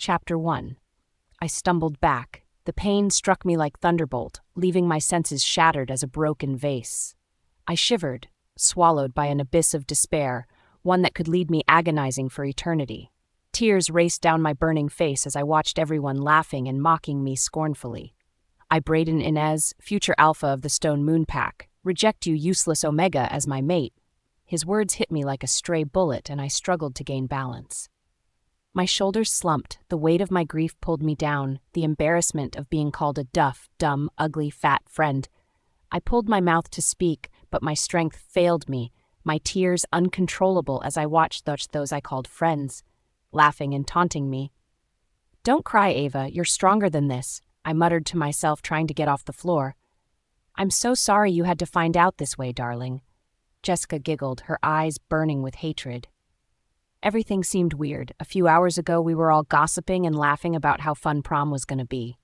Chapter 1. I stumbled back. The pain struck me like thunderbolt, leaving my senses shattered as a broken vase. I shivered, swallowed by an abyss of despair, one that could lead me agonizing for eternity. Tears raced down my burning face as I watched everyone laughing and mocking me scornfully. I, Brayden Inez, future alpha of the Stone Moon Pack, reject you, useless Omega, as my mate. His words hit me like a stray bullet, and I struggled to gain balance. My shoulders slumped, the weight of my grief pulled me down, the embarrassment of being called a duff, dumb, ugly, fat friend. I pulled my mouth to speak, but my strength failed me, my tears uncontrollable as I watched those I called friends, laughing and taunting me. "Don't cry, Ava, you're stronger than this," I muttered to myself, trying to get off the floor. "I'm so sorry you had to find out this way, darling." Jessica giggled, her eyes burning with hatred. Everything seemed weird. A few hours ago, we were all gossiping and laughing about how fun prom was going to be.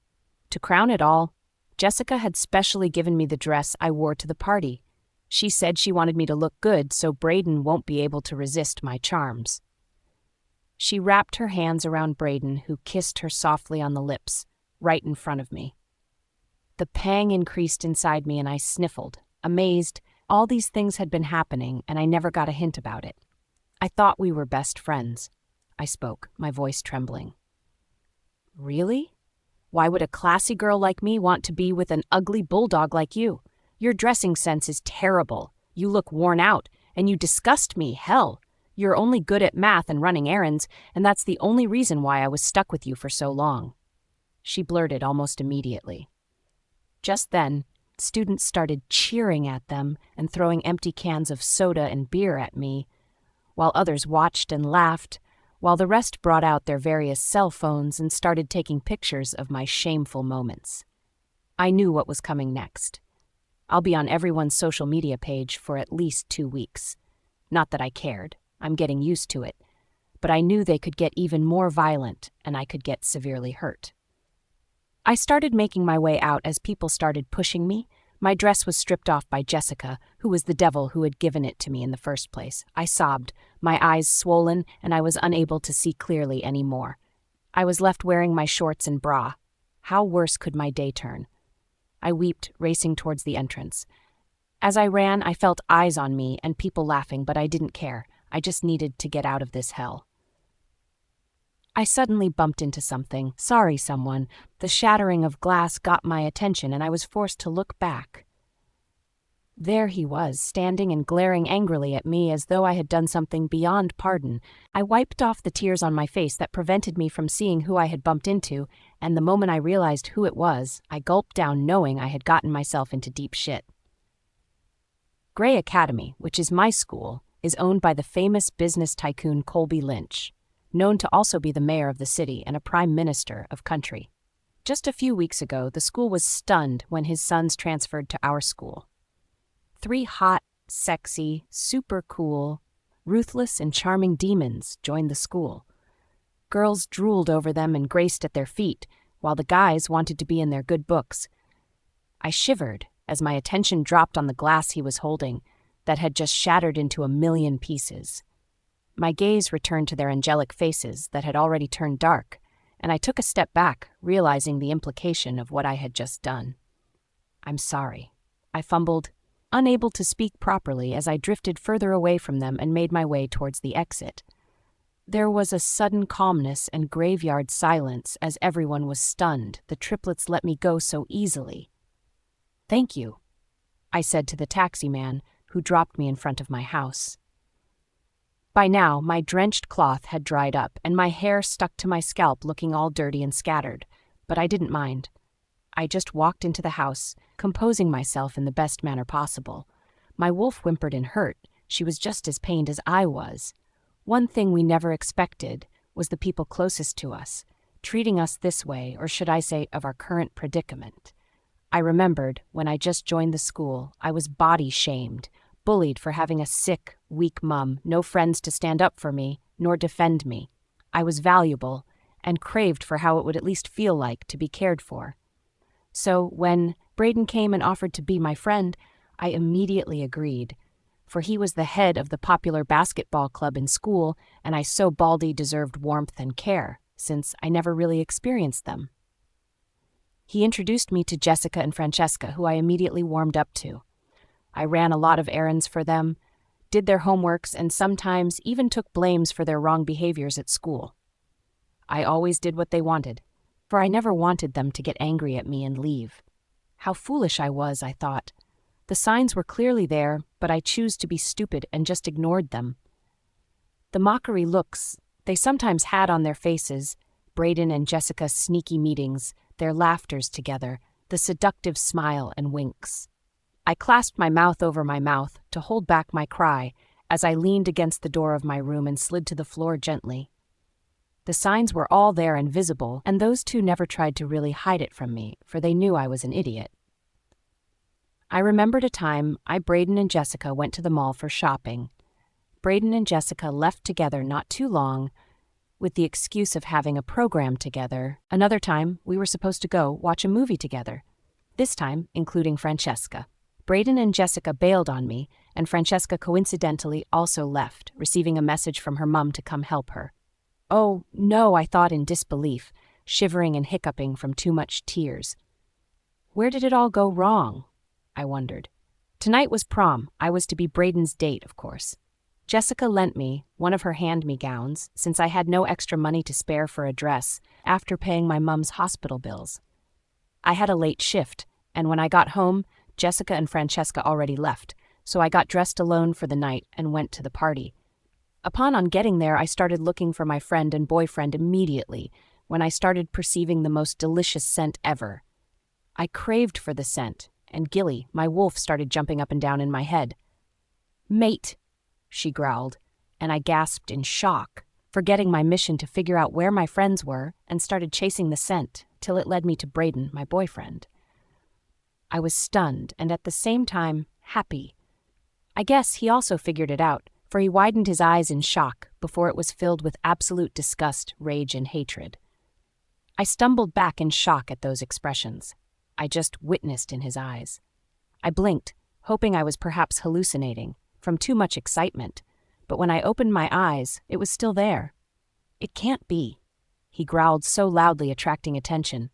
To crown it all, Jessica had specially given me the dress I wore to the party. She said she wanted me to look good so Brayden won't be able to resist my charms. She wrapped her hands around Brayden, who kissed her softly on the lips, right in front of me. The pang increased inside me and I sniffled, amazed. All these things had been happening and I never got a hint about it. "I thought we were best friends," I spoke, my voice trembling. "Really? Why would a classy girl like me want to be with an ugly bulldog like you? Your dressing sense is terrible. You look worn out, and you disgust me, hell. You're only good at math and running errands, and that's the only reason why I was stuck with you for so long," she blurted almost immediately. Just then, students started cheering at them and throwing empty cans of soda and beer at me, while others watched and laughed, while the rest brought out their various cell phones and started taking pictures of my shameful moments. I knew what was coming next. I'll be on everyone's social media page for at least 2 weeks. Not that I cared, I'm getting used to it, but I knew they could get even more violent and I could get severely hurt. I started making my way out as people started pushing me. My dress was stripped off by Jessica, who was the devil who had given it to me in the first place. I sobbed, my eyes swollen, and I was unable to see clearly anymore. I was left wearing my shorts and bra. How worse could my day turn? I wept, racing towards the entrance. As I ran, I felt eyes on me and people laughing, but I didn't care. I just needed to get out of this hell. I suddenly bumped into something. Sorry, someone. The shattering of glass got my attention, and I was forced to look back. There he was, standing and glaring angrily at me as though I had done something beyond pardon. I wiped off the tears on my face that prevented me from seeing who I had bumped into, and the moment I realized who it was, I gulped down, knowing I had gotten myself into deep shit. Gray Academy, which is my school, is owned by the famous business tycoon Colby Lynch, known to also be the mayor of the city and a prime minister of country. Just a few weeks ago, the school was stunned when his sons transferred to our school. 3 hot, sexy, super cool, ruthless and charming demons joined the school. Girls drooled over them and graced at their feet, while the guys wanted to be in their good books. I shivered as my attention dropped on the glass he was holding, that had just shattered into a million pieces. My gaze returned to their angelic faces that had already turned dark, and I took a step back, realizing the implication of what I had just done. "I'm sorry," I fumbled, unable to speak properly as I drifted further away from them and made my way towards the exit. There was a sudden calmness and graveyard silence as everyone was stunned. The triplets let me go so easily. "Thank you," I said to the taxi man, who dropped me in front of my house. By now, my drenched cloth had dried up, and my hair stuck to my scalp looking all dirty and scattered, but I didn't mind. I just walked into the house, composing myself in the best manner possible. My wolf whimpered in hurt. She was just as pained as I was. One thing we never expected was the people closest to us, treating us this way, or should I say, of our current predicament. I remembered, when I just joined the school, I was body-shamed, bullied for having a sick, weak mum, no friends to stand up for me, nor defend me. I was valuable, and craved for how it would at least feel like to be cared for. So when Brayden came and offered to be my friend, I immediately agreed, for he was the head of the popular basketball club in school, and I so baldly deserved warmth and care. since I never really experienced them. He introduced me to Jessica and Francesca, who I immediately warmed up to. I ran a lot of errands for them, did their homeworks, and sometimes even took blames for their wrong behaviors at school. I always did what they wanted, for I never wanted them to get angry at me and leave. How foolish I was, I thought. The signs were clearly there, but I chose to be stupid and just ignored them. The mockery looks they sometimes had on their faces, Braden and Jessica's sneaky meetings, their laughters together, the seductive smile and winks. I clasped my mouth over my mouth to hold back my cry as I leaned against the door of my room and slid to the floor gently. The signs were all there and visible, and those two never tried to really hide it from me, for they knew I was an idiot. I remembered a time Braden and Jessica went to the mall for shopping. Braden and Jessica left together not too long, with the excuse of having a program together. Another time, we were supposed to go watch a movie together, this time including Francesca. Braden and Jessica bailed on me, and Francesca coincidentally also left, receiving a message from her mum to come help her. Oh, no, I thought in disbelief, shivering and hiccuping from too much tears. Where did it all go wrong? I wondered. Tonight was prom. I was to be Braden's date, of course. Jessica lent me one of her hand-me-gowns, since I had no extra money to spare for a dress after paying my mum's hospital bills. I had a late shift, and when I got home, Jessica and Francesca already left, so I got dressed alone for the night and went to the party. On getting there, I started looking for my friend and boyfriend immediately, when I started perceiving the most delicious scent ever. I craved for the scent, and Gilly, my wolf, started jumping up and down in my head. "Mate," she growled, and I gasped in shock, forgetting my mission to figure out where my friends were, and started chasing the scent till it led me to Braden, my boyfriend. I was stunned and at the same time happy. I guess he also figured it out, for he widened his eyes in shock before it was filled with absolute disgust, rage, and hatred. I stumbled back in shock at those expressions I just witnessed in his eyes. I blinked, hoping I was perhaps hallucinating from too much excitement, but when I opened my eyes, it was still there. "It can't be," he growled so loudly, attracting attention.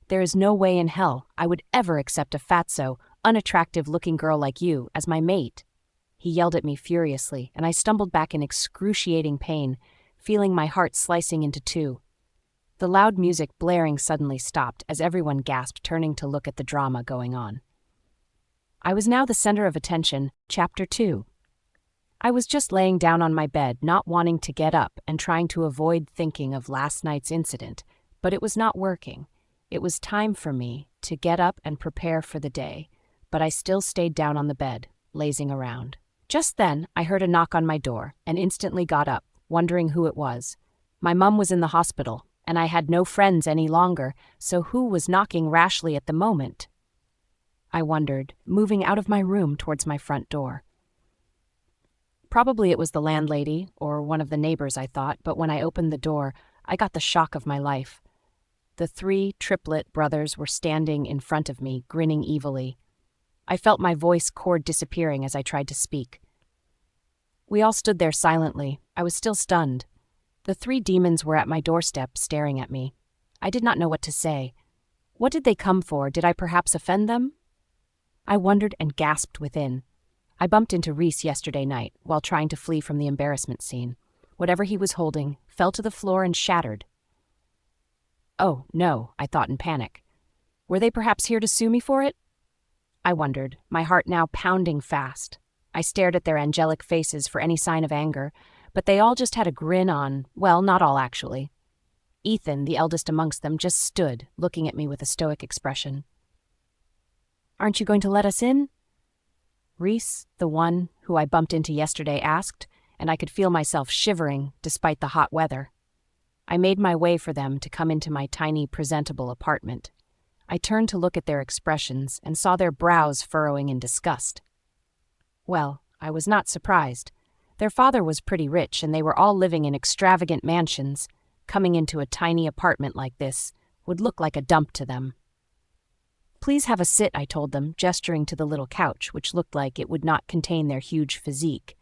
"There is no way in hell I would ever accept a fatso, unattractive-looking girl like you as my mate." He yelled at me furiously, and I stumbled back in excruciating pain, feeling my heart slicing into two. The loud music blaring suddenly stopped as everyone gasped, turning to look at the drama going on. I was now the center of attention. Chapter 2. I was just laying down on my bed, not wanting to get up and trying to avoid thinking of last night's incident, but it was not working. It was time for me to get up and prepare for the day, but I still stayed down on the bed, lazing around. Just then, I heard a knock on my door and instantly got up, wondering who it was. My mum was in the hospital, and I had no friends any longer, so who was knocking rashly at the moment? I wondered, moving out of my room towards my front door. Probably it was the landlady or one of the neighbors, I thought, but when I opened the door, I got the shock of my life. The 3 triplet brothers were standing in front of me, grinning evilly. I felt my voice cord disappearing as I tried to speak. We all stood there silently. I was still stunned. The 3 demons were at my doorstep, staring at me. I did not know what to say. What did they come for? Did I perhaps offend them? I wondered and gasped within. I bumped into Reese yesterday night while trying to flee from the embarrassment scene. Whatever he was holding fell to the floor and shattered. Oh, no, I thought in panic. Were they perhaps here to sue me for it? I wondered, my heart now pounding fast. I stared at their angelic faces for any sign of anger, but they all just had a grin on, well, not all actually. Ethan, the eldest amongst them, just stood, looking at me with a stoic expression. "Aren't you going to let us in?" Reese, the one who I bumped into yesterday, asked, and I could feel myself shivering despite the hot weather. I made my way for them to come into my tiny, presentable apartment. I turned to look at their expressions and saw their brows furrowing in disgust. Well, I was not surprised. Their father was pretty rich, and they were all living in extravagant mansions. Coming into a tiny apartment like this would look like a dump to them. "Please have a sit," I told them, gesturing to the little couch, which looked like it would not contain their huge physique.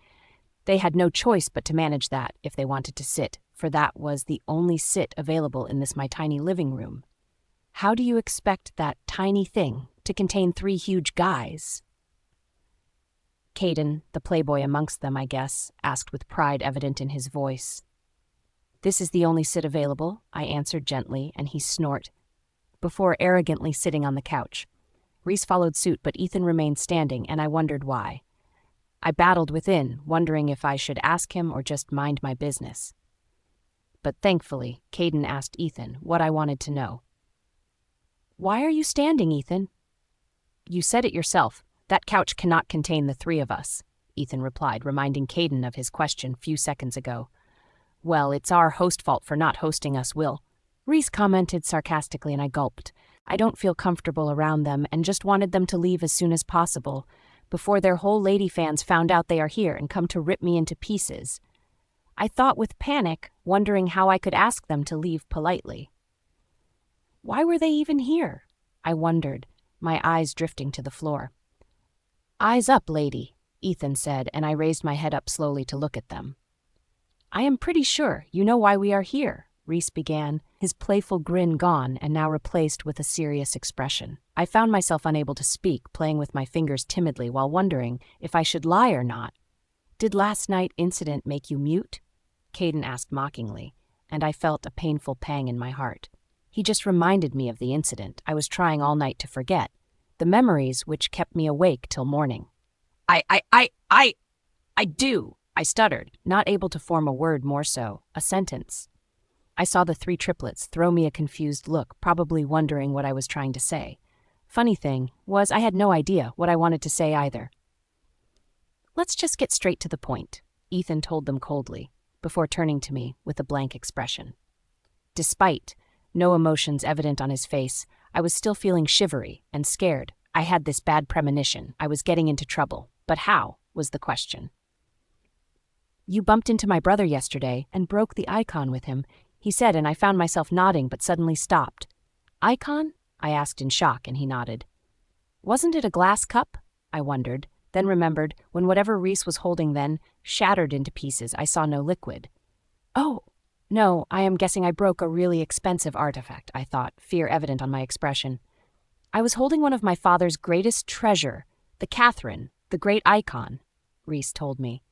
They had no choice but to manage that if they wanted to sit, for that was the only sit available in my tiny living room. How do you expect that tiny thing to contain 3 huge guys? Caden, the playboy amongst them, I guess, asked with pride evident in his voice. This is the only sit available, I answered gently, and he snorted, before arrogantly sitting on the couch. Reese followed suit, but Ethan remained standing, and I wondered why. I battled within, wondering if I should ask him or just mind my business. But thankfully, Caden asked Ethan what I wanted to know. Why are you standing, Ethan? You said it yourself. That couch cannot contain the 3 of us, Ethan replied, reminding Caden of his question few seconds ago. Well, it's our host's fault for not hosting us, Will. Reese commented sarcastically, and I gulped. I don't feel comfortable around them and just wanted them to leave as soon as possible, before their whole lady fans found out they are here and come to rip me into pieces. I thought with panic, wondering how I could ask them to leave politely. Why were they even here? I wondered, my eyes drifting to the floor. Eyes up, lady, Ethan said, and I raised my head up slowly to look at them. I am pretty sure you know why we are here, Reese began, his playful grin gone and now replaced with a serious expression. I found myself unable to speak, playing with my fingers timidly while wondering if I should lie or not. Did last night's incident make you mute? Caden asked mockingly, and I felt a painful pang in my heart. He just reminded me of the incident I was trying all night to forget, the memories which kept me awake till morning. I do, I stuttered, not able to form a word, more so, a sentence. I saw the 3 triplets throw me a confused look, probably wondering what I was trying to say. Funny thing was, I had no idea what I wanted to say either. Let's just get straight to the point, Ethan told them coldly, before turning to me with a blank expression. Despite no emotions evident on his face, I was still feeling shivery and scared. I had this bad premonition I was getting into trouble, but how was the question. You bumped into my brother yesterday and broke the icon with him, he said, and I found myself nodding but suddenly stopped. Icon? I asked in shock, and he nodded. Wasn't it a glass cup? I wondered, then remembered when whatever Reese was holding then shattered into pieces. I saw no liquid. Oh, no, I am guessing I broke a really expensive artifact, I thought, fear evident on my expression. I was holding one of my father's greatest treasure, the Catherine, the great icon, Reese told me.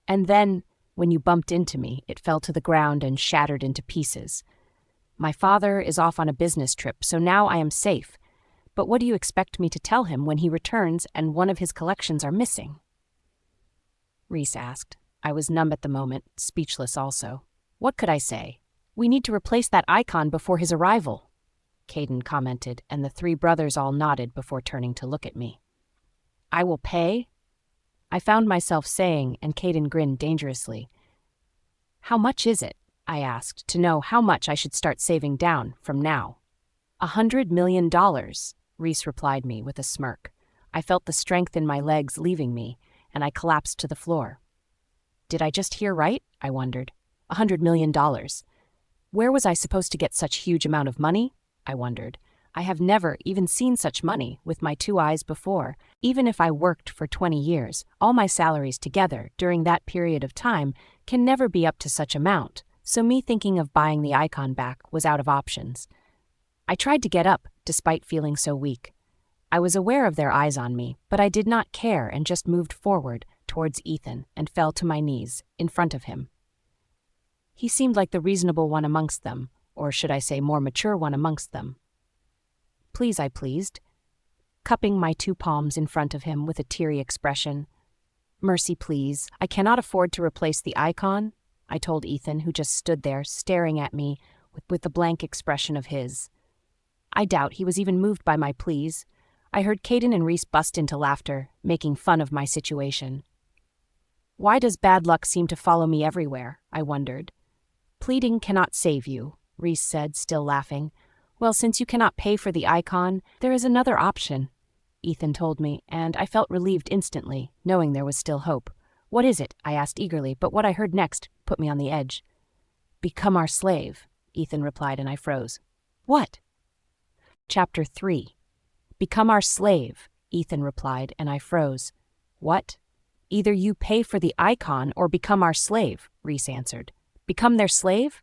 And then, when you bumped into me, it fell to the ground and shattered into pieces. My father is off on a business trip, so now I am safe. But what do you expect me to tell him when he returns and one of his collections are missing? Reese asked. I was numb at the moment, speechless also. What could I say? We need to replace that icon before his arrival, Caden commented, and the 3 brothers all nodded before turning to look at me. I will pay? I found myself saying, and Caden grinned dangerously. How much is it? I asked, to know how much I should start saving down from now. $100 million, Reese replied me with a smirk. I felt the strength in my legs leaving me, and I collapsed to the floor. Did I just hear right? I wondered. $100 million. Where was I supposed to get such huge amount of money? I wondered. I have never even seen such money with my 2 eyes before. Even if I worked for 20 years, all my salaries together during that period of time can never be up to such amount, so me thinking of buying the icon back was out of options. I tried to get up, despite feeling so weak. I was aware of their eyes on me, but I did not care and just moved forward towards Ethan and fell to my knees in front of him. He seemed like the reasonable one amongst them, or should I say more mature one amongst them. Please, I pleased, cupping my 2 palms in front of him with a teary expression. Mercy, please. I cannot afford to replace the icon, I told Ethan, who just stood there staring at me with the blank expression of his. I doubt he was even moved by my pleas. I heard Caden and Reese bust into laughter, making fun of my situation. Why does bad luck seem to follow me everywhere? I wondered. Pleading cannot save you, Reese said, still laughing. Well, since you cannot pay for the icon, there is another option, Ethan told me, and I felt relieved instantly, knowing there was still hope. What is it? I asked eagerly, but what I heard next put me on the edge. Become our slave, Ethan replied, and I froze. What? Chapter 3. Become our slave, Ethan replied, and I froze. What? Either you pay for the icon or become our slave, Reese answered. Become their slave?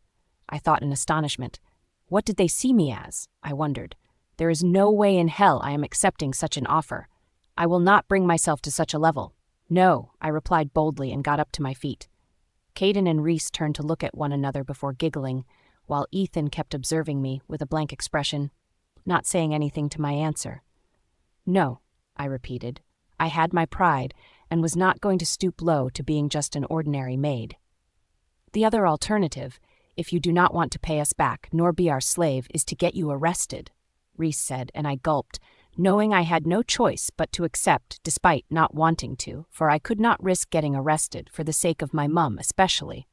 I thought in astonishment. What did they see me as? I wondered. There is no way in hell I am accepting such an offer. I will not bring myself to such a level. No, I replied boldly and got up to my feet. Caden and Reese turned to look at one another before giggling, while Ethan kept observing me with a blank expression, not saying anything to my answer. No, I repeated. I had my pride and was not going to stoop low to being just an ordinary maid. The other alternative, if you do not want to pay us back nor be our slave, is to get you arrested, Reese said, and I gulped, knowing I had no choice but to accept despite not wanting to, for I could not risk getting arrested for the sake of my mum especially.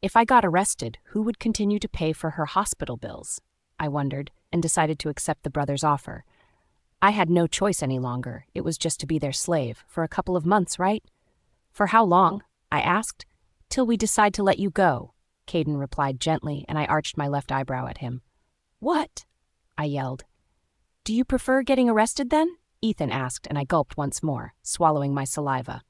If I got arrested, who would continue to pay for her hospital bills? I wondered, and decided to accept the brothers' offer. I had no choice any longer. It was just to be their slave, for a couple of months, right? For how long? I asked. Till we decide to let you go, Caden replied gently, and I arched my left eyebrow at him. What? I yelled. Do you prefer getting arrested then? Ethan asked, and I gulped once more, swallowing my saliva.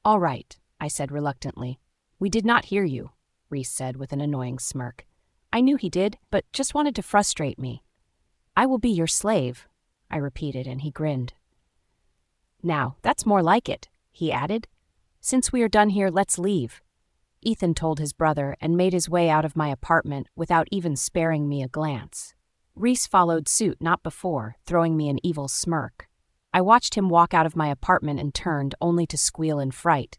All right, I said reluctantly. We did not hear you, Reese said with an annoying smirk. I knew he did, but just wanted to frustrate me. I will be your slave, I repeated, and he grinned. Now, that's more like it, he added. Since we are done here, let's leave. Ethan told his brother and made his way out of my apartment without even sparing me a glance. Reese followed suit not before, throwing me an evil smirk. I watched him walk out of my apartment and turned, only to squeal in fright.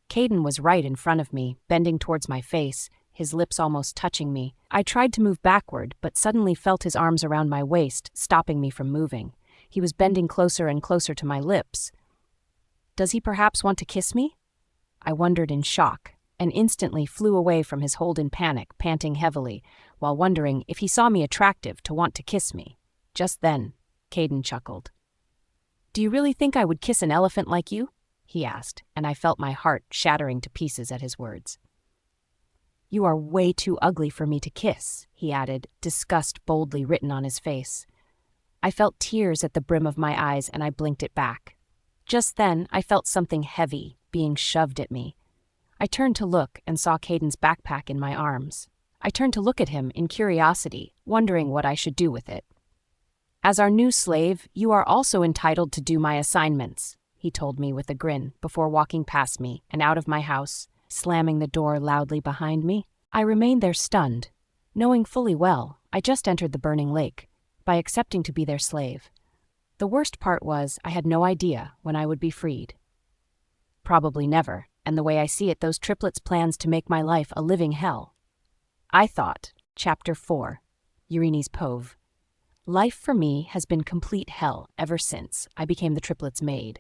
Caden was right in front of me, bending towards my face, his lips almost touching me. I tried to move backward, but suddenly felt his arms around my waist, stopping me from moving. He was bending closer and closer to my lips. Does he perhaps want to kiss me? I wondered in shock, and instantly flew away from his hold in panic, panting heavily, while wondering if he saw me attractive to want to kiss me. Just then, Caden chuckled. Do you really think I would kiss an elephant like you? He asked, and I felt my heart shattering to pieces at his words. You are way too ugly for me to kiss, he added, disgust boldly written on his face. I felt tears at the brim of my eyes, and I blinked it back. Just then, I felt something heavy being shoved at me. I turned to look and saw Caden's backpack in my arms. I turned to look at him in curiosity, wondering what I should do with it. As our new slave, you are also entitled to do my assignments, he told me with a grin before walking past me and out of my house, slamming the door loudly behind me. I remained there stunned, knowing fully well I just entered the burning lake by accepting to be their slave. The worst part was I had no idea when I would be freed. Probably never, and the way I see it, those triplets' plans to make my life a living hell. I thought, Chapter 4, Urini's Pove. Life for me has been complete hell ever since I became the triplets' maid.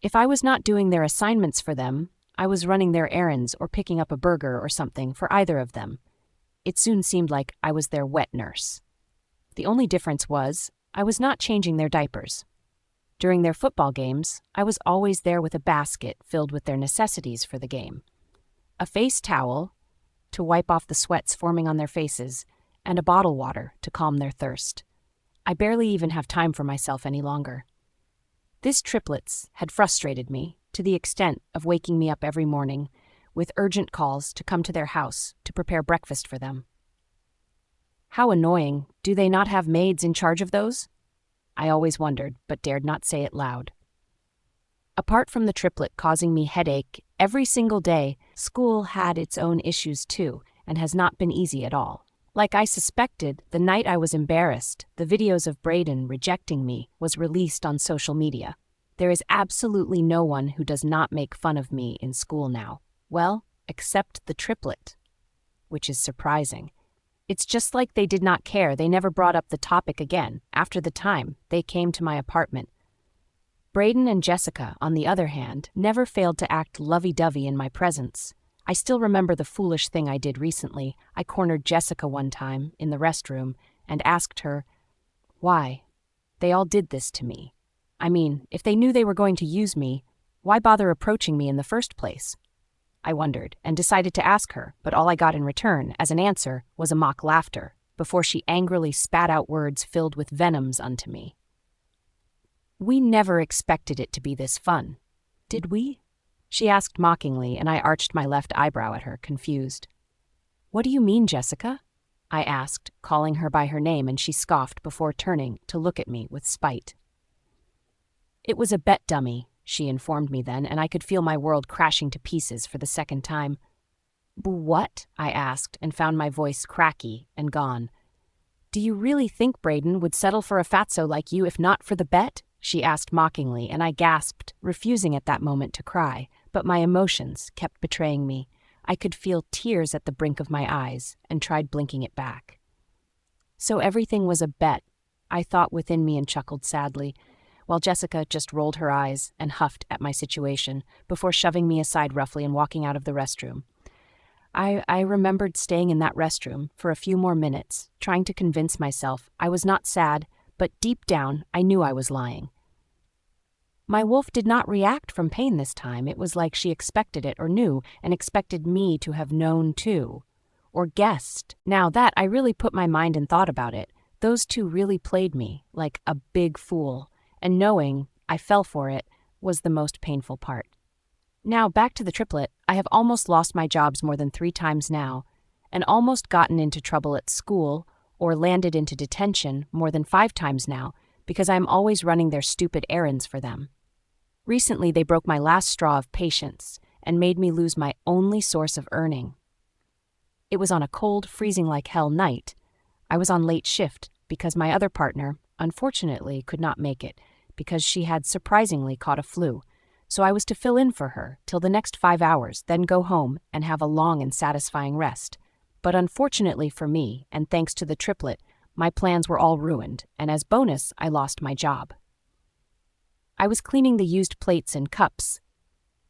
If I was not doing their assignments for them, I was running their errands or picking up a burger or something for either of them. It soon seemed like I was their wet nurse. The only difference was I was not changing their diapers. During their football games, I was always there with a basket filled with their necessities for the game. A face towel to wipe off the sweats forming on their faces, and a bottle water to calm their thirst. I barely even have time for myself any longer. This triplets had frustrated me to the extent of waking me up every morning with urgent calls to come to their house to prepare breakfast for them. How annoying. Do they not have maids in charge of those? I always wondered, but dared not say it loud. Apart from the triplet causing me headache every single day, school had its own issues too, and has not been easy at all. Like I suspected, the night I was embarrassed, the videos of Braden rejecting me was released on social media. There is absolutely no one who does not make fun of me in school now. Well, except the triplet, which is surprising. It's just like they did not care. They never brought up the topic again after the time they came to my apartment. Braden and Jessica, on the other hand, never failed to act lovey-dovey in my presence. I still remember the foolish thing I did recently. I cornered Jessica one time in the restroom and asked her, why? They all did this to me. I mean, if they knew they were going to use me, why bother approaching me in the first place? I wondered and decided to ask her, but all I got in return as an answer was a mock laughter before she angrily spat out words filled with venoms unto me. We never expected it to be this fun, did we? She asked mockingly, and I arched my left eyebrow at her, confused. What do you mean, Jessica? I asked, calling her by her name, and she scoffed before turning to look at me with spite. It was a bet dummy, she informed me then, and I could feel my world crashing to pieces for the second time. What? I asked, and found my voice cracky and gone. Do you really think Braden would settle for a fatso like you if not for the bet? She asked mockingly, and I gasped, refusing at that moment to cry, but my emotions kept betraying me. I could feel tears at the brink of my eyes, and tried blinking it back. So everything was a bet, I thought within me and chuckled sadly, while Jessica just rolled her eyes and huffed at my situation before shoving me aside roughly and walking out of the restroom. I remembered staying in that restroom for a few more minutes, trying to convince myself I was not sad, but deep down I knew I was lying. My wolf did not react from pain this time. It was like she expected it or knew, and expected me to have known too. Or guessed. Now that I really put my mind and thought about it, those two really played me like a big fool, and knowing I fell for it was the most painful part. Now, back to the triplet. I have almost lost my jobs more than 3 times now, and almost gotten into trouble at school or landed into detention more than 5 times now because I'm always running their stupid errands for them. Recently, they broke my last straw of patience and made me lose my only source of earning. It was on a cold, freezing-like-hell night. I was on late shift because my other partner, unfortunately, could not make it because she had surprisingly caught a flu. So I was to fill in for her till the next 5 hours, then go home and have a long and satisfying rest. But unfortunately for me, and thanks to the triplet, my plans were all ruined, and as bonus, I lost my job. I was cleaning the used plates and cups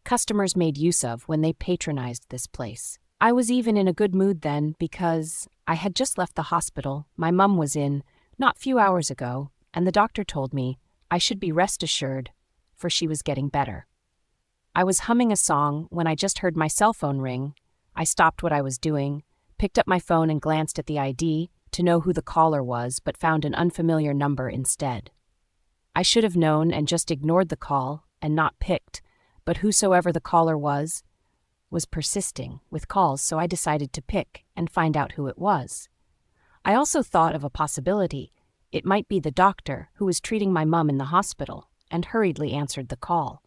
customers made use of when they patronized this place. I was even in a good mood then because I had just left the hospital my mum was in not few hours ago, and the doctor told me I should be rest assured, for she was getting better. I was humming a song when I just heard my cell phone ring. I stopped what I was doing, picked up my phone and glanced at the ID to know who the caller was, but found an unfamiliar number instead. I should have known and just ignored the call and not picked, but whosoever the caller was persisting with calls, so I decided to pick and find out who it was. I also thought of a possibility. It might be the doctor who was treating my mum in the hospital, and hurriedly answered the call.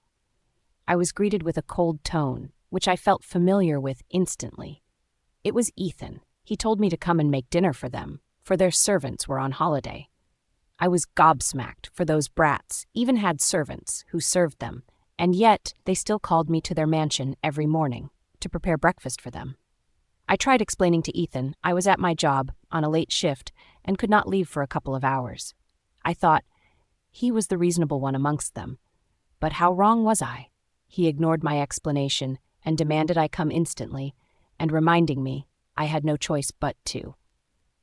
I was greeted with a cold tone, which I felt familiar with instantly. It was Ethan. He told me to come and make dinner for them, for their servants were on holiday. I was gobsmacked, for those brats even had servants who served them, and yet they still called me to their mansion every morning to prepare breakfast for them. I tried explaining to Ethan I was at my job on a late shift and could not leave for a couple of hours. I thought he was the reasonable one amongst them. But how wrong was I? He ignored my explanation and demanded I come instantly, and reminding me I had no choice but to.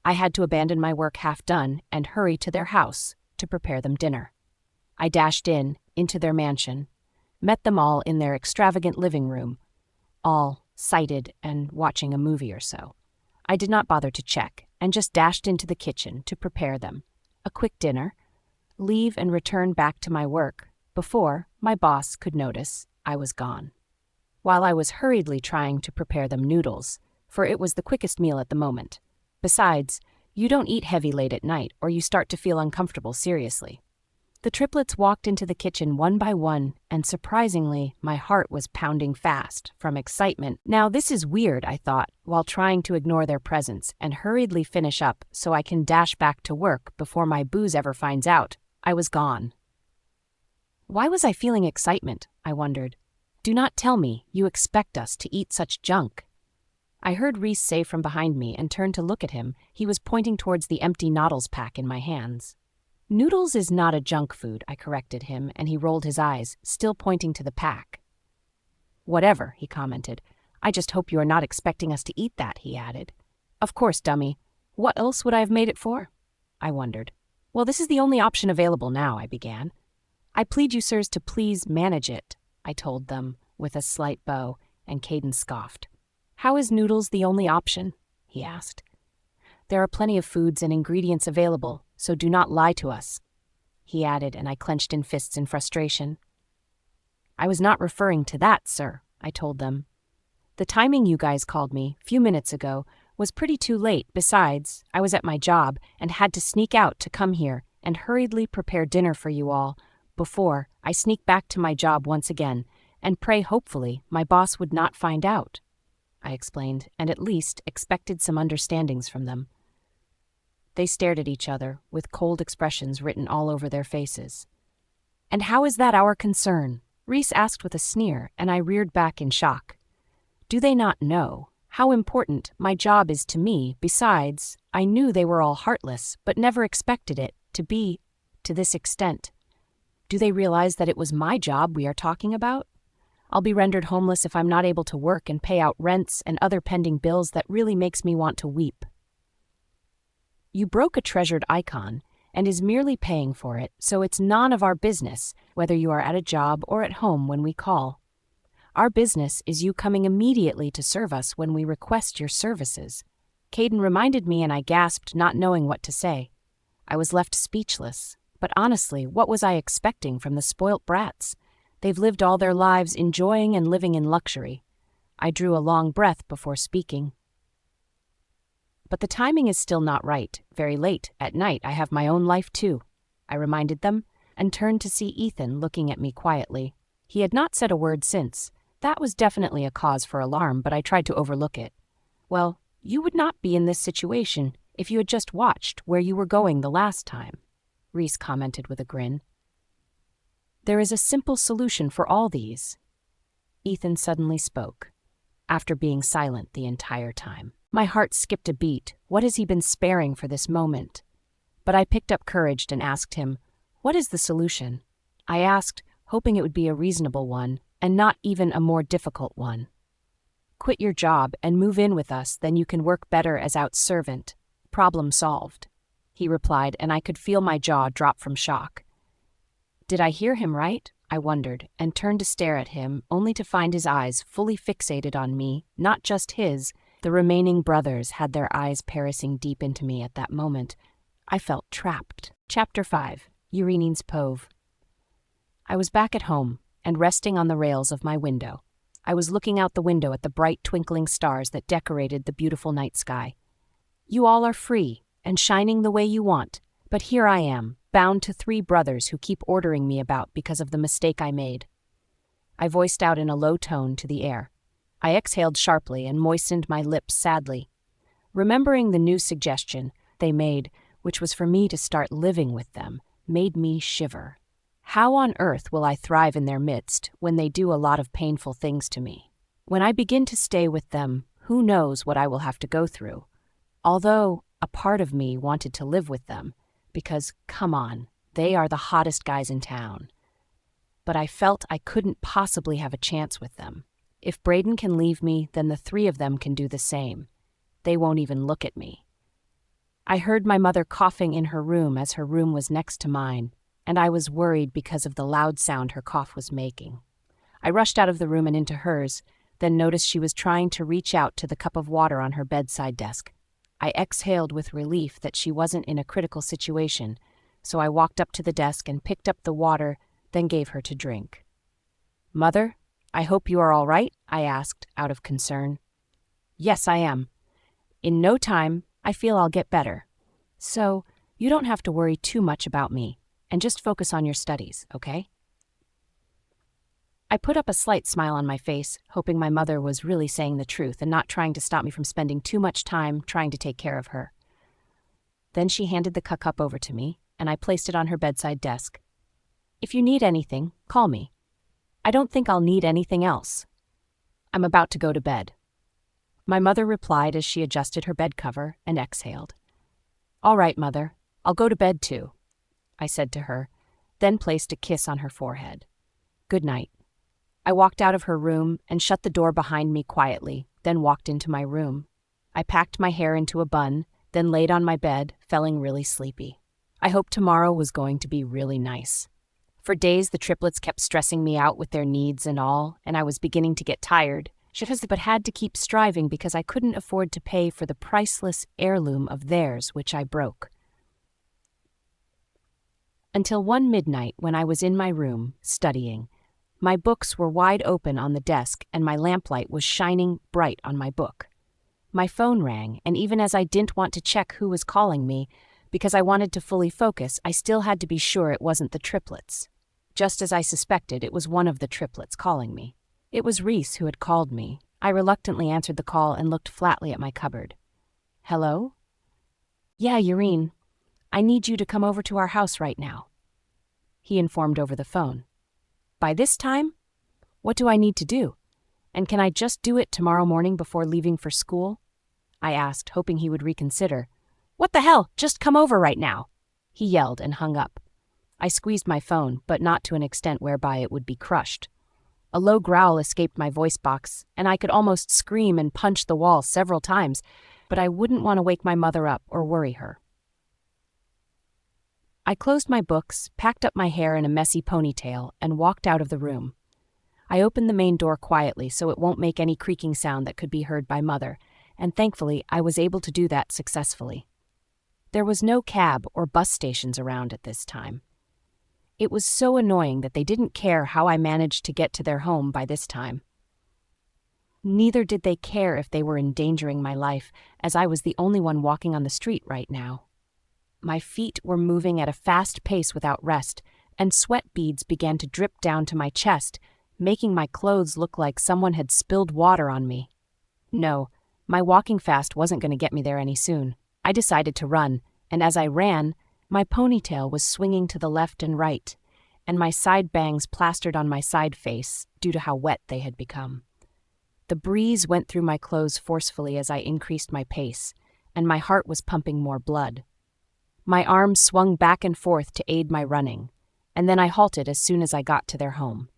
I had to abandon my work half done and hurry to their house to prepare them dinner. I dashed into their mansion, met them all in their extravagant living room, all sighted and watching a movie or so. I did not bother to check and just dashed into the kitchen to prepare them a quick dinner, leave and return back to my work before my boss could notice I was gone. While I was hurriedly trying to prepare them noodles, for it was the quickest meal at the moment. Besides, you don't eat heavy late at night or you start to feel uncomfortable seriously. The triplets walked into the kitchen one by one, and surprisingly, my heart was pounding fast from excitement. Now this is weird, I thought, while trying to ignore their presence and hurriedly finish up so I can dash back to work before my booze ever finds out I was gone. Why was I feeling excitement? I wondered. Do not tell me you expect us to eat such junk. I heard Reese say from behind me and turned to look at him. He was pointing towards the empty noodles pack in my hands. Noodles is not a junk food, I corrected him, and he rolled his eyes, still pointing to the pack. Whatever, he commented. I just hope you are not expecting us to eat that, he added. Of course, dummy. What else would I have made it for? I wondered. Well, this is the only option available now, I began. I plead you, sirs, to please manage it, I told them, with a slight bow, and Caden scoffed. How is noodles the only option? He asked. There are plenty of foods and ingredients available, so do not lie to us, he added, and I clenched in fists in frustration. "I was not referring to that, sir," I told them. "The timing you guys called me, few minutes ago, was pretty too late. Besides, I was at my job and had to sneak out to come here and hurriedly prepare dinner for you all before I sneak back to my job once again and pray hopefully my boss would not find out," I explained, and at least expected some understandings from them. They stared at each other, with cold expressions written all over their faces. "And how is that our concern?" Reese asked with a sneer, and I reared back in shock. "Do they not know how important my job is to me? Besides, I knew they were all heartless, but never expected it to be to this extent. Do they realize that it was my job we are talking about? I'll be rendered homeless if I'm not able to work and pay out rents and other pending bills. That really makes me want to weep. You broke a treasured icon and is merely paying for it, so it's none of our business whether you are at a job or at home when we call. Our business is you coming immediately to serve us when we request your services." Caden reminded me and I gasped, not knowing what to say. I was left speechless, but honestly, what was I expecting from the spoilt brats? They've lived all their lives enjoying and living in luxury. I drew a long breath before speaking. "But the timing is still not right. Very late at night. I have my own life too," I reminded them, and turned to see Ethan looking at me quietly. He had not said a word since. That was definitely a cause for alarm, but I tried to overlook it. "Well, you would not be in this situation if you had just watched where you were going the last time," Reese commented with a grin. "There is a simple solution for all these." Ethan suddenly spoke, after being silent the entire time. My heart skipped a beat. What has he been sparing for this moment? But I picked up courage and asked him, "What is the solution?" I asked, hoping it would be a reasonable one, and not even a more difficult one. "Quit your job and move in with us, then you can work better as out servant. Problem solved," he replied, and I could feel my jaw drop from shock. Did I hear him right? I wondered, and turned to stare at him, only to find his eyes fully fixated on me, not just his. The remaining brothers had their eyes piercing deep into me at that moment. I felt trapped. Chapter 5. Urine's Pove. I was back at home, and resting on the rails of my window. I was looking out the window at the bright twinkling stars that decorated the beautiful night sky. You all are free, and shining the way you want, but here I am, bound to 3 brothers who keep ordering me about because of the mistake I made. I voiced out in a low tone to the air. I exhaled sharply and moistened my lips sadly. Remembering the new suggestion they made, which was for me to start living with them, made me shiver. How on earth will I thrive in their midst when they do a lot of painful things to me? When I begin to stay with them, who knows what I will have to go through? Although a part of me wanted to live with them, because, come on, they are the hottest guys in town. But I felt I couldn't possibly have a chance with them. If Braden can leave me, then the 3 of them can do the same. They won't even look at me. I heard my mother coughing in her room as her room was next to mine, and I was worried because of the loud sound her cough was making. I rushed out of the room and into hers, then noticed she was trying to reach out to the cup of water on her bedside desk. I exhaled with relief that she wasn't in a critical situation, so I walked up to the desk and picked up the water, then gave her to drink. "Mother, I hope you are all right?" I asked, out of concern. "Yes, I am. In no time, I feel I'll get better. So, you don't have to worry too much about me, and just focus on your studies, okay?" I put up a slight smile on my face, hoping my mother was really saying the truth and not trying to stop me from spending too much time trying to take care of her. Then she handed the cup over to me, and I placed it on her bedside desk. "If you need anything, call me. I don't think I'll need anything else. I'm about to go to bed." My mother replied as she adjusted her bed cover and exhaled. "All right, Mother, I'll go to bed too," I said to her, then placed a kiss on her forehead. "Good night." I walked out of her room and shut the door behind me quietly, then walked into my room. I packed my hair into a bun, then laid on my bed, feeling really sleepy. I hoped tomorrow was going to be really nice. For days, the triplets kept stressing me out with their needs and all, and I was beginning to get tired, but had to keep striving because I couldn't afford to pay for the priceless heirloom of theirs, which I broke. Until one midnight when I was in my room, studying, My books were wide open on the desk, and my lamplight was shining bright on my book. My phone rang, and even as I didn't want to check who was calling me, because I wanted to fully focus, I still had to be sure it wasn't the triplets. Just as I suspected, it was one of the triplets calling me. It was Reese who had called me. I reluctantly answered the call and looked flatly at my cupboard. Hello? Yeah, Urine. I need you to come over to our house right now. He informed over the phone. By this time? What do I need to do? And can I just do it tomorrow morning before leaving for school? I asked, hoping he would reconsider. What the hell? Just come over right now, he yelled and hung up. I squeezed my phone, but not to an extent whereby it would be crushed. A low growl escaped my voice box, and I could almost scream and punch the wall several times, but I wouldn't want to wake my mother up or worry her. I closed my books, packed up my hair in a messy ponytail, and walked out of the room. I opened the main door quietly so it won't make any creaking sound that could be heard by Mother, and thankfully I was able to do that successfully. There was no cab or bus stations around at this time. It was so annoying that they didn't care how I managed to get to their home by this time. Neither did they care if they were endangering my life, as I was the only one walking on the street right now. My feet were moving at a fast pace without rest, and sweat beads began to drip down to my chest, making my clothes look like someone had spilled water on me. No, my walking fast wasn't going to get me there any soon. I decided to run, and as I ran, my ponytail was swinging to the left and right, and my side bangs plastered on my side face due to how wet they had become. The breeze went through my clothes forcefully as I increased my pace, and my heart was pumping more blood. My arms swung back and forth to aid my running, and then I halted as soon as I got to their home.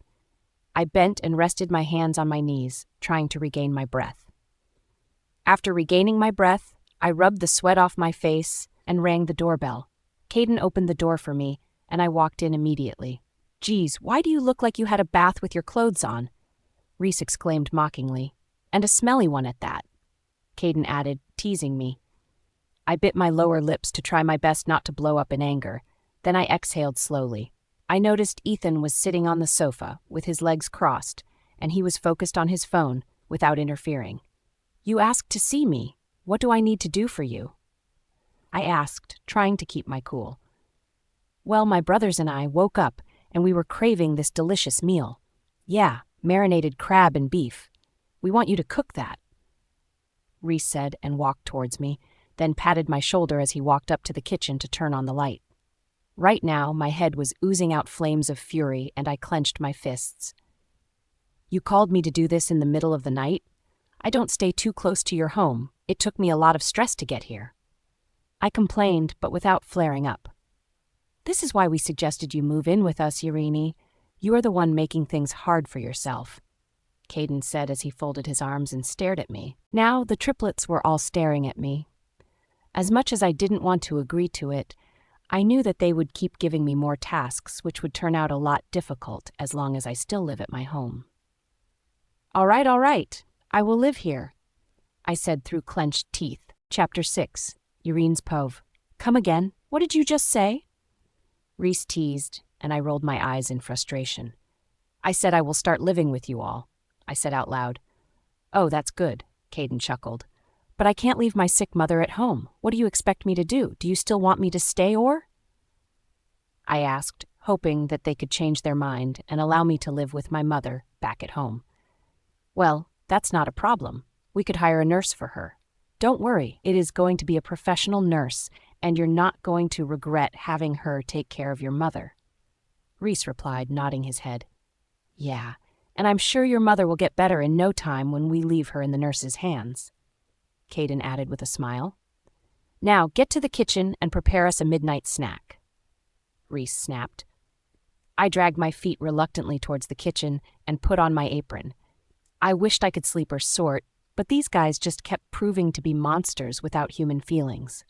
I bent and rested my hands on my knees, trying to regain my breath. After regaining my breath, I rubbed the sweat off my face and rang the doorbell. Caden opened the door for me, and I walked in immediately. Geez, why do you look like you had a bath with your clothes on? Reese exclaimed mockingly. And a smelly one at that, Caden added, teasing me. I bit my lower lips to try my best not to blow up in anger. Then I exhaled slowly. I noticed Ethan was sitting on the sofa, with his legs crossed, and he was focused on his phone, without interfering. You asked to see me. What do I need to do for you? I asked, trying to keep my cool. Well, my brothers and I woke up, and we were craving this delicious meal. Yeah, marinated crab and beef. We want you to cook that, Reese said and walked towards me, then patted my shoulder as he walked up to the kitchen to turn on the light. Right now, my head was oozing out flames of fury, and I clenched my fists. You called me to do this in the middle of the night? I don't stay too close to your home. It took me a lot of stress to get here. I complained, but without flaring up. This is why we suggested you move in with us, Urine. You are the one making things hard for yourself, Caden said as he folded his arms and stared at me. Now the triplets were all staring at me. As much as I didn't want to agree to it, I knew that they would keep giving me more tasks, which would turn out a lot difficult as long as I still live at my home. All right, I will live here, I said through clenched teeth. Chapter 6, Urine's Pove. Come again? What did you just say? Reese teased, and I rolled my eyes in frustration. I said I will start living with you all, I said out loud. Oh, that's good, Caden chuckled. But I can't leave my sick mother at home. What do you expect me to do? Do you still want me to stay or? I asked, hoping that they could change their mind and allow me to live with my mother back at home. Well, that's not a problem. We could hire a nurse for her. Don't worry, it is going to be a professional nurse, and you're not going to regret having her take care of your mother. Reese replied, nodding his head. Yeah, and I'm sure your mother will get better in no time when we leave her in the nurse's hands, Caden added with a smile. Now, get to the kitchen and prepare us a midnight snack, Reese snapped. I dragged my feet reluctantly towards the kitchen and put on my apron. I wished I could sleep or sort, but these guys just kept proving to be monsters without human feelings.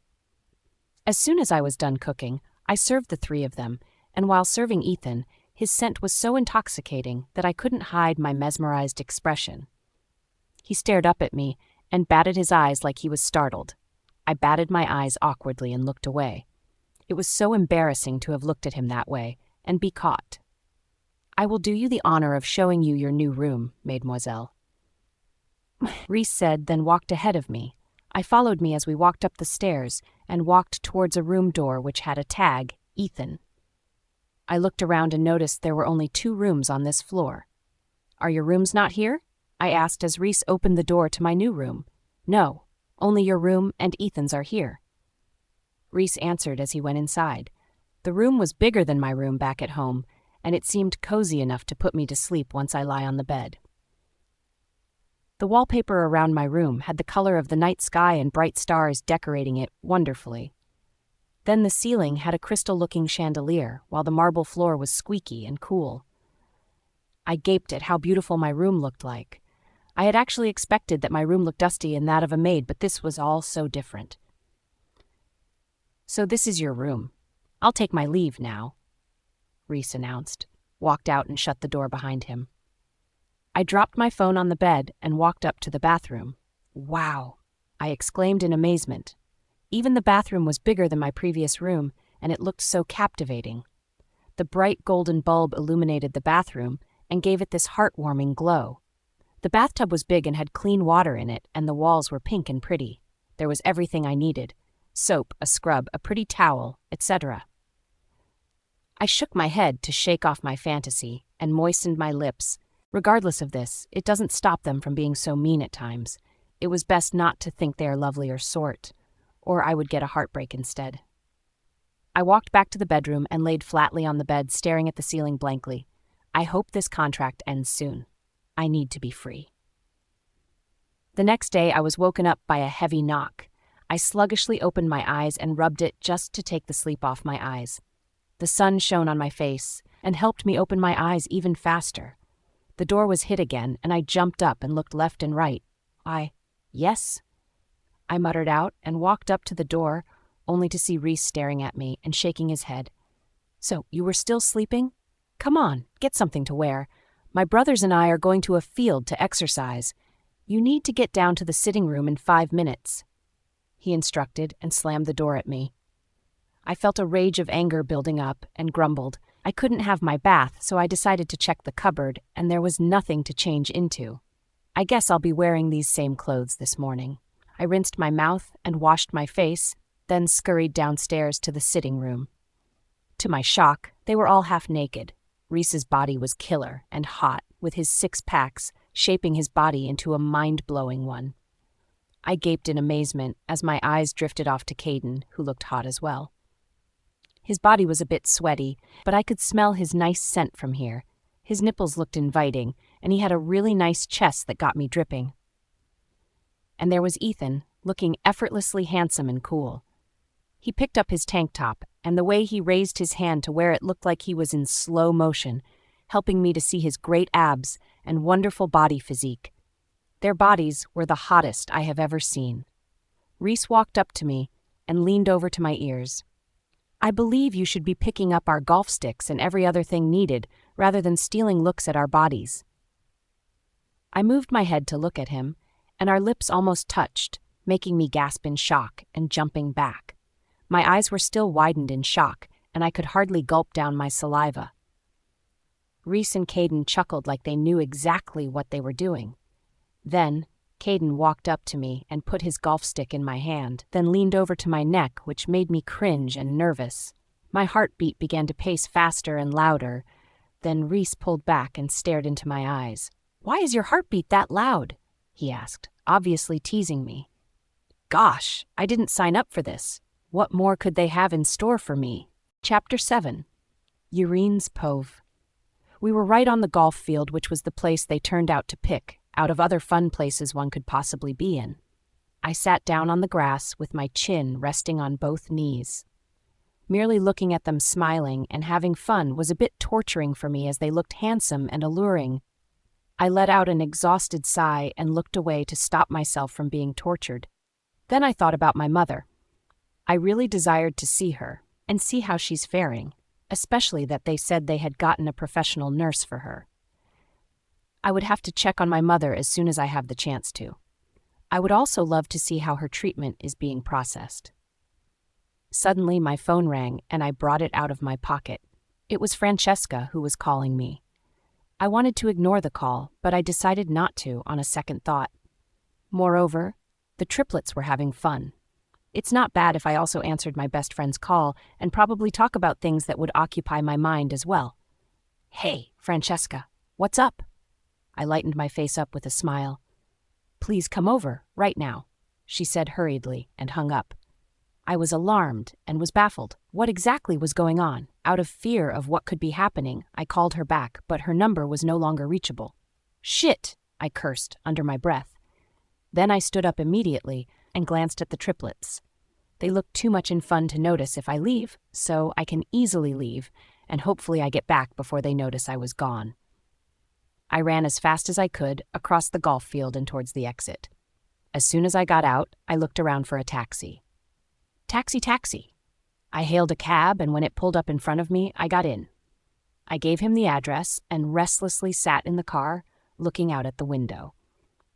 As soon as I was done cooking, I served the three of them, and while serving Ethan, his scent was so intoxicating that I couldn't hide my mesmerized expression. He stared up at me and batted his eyes like he was startled. I batted my eyes awkwardly and looked away. It was so embarrassing to have looked at him that way and be caught. I will do you the honor of showing you your new room, mademoiselle, Reese said, then walked ahead of me. I followed me as we walked up the stairs and walked towards a room door which had a tag, Ethan. I looked around and noticed there were only 2 rooms on this floor. Are your rooms not here? I asked as Reese opened the door to my new room. No, only your room and Ethan's are here. Reese answered as he went inside. The room was bigger than my room back at home, and it seemed cozy enough to put me to sleep once I lie on the bed. The wallpaper around my room had the color of the night sky and bright stars decorating it wonderfully. Then the ceiling had a crystal-looking chandelier, while the marble floor was squeaky and cool. I gaped at how beautiful my room looked like. I had actually expected that my room looked dusty and that of a maid, but this was all so different. So this is your room. I'll take my leave now, Reese announced, walked out and shut the door behind him. I dropped my phone on the bed and walked up to the bathroom. Wow, I exclaimed in amazement. Even the bathroom was bigger than my previous room, and it looked so captivating. The bright golden bulb illuminated the bathroom and gave it this heartwarming glow. The bathtub was big and had clean water in it, and the walls were pink and pretty. There was everything I needed: soap, a scrub, a pretty towel, etc. I shook my head to shake off my fantasy and moistened my lips. Regardless of this, it doesn't stop them from being so mean at times. It was best not to think they are lovely or sort, or I would get a heartbreak instead. I walked back to the bedroom and laid flatly on the bed, staring at the ceiling blankly. I hope this contract ends soon. I need to be free. The next day, I was woken up by a heavy knock. I sluggishly opened my eyes and rubbed it just to take the sleep off my eyes. The sun shone on my face and helped me open my eyes even faster. The door was hit again, and I jumped up and looked left and right. Yes? I muttered out and walked up to the door, only to see Reese staring at me and shaking his head. So, you were still sleeping? Come on, get something to wear. My brothers and I are going to a field to exercise. You need to get down to the sitting room in 5 minutes, he instructed and slammed the door at me. I felt a rage of anger building up and grumbled. I couldn't have my bath, so I decided to check the cupboard, and there was nothing to change into. I guess I'll be wearing these same clothes this morning. I rinsed my mouth and washed my face, then scurried downstairs to the sitting room. To my shock, they were all half naked. Reese's body was killer and hot, with his 6 packs shaping his body into a mind-blowing one. I gaped in amazement as my eyes drifted off to Caden, who looked hot as well. His body was a bit sweaty, but I could smell his nice scent from here. His nipples looked inviting, and he had a really nice chest that got me dripping. And there was Ethan, looking effortlessly handsome and cool. He picked up his tank top, and the way he raised his hand to where it looked like he was in slow motion, helping me to see his great abs and wonderful body physique. Their bodies were the hottest I have ever seen. Reese walked up to me and leaned over to my ears. I believe you should be picking up our golf sticks and every other thing needed, rather than stealing looks at our bodies. I moved my head to look at him, and our lips almost touched, making me gasp in shock and jumping back. My eyes were still widened in shock, and I could hardly gulp down my saliva. Reese and Caden chuckled like they knew exactly what they were doing. Then, Caden walked up to me and put his golf stick in my hand, then leaned over to my neck, which made me cringe and nervous. My heartbeat began to pace faster and louder. Then Reese pulled back and stared into my eyes. "Why is your heartbeat that loud?" he asked, obviously teasing me. Gosh, I didn't sign up for this. What more could they have in store for me? Chapter 7. Urine's Pove. We were right on the golf field, which was the place they turned out to pick, out of other fun places one could possibly be in. I sat down on the grass with my chin resting on both knees. Merely looking at them smiling and having fun was a bit torturing for me as they looked handsome and alluring. I let out an exhausted sigh and looked away to stop myself from being tortured. Then I thought about my mother. I really desired to see her and see how she's faring, especially that they said they had gotten a professional nurse for her. I would have to check on my mother as soon as I have the chance to. I would also love to see how her treatment is being processed. Suddenly, my phone rang, and I brought it out of my pocket. It was Francesca who was calling me. I wanted to ignore the call, but I decided not to on a second thought. Moreover, the triplets were having fun. It's not bad if I also answered my best friend's call and probably talk about things that would occupy my mind as well. "Hey, Francesca, what's up?" I lightened my face up with a smile. "Please come over, right now," she said hurriedly and hung up. I was alarmed and was baffled. What exactly was going on? Out of fear of what could be happening, I called her back, but her number was no longer reachable. "Shit!" I cursed under my breath. Then I stood up immediately and glanced at the triplets. They look too much in fun to notice if I leave, so I can easily leave, and hopefully I get back before they notice I was gone. I ran as fast as I could across the golf field and towards the exit. As soon as I got out, I looked around for a taxi. Taxi, taxi. I hailed a cab, and when it pulled up in front of me, I got in. I gave him the address and restlessly sat in the car, looking out at the window.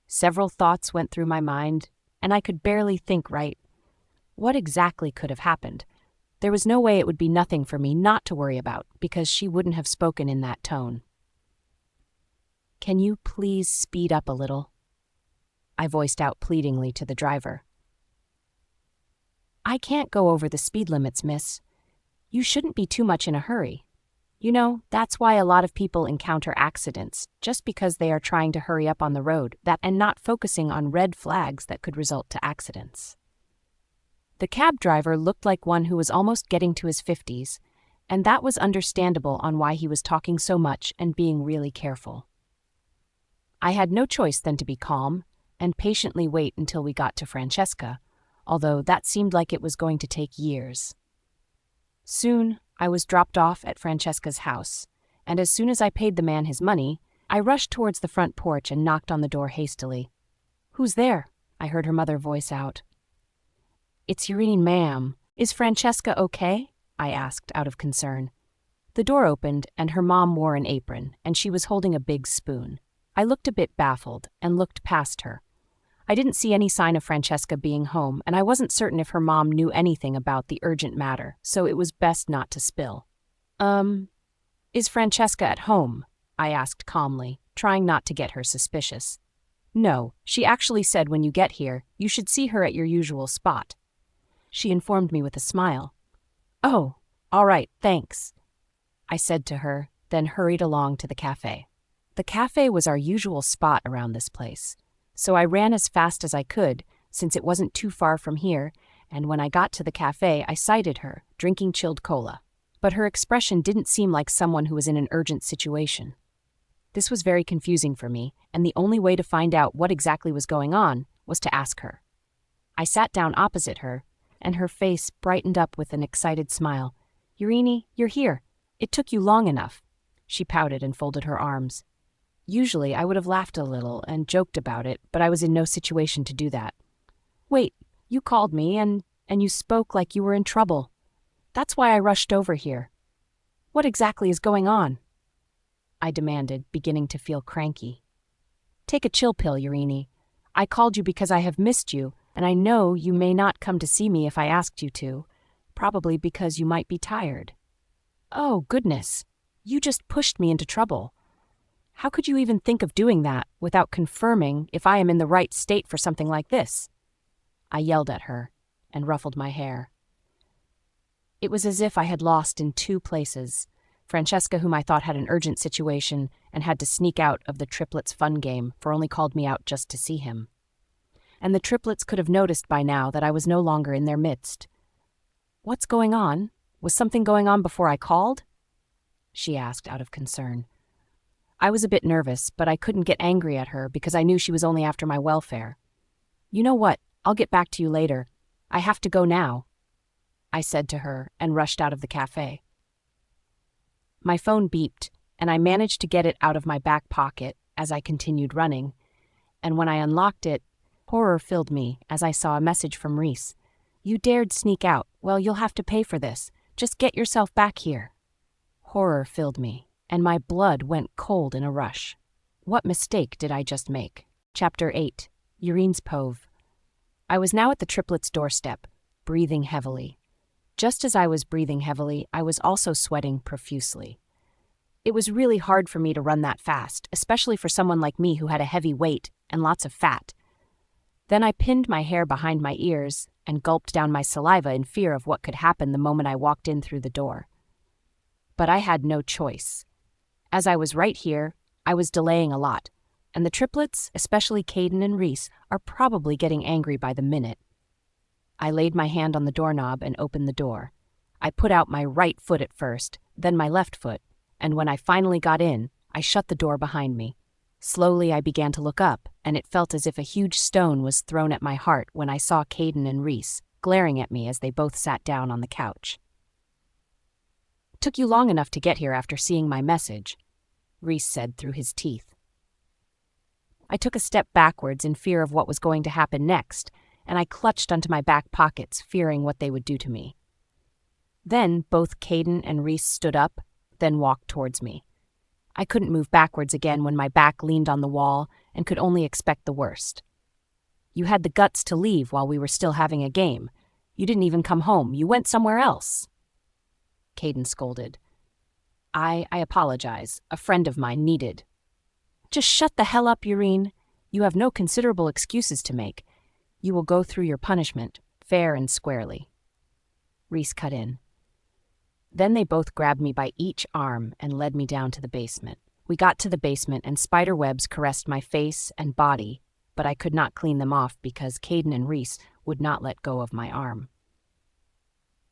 Several thoughts went through my mind, and I could barely think right. What exactly could have happened? There was no way it would be nothing for me not to worry about, because she wouldn't have spoken in that tone. "Can you please speed up a little?" I voiced out pleadingly to the driver. "I can't go over the speed limits, miss. You shouldn't be too much in a hurry. You know, that's why a lot of people encounter accidents, just because they are trying to hurry up on the road and not focusing on red flags that could result to accidents." The cab driver looked like one who was almost getting to his 50s, and that was understandable on why he was talking so much and being really careful. I had no choice than to be calm and patiently wait until we got to Francesca, although that seemed like it was going to take years. Soon, I was dropped off at Francesca's house, and as soon as I paid the man his money, I rushed towards the front porch and knocked on the door hastily. "Who's there?" I heard her mother voice out. "It's Irene, ma'am. Is Francesca okay?" I asked out of concern. The door opened, and her mom wore an apron, and she was holding a big spoon. I looked a bit baffled and looked past her. I didn't see any sign of Francesca being home, and I wasn't certain if her mom knew anything about the urgent matter, so it was best not to spill. Is Francesca at home?" I asked calmly, trying not to get her suspicious. "No, she actually said when you get here, you should see her at your usual spot." She informed me with a smile. "Oh, all right, thanks," I said to her, then hurried along to the cafe. The cafe was our usual spot around this place, so I ran as fast as I could, since it wasn't too far from here, and when I got to the cafe, I sighted her, drinking chilled cola. But her expression didn't seem like someone who was in an urgent situation. This was very confusing for me, and the only way to find out what exactly was going on was to ask her. I sat down opposite her, and her face brightened up with an excited smile. "Irene, you're here. It took you long enough." She pouted and folded her arms. Usually, I would have laughed a little and joked about it, but I was in no situation to do that. "Wait, you called me and you spoke like you were in trouble. That's why I rushed over here. What exactly is going on?" I demanded, beginning to feel cranky. "Take a chill pill, Irene. I called you because I have missed you, and I know you may not come to see me if I asked you to, probably because you might be tired." "Oh, goodness. You just pushed me into trouble. How could you even think of doing that without confirming if I am in the right state for something like this?" I yelled at her and ruffled my hair. It was as if I had lost in two places. Francesca, whom I thought had an urgent situation and had to sneak out of the triplets' fun game, for only called me out just to see him. And the triplets could have noticed by now that I was no longer in their midst. "What's going on? Was something going on before I called?" she asked out of concern. I was a bit nervous, but I couldn't get angry at her because I knew she was only after my welfare. "You know what? I'll get back to you later. I have to go now," I said to her and rushed out of the cafe. My phone beeped, and I managed to get it out of my back pocket as I continued running, and when I unlocked it, horror filled me as I saw a message from Reese. "You dared sneak out. Well, you'll have to pay for this. Just get yourself back here." Horror filled me, and my blood went cold in a rush. What mistake did I just make? Chapter 8. Irene's Pove. I was now at the triplets' doorstep, breathing heavily. Just as I was breathing heavily, I was also sweating profusely. It was really hard for me to run that fast, especially for someone like me who had a heavy weight and lots of fat. Then I pinned my hair behind my ears and gulped down my saliva in fear of what could happen the moment I walked in through the door. But I had no choice. As I was right here, I was delaying a lot, and the triplets, especially Caden and Reese, are probably getting angry by the minute. I laid my hand on the doorknob and opened the door. I put out my right foot at first, then my left foot, and when I finally got in, I shut the door behind me. Slowly I began to look up, and it felt as if a huge stone was thrown at my heart when I saw Caden and Reese glaring at me as they both sat down on the couch. "Took you long enough to get here after seeing my message," Reese said through his teeth. I took a step backwards in fear of what was going to happen next, and I clutched onto my back pockets, fearing what they would do to me. Then both Caden and Reese stood up, then walked towards me. I couldn't move backwards again when my back leaned on the wall and could only expect the worst. "You had the guts to leave while we were still having a game. You didn't even come home. You went somewhere else," Caden scolded. I apologize. A friend of mine needed." "Just shut the hell up, Urine. You have no considerable excuses to make. You will go through your punishment, fair and squarely," Reese cut in. Then they both grabbed me by each arm and led me down to the basement. We got to the basement and spider webs caressed my face and body, but I could not clean them off because Caden and Reese would not let go of my arm.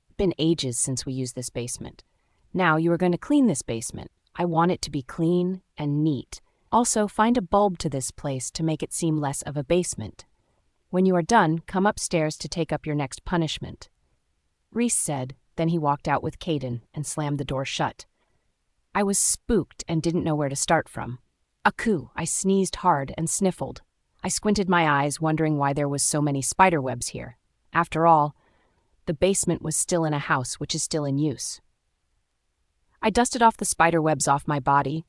"It's been ages since we used this basement. Now you are going to clean this basement. I want it to be clean and neat. Also, find a bulb to this place to make it seem less of a basement. When you are done, come upstairs to take up your next punishment," Reese said. Then he walked out with Caden and slammed the door shut. I was spooked and didn't know where to start from. Aku, I sneezed hard and sniffled. I squinted my eyes, wondering why there was so many spider webs here. After all, the basement was still in a house which is still in use. I dusted off the spider webs off my body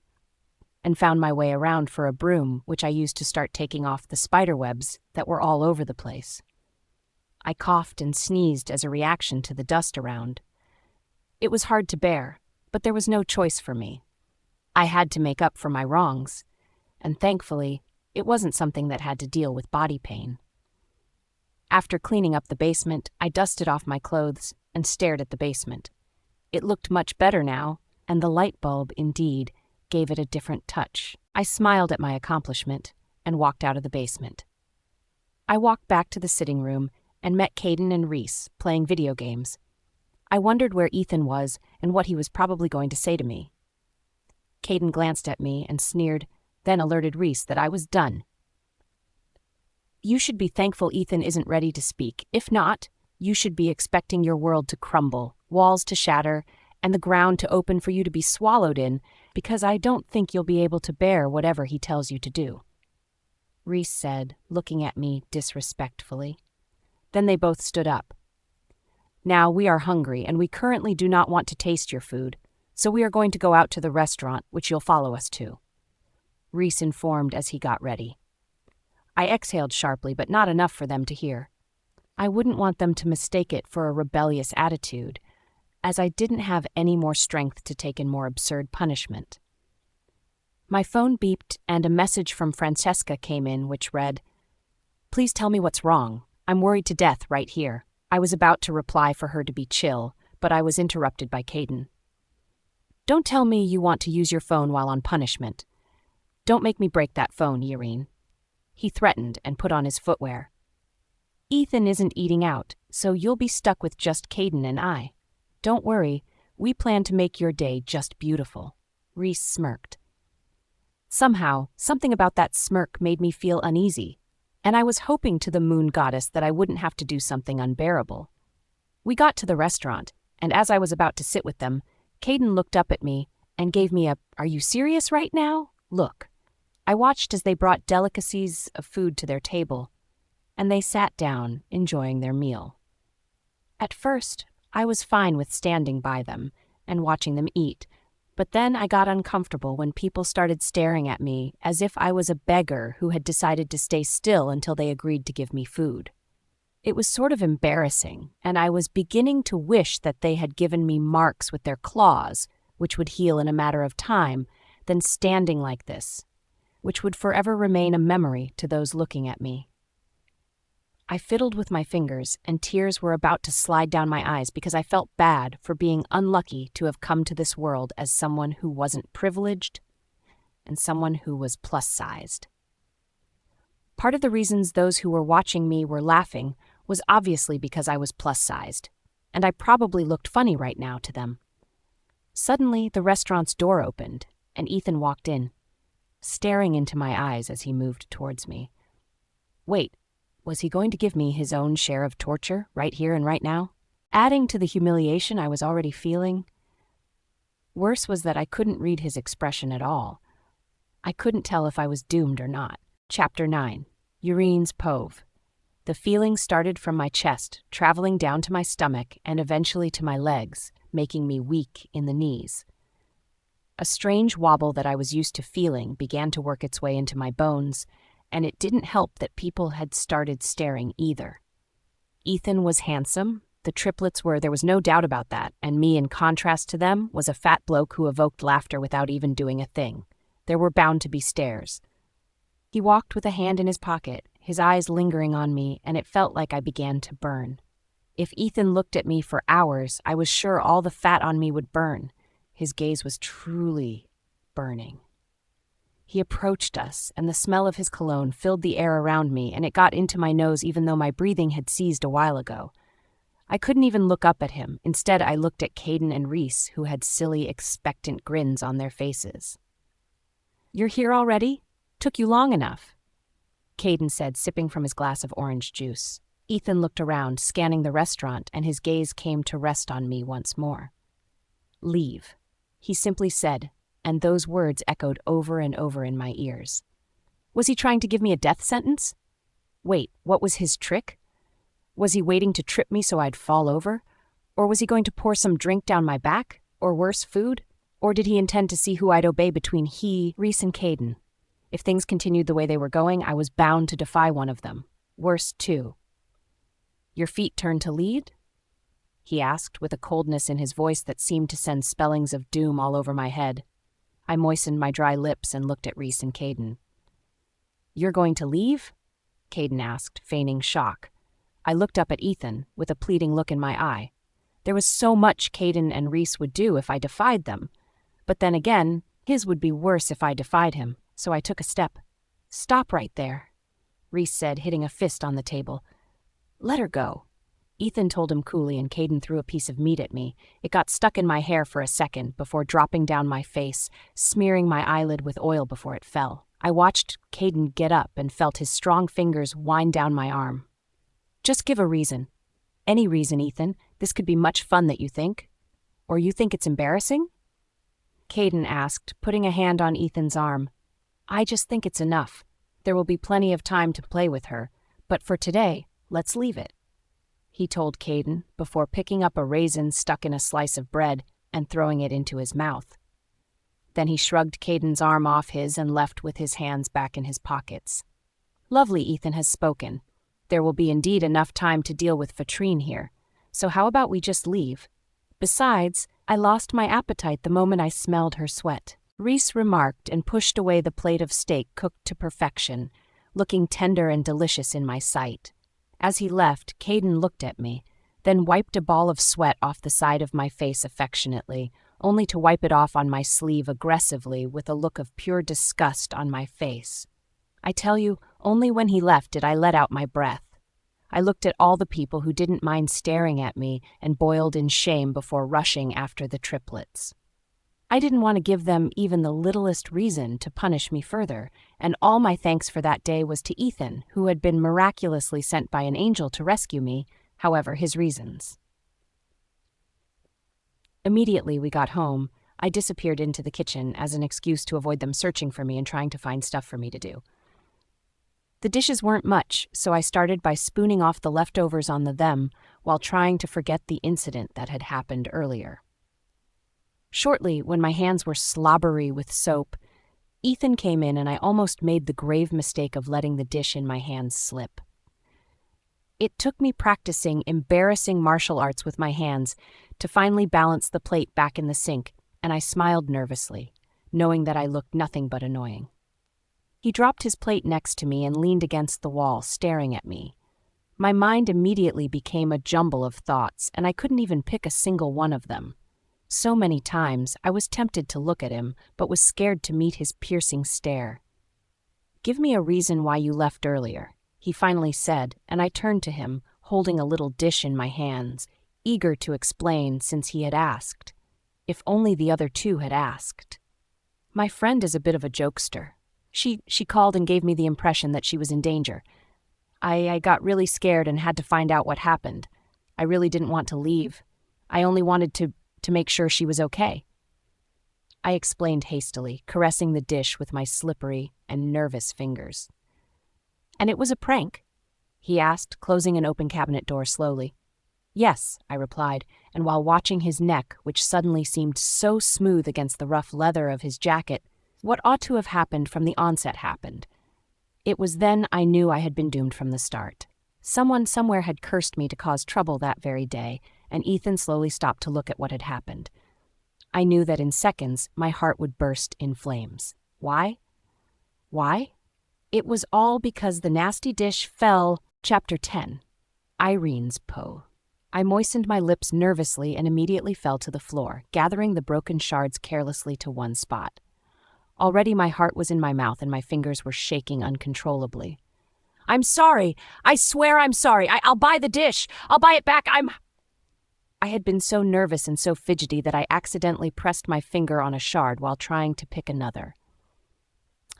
and found my way around for a broom, which I used to start taking off the spider webs that were all over the place. I coughed and sneezed as a reaction to the dust around. It was hard to bear, but there was no choice for me. I had to make up for my wrongs, and thankfully, it wasn't something that had to deal with body pain. After cleaning up the basement, I dusted off my clothes and stared at the basement. It looked much better now, and the light bulb, indeed, gave it a different touch. I smiled at my accomplishment and walked out of the basement. I walked back to the sitting room and met Caden and Reese playing video games. I wondered where Ethan was and what he was probably going to say to me. Caden glanced at me and sneered, then alerted Reese that I was done. "You should be thankful Ethan isn't ready to speak. If not, you should be expecting your world to crumble, walls to shatter, and the ground to open for you to be swallowed in, because I don't think you'll be able to bear whatever he tells you to do," Reese said, looking at me disrespectfully. Then they both stood up. "Now we are hungry, and we currently do not want to taste your food, so we are going to go out to the restaurant, which you'll follow us to," Reese informed as he got ready. I exhaled sharply, but not enough for them to hear. I wouldn't want them to mistake it for a rebellious attitude, as I didn't have any more strength to take in more absurd punishment. My phone beeped, and a message from Francesca came in which read, "Please tell me what's wrong. I'm worried to death right here." I was about to reply for her to be chill, but I was interrupted by Caden. "Don't tell me you want to use your phone while on punishment. Don't make me break that phone, Irene," he threatened and put on his footwear. "Ethan isn't eating out, so you'll be stuck with just Caden and I. Don't worry, we plan to make your day just beautiful," Reese smirked. Somehow, something about that smirk made me feel uneasy, and I was hoping to the moon goddess that I wouldn't have to do something unbearable. We got to the restaurant, and as I was about to sit with them, Caden looked up at me and gave me a "Are you serious right now?" look. I watched as they brought delicacies of food to their table, and they sat down, enjoying their meal. At first, I was fine with standing by them and watching them eat, but then I got uncomfortable when people started staring at me as if I was a beggar who had decided to stay still until they agreed to give me food. It was sort of embarrassing, and I was beginning to wish that they had given me marks with their claws which would heal in a matter of time, than standing like this, which would forever remain a memory to those looking at me. I fiddled with my fingers, and tears were about to slide down my eyes because I felt bad for being unlucky to have come to this world as someone who wasn't privileged and someone who was plus-sized. Part of the reasons those who were watching me were laughing was obviously because I was plus-sized, and I probably looked funny right now to them. Suddenly, the restaurant's door opened, and Ethan walked in, staring into my eyes as he moved towards me. Wait, was he going to give me his own share of torture right here and right now? Adding to the humiliation I was already feeling? Worse was that I couldn't read his expression at all. I couldn't tell if I was doomed or not. Chapter 9. Urine's Pove. The feeling started from my chest, traveling down to my stomach and eventually to my legs, making me weak in the knees. A strange wobble that I was used to feeling began to work its way into my bones, and it didn't help that people had started staring either. Ethan was handsome, the triplets were, there was no doubt about that, and me, in contrast to them, was a fat bloke who evoked laughter without even doing a thing. There were bound to be stares. He walked with a hand in his pocket, his eyes lingering on me, and it felt like I began to burn. If Ethan looked at me for hours, I was sure all the fat on me would burn. His gaze was truly burning. He approached us, and the smell of his cologne filled the air around me, and it got into my nose even though my breathing had ceased a while ago. I couldn't even look up at him. Instead, I looked at Caden and Reese, who had silly, expectant grins on their faces. "You're here already? Took you long enough," Caden said, sipping from his glass of orange juice. Ethan looked around, scanning the restaurant, and his gaze came to rest on me once more. "Leave," he simply said, and those words echoed over and over in my ears. Was he trying to give me a death sentence? Wait, what was his trick? Was he waiting to trip me so I'd fall over? Or was he going to pour some drink down my back? Or worse, food? Or did he intend to see who I'd obey between he, Reese, and Caden? If things continued the way they were going, I was bound to defy one of them. Worse, too. "Your feet turned to lead?" he asked, with a coldness in his voice that seemed to send spellings of doom all over my head. I moistened my dry lips and looked at Reese and Caden. "You're going to leave?" Caden asked, feigning shock. I looked up at Ethan, with a pleading look in my eye. There was so much Caden and Reese would do if I defied them. But then again, his would be worse if I defied him, so I took a step. "Stop right there," Reese said, hitting a fist on the table. "Let her go." Ethan told him coolly, and Caden threw a piece of meat at me. It got stuck in my hair for a second before dropping down my face, smearing my eyelid with oil before it fell. I watched Caden get up and felt his strong fingers wind down my arm. "Just give a reason. Any reason, Ethan. This could be much fun, that you think. Or you think it's embarrassing?" Caden asked, putting a hand on Ethan's arm. "I just think it's enough. There will be plenty of time to play with her, but for today, let's leave it," he told Caden before picking up a raisin stuck in a slice of bread and throwing it into his mouth. Then he shrugged Caden's arm off his and left with his hands back in his pockets. "Lovely, Ethan has spoken. There will be indeed enough time to deal with Vitrine here, so how about we just leave? Besides, I lost my appetite the moment I smelled her sweat," Reese remarked and pushed away the plate of steak cooked to perfection, looking tender and delicious in my sight. As he left, Caden looked at me, then wiped a ball of sweat off the side of my face affectionately, only to wipe it off on my sleeve aggressively with a look of pure disgust on my face. I tell you, only when he left did I let out my breath. I looked at all the people who didn't mind staring at me and boiled in shame before rushing after the triplets. I didn't want to give them even the littlest reason to punish me further, and all my thanks for that day was to Ethan, who had been miraculously sent by an angel to rescue me, however his reasons. Immediately we got home, I disappeared into the kitchen as an excuse to avoid them searching for me and trying to find stuff for me to do. The dishes weren't much, so I started by spooning off the leftovers on them while trying to forget the incident that had happened earlier. Shortly, when my hands were slobbery with soap, Ethan came in and I almost made the grave mistake of letting the dish in my hands slip. It took me practicing embarrassing martial arts with my hands to finally balance the plate back in the sink and I smiled nervously, knowing that I looked nothing but annoying. He dropped his plate next to me and leaned against the wall, staring at me. My mind immediately became a jumble of thoughts, and I couldn't even pick a single one of them. So many times I was tempted to look at him, but was scared to meet his piercing stare. "Give me a reason why you left earlier," he finally said, and I turned to him, holding a little dish in my hands, eager to explain since he had asked. If only the other two had asked. "My friend is a bit of a jokester. She called and gave me the impression that she was in danger. I got really scared and had to find out what happened. I really didn't want to leave. I only wanted to make sure she was okay." I explained hastily, caressing the dish with my slippery and nervous fingers. "And it was a prank?" he asked, closing an open cabinet door slowly. "Yes," I replied, and while watching his neck, which suddenly seemed so smooth against the rough leather of his jacket, what ought to have happened from the onset happened. It was then I knew I had been doomed from the start. Someone somewhere had cursed me to cause trouble that very day, and Ethan slowly stopped to look at what had happened. I knew that in seconds my heart would burst in flames. Why? Why? It was all because the nasty dish fell. Chapter 10. Irene's Poe. I moistened my lips nervously and immediately fell to the floor, gathering the broken shards carelessly to one spot. Already my heart was in my mouth and my fingers were shaking uncontrollably. "I'm sorry. I swear I'm sorry. I'll buy the dish. I'll buy it back. I had been so nervous and so fidgety that I accidentally pressed my finger on a shard while trying to pick another.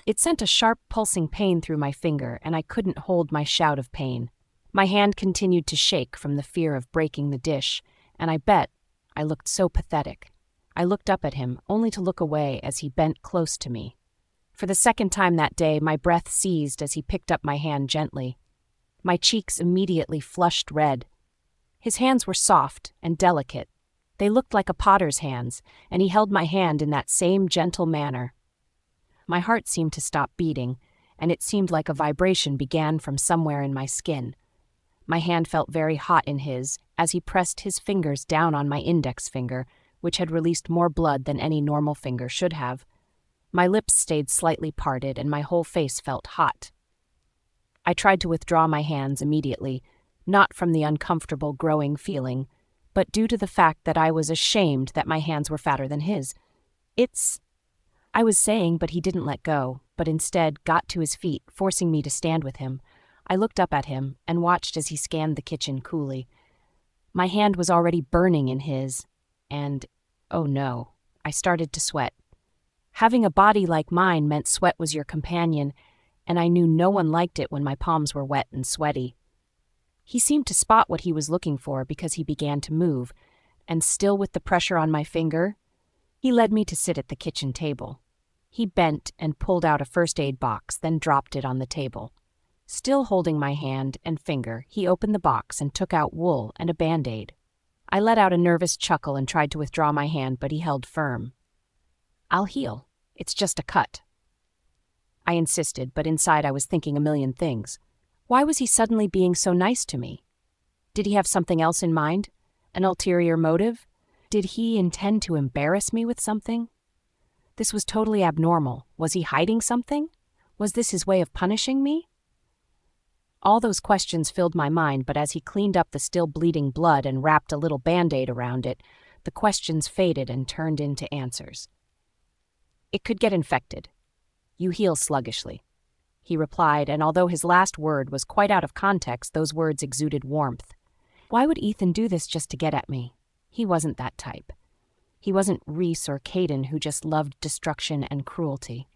It sent a sharp pulsing pain through my finger, and I couldn't hold my shout of pain. My hand continued to shake from the fear of breaking the dish, and I bet I looked so pathetic. I looked up at him, only to look away as he bent close to me. For the second time that day, my breath seized as he picked up my hand gently. My cheeks immediately flushed red. His hands were soft and delicate. They looked like a potter's hands, and he held my hand in that same gentle manner. My heart seemed to stop beating, and it seemed like a vibration began from somewhere in my skin. My hand felt very hot in his as he pressed his fingers down on my index finger, which had released more blood than any normal finger should have. My lips stayed slightly parted, and my whole face felt hot. I tried to withdraw my hands immediately, not from the uncomfortable growing feeling, but due to the fact that I was ashamed that my hands were fatter than his. I was saying, but he didn't let go, but instead got to his feet, forcing me to stand with him. I looked up at him and watched as he scanned the kitchen coolly. My hand was already burning in his, and, oh no, I started to sweat. Having a body like mine meant sweat was your companion, and I knew no one liked it when my palms were wet and sweaty. He seemed to spot what he was looking for because he began to move, and still with the pressure on my finger, he led me to sit at the kitchen table. He bent and pulled out a first aid box, then dropped it on the table. Still holding my hand and finger, he opened the box and took out wool and a Band-Aid. I let out a nervous chuckle and tried to withdraw my hand, but he held firm. "I'll heal. It's just a cut." I insisted, but inside I was thinking a million things. Why was he suddenly being so nice to me? Did he have something else in mind? An ulterior motive? Did he intend to embarrass me with something? This was totally abnormal. Was he hiding something? Was this his way of punishing me? All those questions filled my mind, but as he cleaned up the still bleeding blood and wrapped a little Band-Aid around it, the questions faded and turned into answers. "It could get infected. You heal sluggishly," he replied, and although his last word was quite out of context, those words exuded warmth. Why would Ethan do this just to get at me? He wasn't that type. He wasn't Reese or Caden, who just loved destruction and cruelty.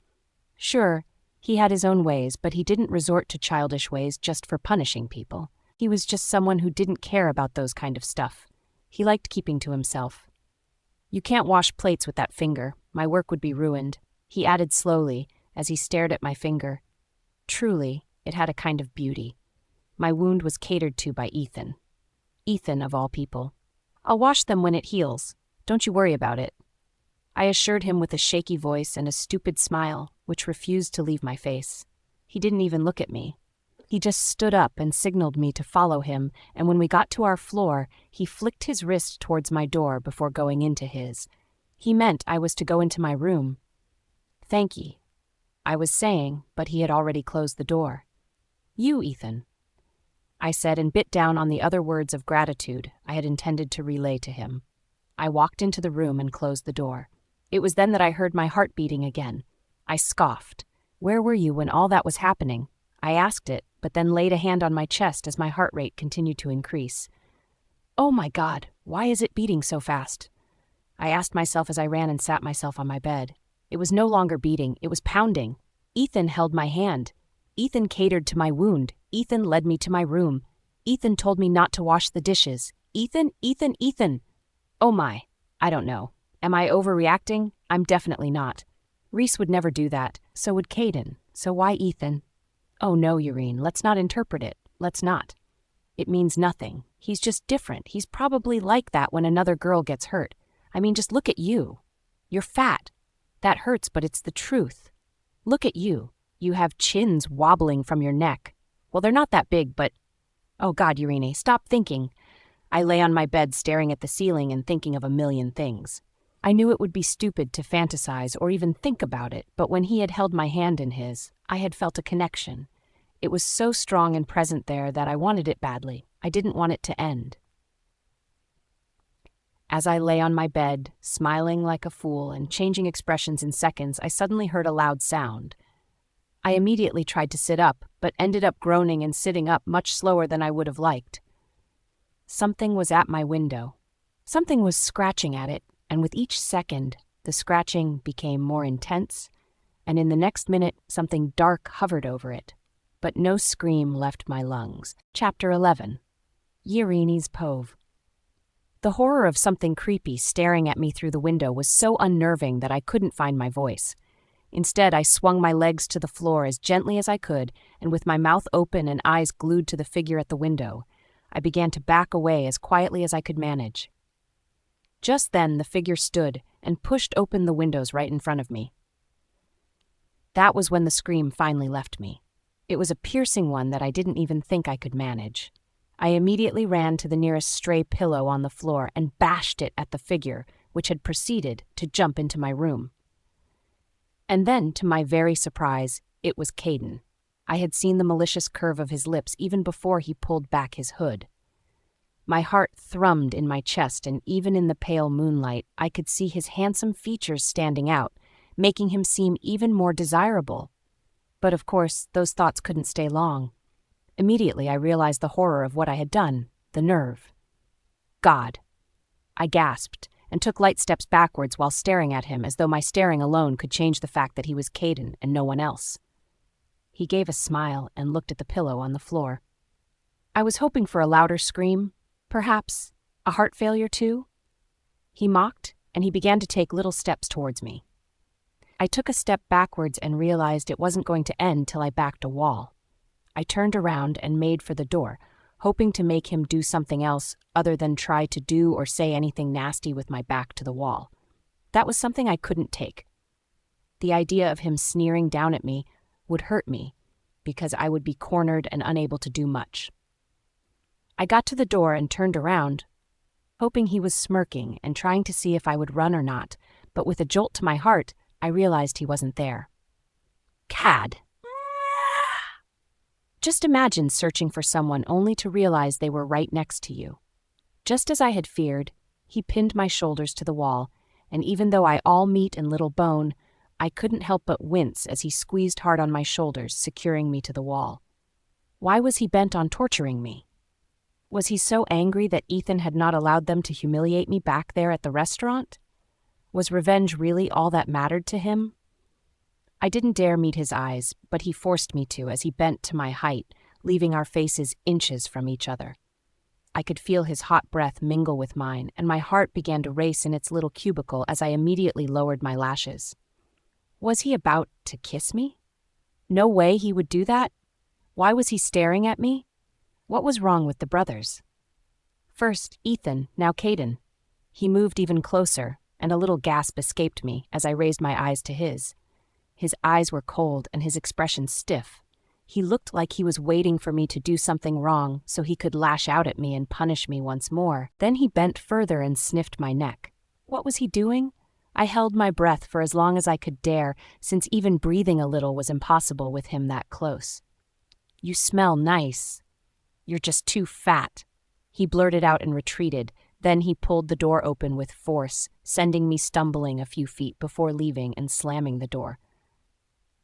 Sure, he had his own ways, but he didn't resort to childish ways just for punishing people. He was just someone who didn't care about those kind of stuff. He liked keeping to himself. "You can't wash plates with that finger. My work would be ruined," he added slowly as he stared at my finger. Truly, it had a kind of beauty. My wound was catered to by Ethan. Ethan, of all people. "I'll wash them when it heals. Don't you worry about it," I assured him with a shaky voice and a stupid smile, which refused to leave my face. He didn't even look at me. He just stood up and signaled me to follow him, and when we got to our floor, he flicked his wrist towards my door before going into his. He meant I was to go into my room. Thank ye, I was saying, but he had already closed the door. You, Ethan, I said, and bit down on the other words of gratitude I had intended to relay to him. I walked into the room and closed the door. It was then that I heard my heart beating again. I scoffed. Where were you when all that was happening? I asked it, but then laid a hand on my chest as my heart rate continued to increase. Oh my God, why is it beating so fast? I asked myself as I ran and sat myself on my bed. It was no longer beating, it was pounding. Ethan held my hand. Ethan catered to my wound. Ethan led me to my room. Ethan told me not to wash the dishes. Ethan. Oh my, I don't know. Am I overreacting? I'm definitely not. Reese would never do that. So would Caden. So why Ethan? Oh no, Urine, let's not interpret it. Let's not. It means nothing. He's just different. He's probably like that when another girl gets hurt. I mean, just look at you. You're fat. That hurts, but it's the truth. Look at you. You have chins wobbling from your neck. Well, they're not that big, but... Oh God, Urine, stop thinking. I lay on my bed staring at the ceiling and thinking of a million things. I knew it would be stupid to fantasize or even think about it, but when he had held my hand in his, I had felt a connection. It was so strong and present there that I wanted it badly. I didn't want it to end. As I lay on my bed, smiling like a fool and changing expressions in seconds, I suddenly heard a loud sound. I immediately tried to sit up, but ended up groaning and sitting up much slower than I would have liked. Something was at my window. Something was scratching at it, and with each second, the scratching became more intense, and in the next minute, something dark hovered over it. But no scream left my lungs. Chapter 11. Yirini's Pove. The horror of something creepy staring at me through the window was so unnerving that I couldn't find my voice. Instead, I swung my legs to the floor as gently as I could, and with my mouth open and eyes glued to the figure at the window, I began to back away as quietly as I could manage. Just then, the figure stood and pushed open the windows right in front of me. That was when the scream finally left me. It was a piercing one that I didn't even think I could manage. I immediately ran to the nearest stray pillow on the floor and bashed it at the figure, which had proceeded to jump into my room. And then, to my very surprise, it was Caden. I had seen the malicious curve of his lips even before he pulled back his hood. My heart thrummed in my chest, and even in the pale moonlight, I could see his handsome features standing out, making him seem even more desirable. But of course, those thoughts couldn't stay long. Immediately, I realized the horror of what I had done, the nerve. God! I gasped, and took light steps backwards while staring at him as though my staring alone could change the fact that he was Caden and no one else. He gave a smile and looked at the pillow on the floor. I was hoping for a louder scream, perhaps a heart failure too. He mocked, and he began to take little steps towards me. I took a step backwards and realized it wasn't going to end till I backed a wall. I turned around and made for the door, hoping to make him do something else other than try to do or say anything nasty with my back to the wall. That was something I couldn't take. The idea of him sneering down at me would hurt me, because I would be cornered and unable to do much. I got to the door and turned around, hoping he was smirking and trying to see if I would run or not, but with a jolt to my heart, I realized he wasn't there. Cad! Just imagine searching for someone only to realize they were right next to you. Just as I had feared, he pinned my shoulders to the wall, and even though I all meat and little bone, I couldn't help but wince as he squeezed hard on my shoulders, securing me to the wall. Why was he bent on torturing me? Was he so angry that Ethan had not allowed them to humiliate me back there at the restaurant? Was revenge really all that mattered to him? I didn't dare meet his eyes, but he forced me to as he bent to my height, leaving our faces inches from each other. I could feel his hot breath mingle with mine, and my heart began to race in its little cubicle as I immediately lowered my lashes. Was he about to kiss me? No way he would do that. Why was he staring at me? What was wrong with the brothers? First, Ethan, now Caden. He moved even closer, and a little gasp escaped me as I raised my eyes to his. His eyes were cold and his expression stiff. He looked like he was waiting for me to do something wrong so he could lash out at me and punish me once more. Then he bent further and sniffed my neck. What was he doing? I held my breath for as long as I could dare, since even breathing a little was impossible with him that close. "You smell nice. You're just too fat," he blurted out and retreated. Then he pulled the door open with force, sending me stumbling a few feet before leaving and slamming the door.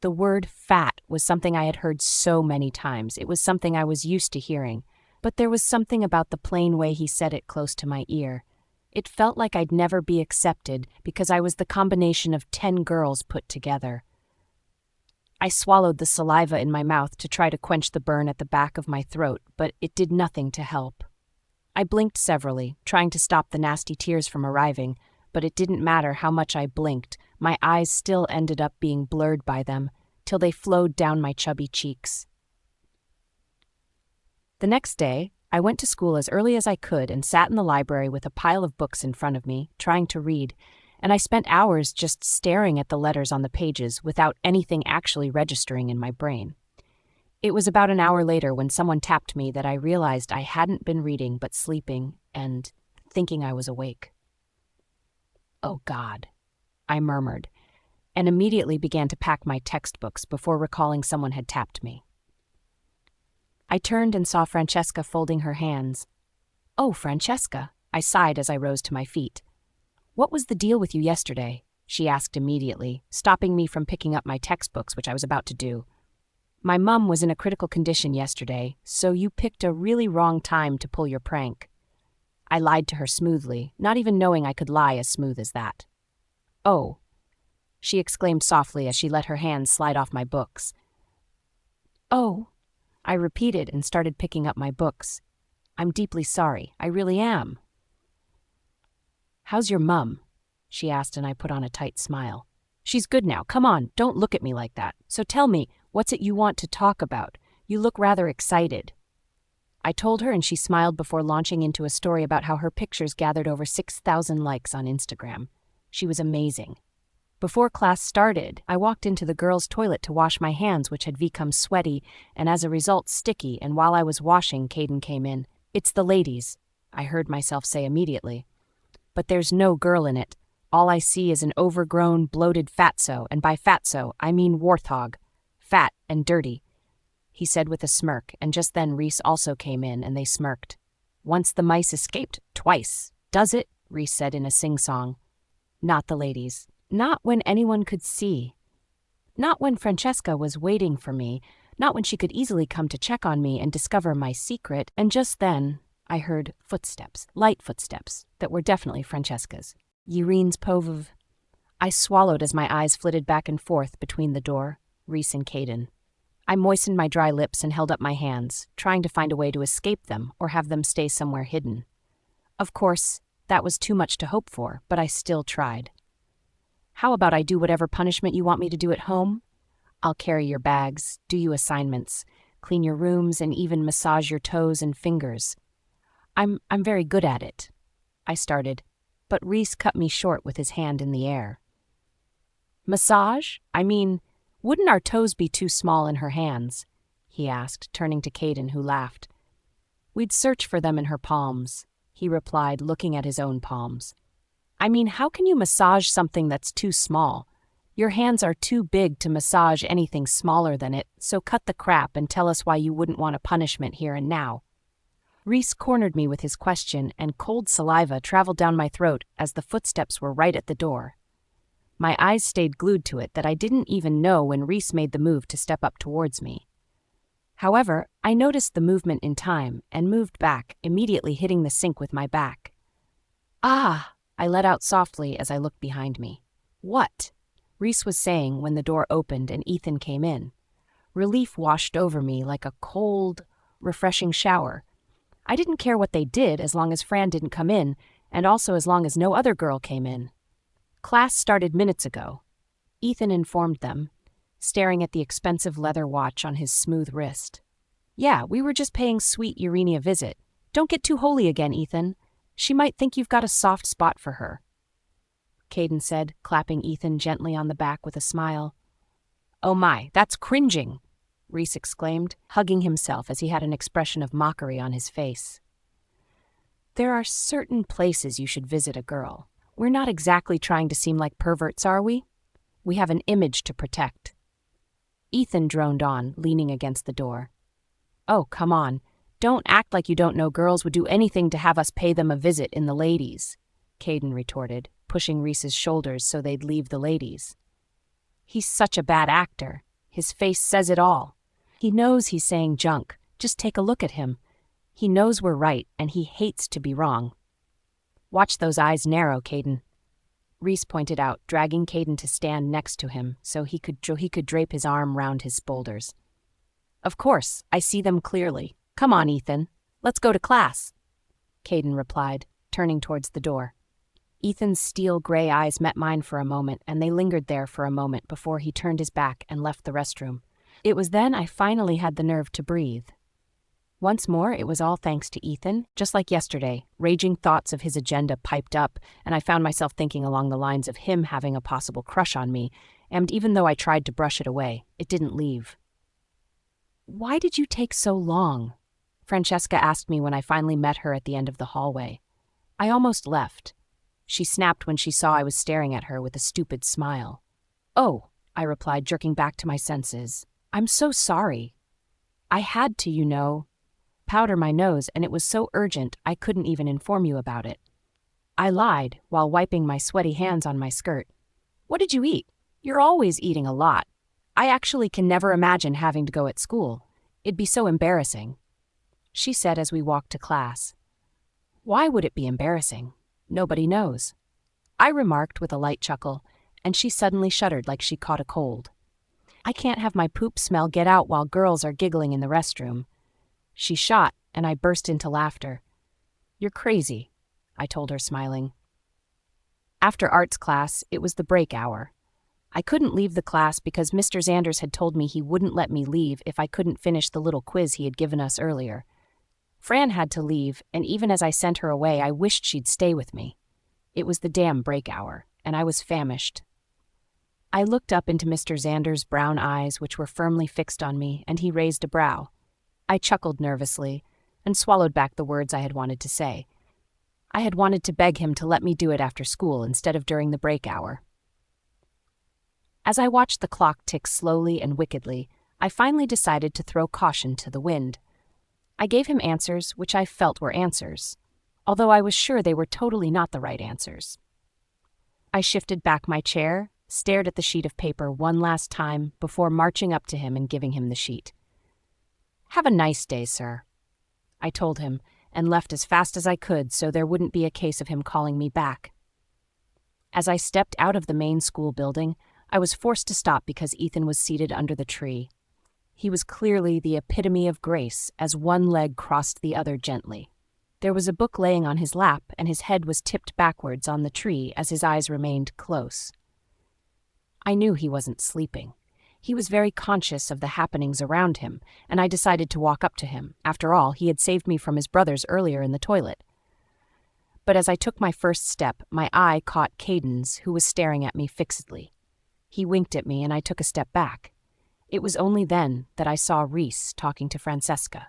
The word fat was something I had heard so many times. It was something I was used to hearing. But there was something about the plain way he said it close to my ear. It felt like I'd never be accepted because I was the combination of 10 girls put together. I swallowed the saliva in my mouth to try to quench the burn at the back of my throat, but it did nothing to help. I blinked severally, trying to stop the nasty tears from arriving, but it didn't matter how much I blinked. My eyes still ended up being blurred by them, till they flowed down my chubby cheeks. The next day, I went to school as early as I could and sat in the library with a pile of books in front of me, trying to read, and I spent hours just staring at the letters on the pages without anything actually registering in my brain. It was about an hour later when someone tapped me that I realized I hadn't been reading but sleeping and thinking I was awake. "Oh God," I murmured, and immediately began to pack my textbooks before recalling someone had tapped me. I turned and saw Francesca folding her hands. "Oh, Francesca," I sighed as I rose to my feet. "What was the deal with you yesterday?" she asked immediately, stopping me from picking up my textbooks, which I was about to do. "My mum was in a critical condition yesterday, so you picked a really wrong time to pull your prank." I lied to her smoothly, not even knowing I could lie as smooth as that. "Oh," she exclaimed softly as she let her hands slide off my books. "Oh," I repeated and started picking up my books. "I'm deeply sorry. I really am." "How's your mum?" she asked, and I put on a tight smile. "She's good now. Come on, don't look at me like that. So tell me, what's it you want to talk about? You look rather excited." I told her, and she smiled before launching into a story about how her pictures gathered over 6,000 likes on Instagram. She was amazing. Before class started, I walked into the girls' toilet to wash my hands, which had become sweaty and as a result sticky, and while I was washing, Caden came in. "It's the ladies," I heard myself say immediately. "But there's no girl in it. All I see is an overgrown, bloated fatso, and by fatso, I mean warthog. Fat and dirty," he said with a smirk, and just then Reese also came in, and they smirked. "Once the mice escaped, twice. Does it?" Reese said in a sing-song. Not the ladies. Not when anyone could see. Not when Francesca was waiting for me. Not when she could easily come to check on me and discover my secret. And just then, I heard footsteps, light footsteps, that were definitely Francesca's. Yirine's Povov. I swallowed as my eyes flitted back and forth between the door, Reese and Caden. I moistened my dry lips and held up my hands, trying to find a way to escape them or have them stay somewhere hidden. Of course, that was too much to hope for, but I still tried. "How about I do whatever punishment you want me to do at home? I'll carry your bags, do you assignments, clean your rooms, and even massage your toes and fingers. I'm very good at it," I started, but Reese cut me short with his hand in the air. "Massage? I mean, wouldn't our toes be too small in her hands?" he asked, turning to Caden, who laughed. "We'd search for them in her palms," he replied, looking at his own palms. "I mean, how can you massage something that's too small? Your hands are too big to massage anything smaller than it, so cut the crap and tell us why you wouldn't want a punishment here and now." Reese cornered me with his question, and cold saliva traveled down my throat as the footsteps were right at the door. My eyes stayed glued to it that I didn't even know when Reese made the move to step up towards me. However, I noticed the movement in time and moved back, immediately hitting the sink with my back. "Ah!" I let out softly as I looked behind me. "What?" Reese was saying when the door opened and Ethan came in. Relief washed over me like a cold, refreshing shower. I didn't care what they did as long as Fran didn't come in, and also as long as no other girl came in. "Class started minutes ago," Ethan informed them, staring at the expensive leather watch on his smooth wrist. "Yeah, we were just paying sweet Urania a visit. Don't get too holy again, Ethan. She might think you've got a soft spot for her," Caden said, clapping Ethan gently on the back with a smile. "Oh my, that's cringing," Reese exclaimed, hugging himself as he had an expression of mockery on his face. "There are certain places you should visit a girl. We're not exactly trying to seem like perverts, are we? We have an image to protect. Ethan droned on, leaning against the door. Oh, come on. Don't act like you don't know girls would do anything to have us pay them a visit in the ladies, Caden retorted, pushing Reese's shoulders so they'd leave the ladies. He's such a bad actor. His face says it all. He knows he's saying junk. Just take a look at him. He knows we're right, and he hates to be wrong. Watch those eyes narrow, Caden. Reese pointed out, dragging Caden to stand next to him so he could drape his arm round his shoulders. Of course, I see them clearly. Come on, Ethan. Let's go to class, Caden replied, turning towards the door. Ethan's steel-gray eyes met mine for a moment, and they lingered there for a moment before he turned his back and left the restroom. It was then I finally had the nerve to breathe. Once more, it was all thanks to Ethan. Just like yesterday, raging thoughts of his agenda piped up, and I found myself thinking along the lines of him having a possible crush on me, and even though I tried to brush it away, it didn't leave. Why did you take so long? Francesca asked me when I finally met her at the end of the hallway. I almost left. She snapped when she saw I was staring at her with a stupid smile. Oh, I replied, jerking back to my senses. I'm so sorry. I had to, powder my nose, and it was so urgent I couldn't even inform you about it. I lied while wiping my sweaty hands on my skirt. What did you eat? You're always eating a lot. I actually can never imagine having to go at school. It'd be so embarrassing, she said as we walked to class. Why would it be embarrassing? Nobody knows, I remarked with a light chuckle, and she suddenly shuddered like she caught a cold. I can't have my poop smell get out while girls are giggling in the restroom. She shot, and I burst into laughter. You're crazy, I told her, smiling. After arts class, it was the break hour. I couldn't leave the class because Mr. Zanders had told me he wouldn't let me leave if I couldn't finish the little quiz he had given us earlier. Fran had to leave, and even as I sent her away, I wished she'd stay with me. It was the damn break hour, and I was famished. I looked up into Mr. Zanders' brown eyes, which were firmly fixed on me, and he raised a brow. I chuckled nervously and swallowed back the words I had wanted to say. I had wanted to beg him to let me do it after school instead of during the break hour. As I watched the clock tick slowly and wickedly, I finally decided to throw caution to the wind. I gave him answers which I felt were answers, although I was sure they were totally not the right answers. I shifted back my chair, stared at the sheet of paper one last time before marching up to him and giving him the sheet. Have a nice day, sir, I told him, and left as fast as I could so there wouldn't be a case of him calling me back. As I stepped out of the main school building, I was forced to stop because Ethan was seated under the tree. He was clearly the epitome of grace as one leg crossed the other gently. There was a book laying on his lap, and his head was tipped backwards on the tree as his eyes remained close. I knew he wasn't sleeping. He was very conscious of the happenings around him, and I decided to walk up to him. After all, he had saved me from his brothers earlier in the toilet. But as I took my first step, my eye caught Caden's, who was staring at me fixedly. He winked at me, and I took a step back. It was only then that I saw Reese talking to Francesca.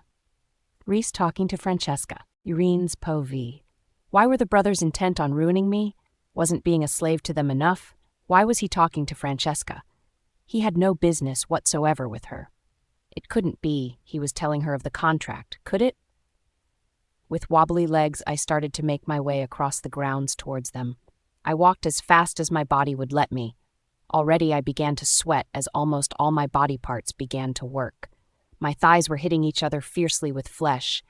Reese talking to Francesca. Irene's povie. Why were the brothers intent on ruining me? Wasn't being a slave to them enough? Why was he talking to Francesca? He had no business whatsoever with her. It couldn't be he was telling her of the contract, could it? With wobbly legs, I started to make my way across the grounds towards them. I walked as fast as my body would let me. Already I began to sweat as almost all my body parts began to work. My thighs were hitting each other fiercely with flesh,